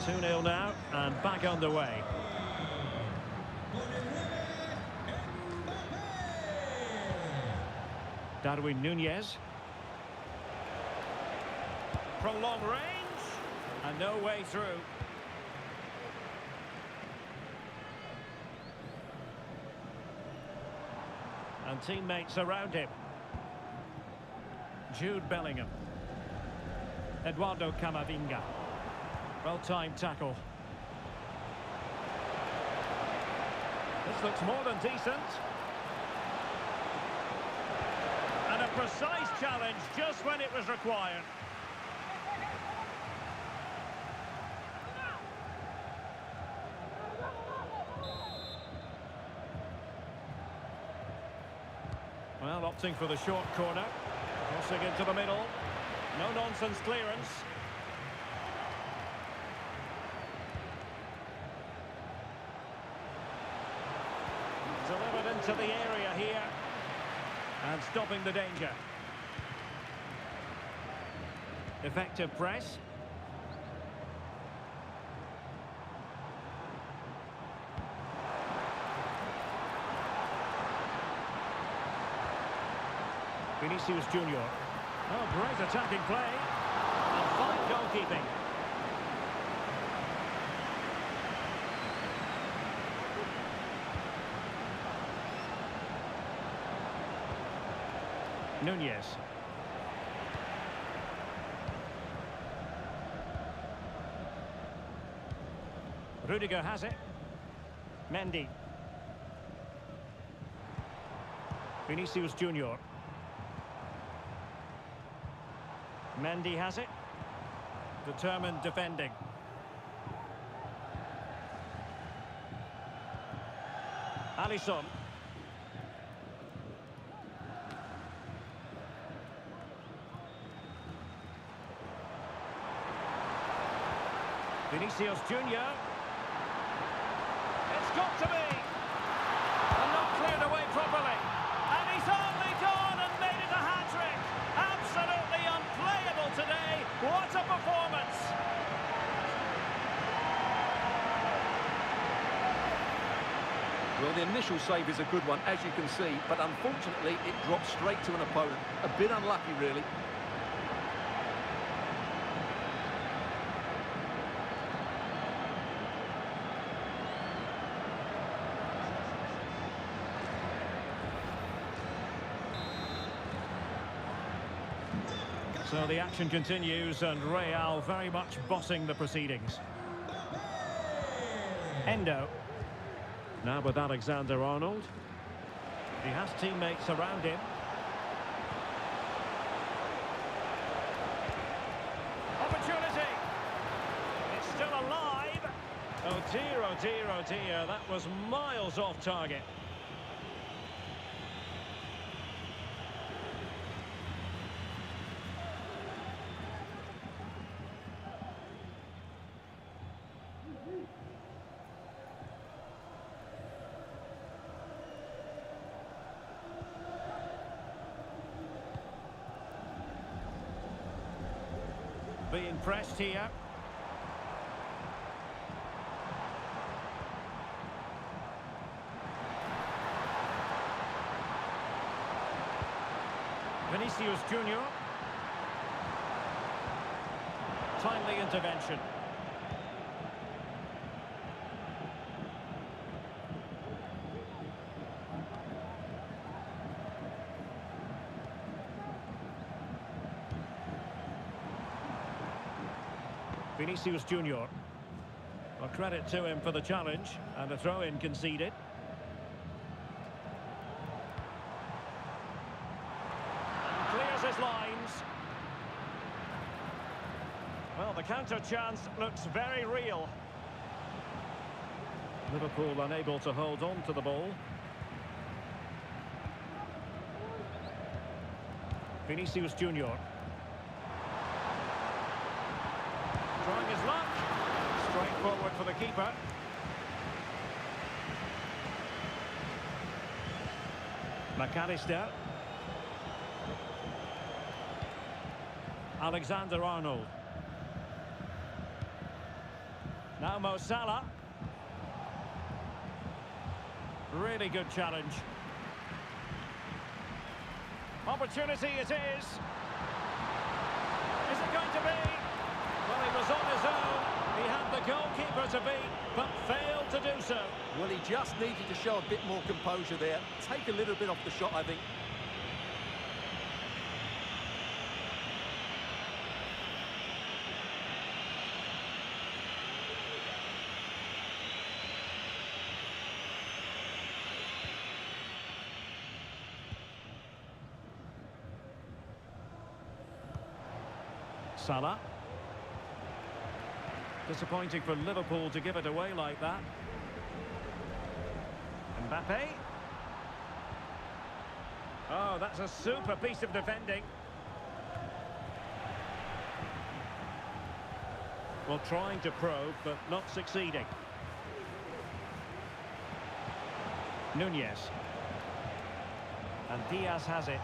Two 2-0 now, and back underway. Darwin Núñez. From long range, and no way through. And teammates around him. Jude Bellingham. Eduardo Camavinga. Well-timed tackle. This looks more than decent. And a precise challenge just when it was required. Well, opting for the short corner. Crossing into the middle. No-nonsense clearance. Delivered into the area here. And stopping the danger. Effective press. Vinicius Junior. Oh, great attacking play. And fine goalkeeping. Nunez. Rudiger has it. Mendy. Vinicius Junior. Mendy has it. Determined defending. Alisson. Vinicius Junior. It's got to be. And not cleared away properly. And he's only gone and made it a hat-trick. Absolutely unplayable today. What a performance. Well, the initial save is a good one, as you can see, but unfortunately it drops straight to an opponent. A bit unlucky, really. So the action continues and Real very much bossing the proceedings. Endo. Now with Alexander-Arnold. He has teammates around him. Opportunity! It's still alive! Oh dear, oh dear, oh dear. That was miles off target. Being pressed here. Vinicius Junior. Timely intervention. Vinicius Junior. Well, credit to him for the challenge and the throw-in conceded. Clears his lines. Well, the counter chance looks very real. Liverpool unable to hold on to the ball. Vinicius Junior. Trying his luck. Straight forward for the keeper. McAllister. Alexander-Arnold. Now Mo Salah. Really good challenge. Opportunity it is. Is it going to be? Well, he was on his own. He had the goalkeeper to beat, but failed to do so. Well, he just needed to show a bit more composure there. Take a little bit off the shot, I think. Salah. Disappointing for Liverpool to give it away like that. Mbappe. Oh, that's a super piece of defending. Well, trying to probe, but not succeeding. Nunez. And Diaz has it.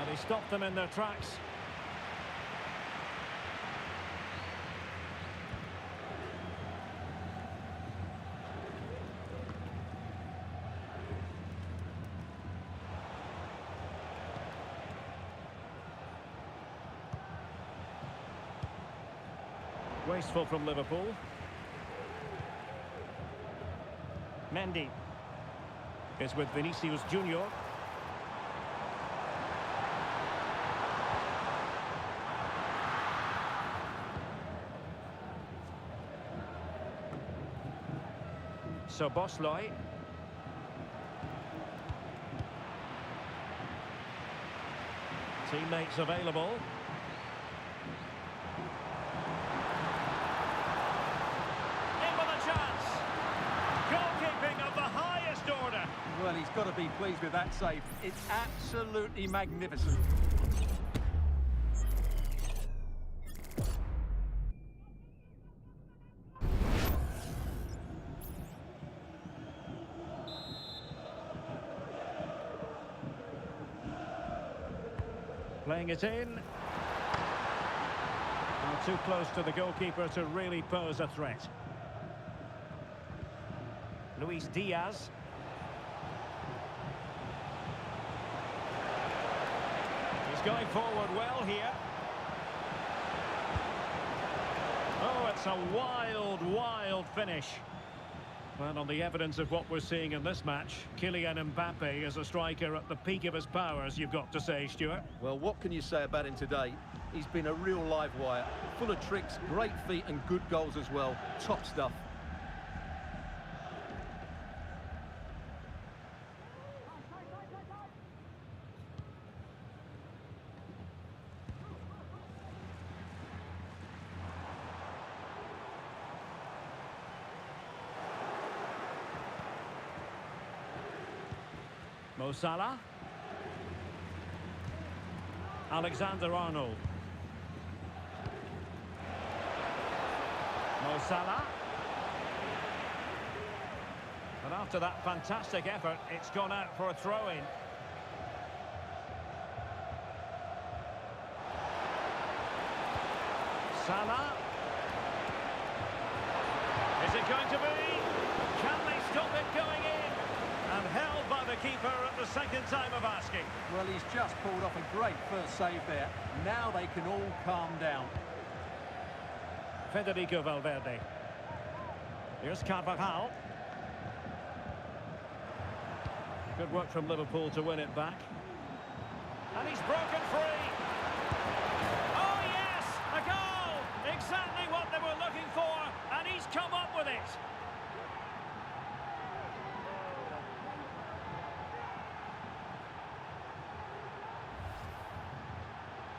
And he stopped them in their tracks. Wasteful from Liverpool. Mendy. Is with Vinicius Junior. So Bosley. Teammates available. In with a chance. Goalkeeping of the highest order. Well, he's got to be pleased with that save. It's absolutely magnificent. Playing it in. Not too close to the goalkeeper to really pose a threat. Luis Diaz. He's going forward well here. Oh, it's a wild, wild finish. Well, on the evidence of what we're seeing in this match, Kylian Mbappe is a striker at the peak of his powers, you've got to say, Stuart. Well, what can you say about him today? He's been a real live wire, full of tricks, great feet and good goals as well. Top stuff. Mo Salah. Alexander-Arnold. Mo Salah. And after that fantastic effort, it's gone out for a throw-in. Salah. Is it going to be? Can they stop it going in? And held by the keeper at the second time of asking. Well, he's just pulled off a great first save there. Now they can all calm down. Federico Valverde. Here's Carvajal. Good work from Liverpool to win it back. And he's broken free. Oh, yes! A goal! Exactly what they were looking for. And he's come up with it.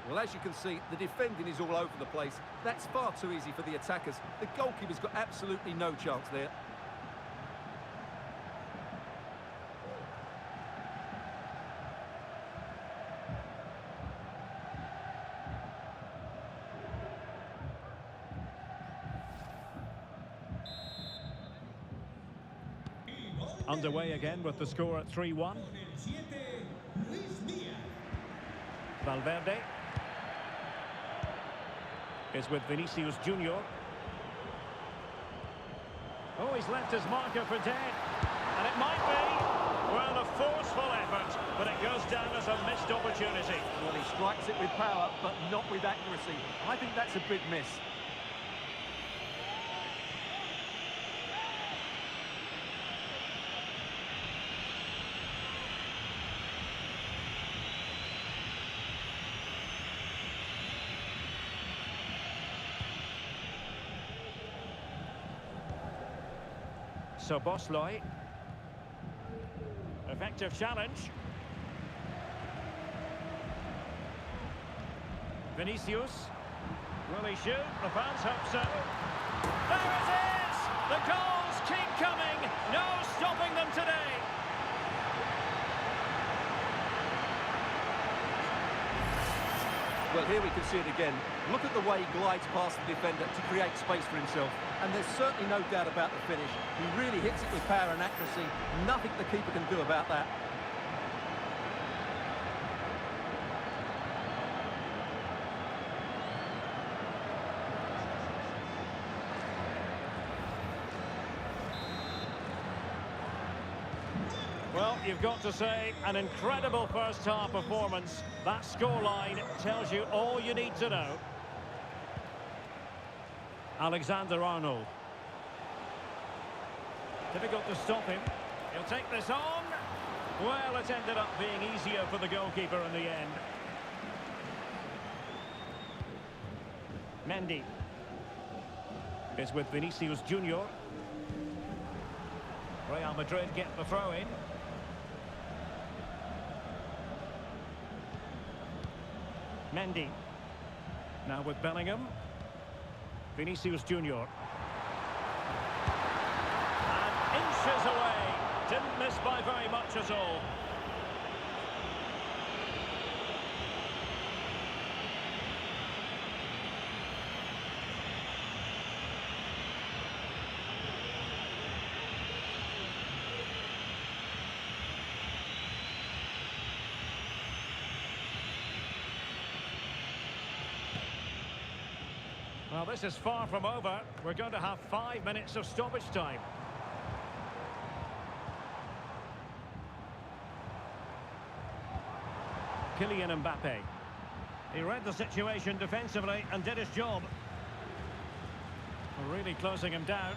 Well, as you can see, the defending is all over the place. That's far too easy for the attackers. The goalkeeper's got absolutely no chance there. Underway again with the score at 3-1. Valverde is with Vinicius Junior. Oh, he's left his marker for dead. And it might be, well, a forceful effort, but it goes down as a missed opportunity. Well, he strikes it with power, but not with accuracy. I think that's a big miss. So Bosley. Effective challenge. Vinicius. Will he shoot? The fans hope so. There it is! The goals keep coming. No stopping them today. Well, here we can see it again. Look at the way he glides past the defender to create space for himself. And there's certainly no doubt about the finish. He really hits it with power and accuracy. Nothing the keeper can do about that. Well, you've got to say, an incredible first-half performance. That scoreline tells you all you need to know. Alexander-Arnold. Difficult to stop him. He'll take this on. Well, it ended up being easier for the goalkeeper in the end. Mendy is with Vinicius Junior. Real Madrid get the throw in. Mendy now with Bellingham. Vinicius Junior. And inches away. Didn't miss by very much at all. Well, this is far from over. We're going to have 5 minutes of stoppage time. Kylian Mbappe. He read the situation defensively and did his job. Really closing him down.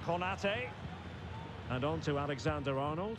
Konate. And on to Alexander-Arnold.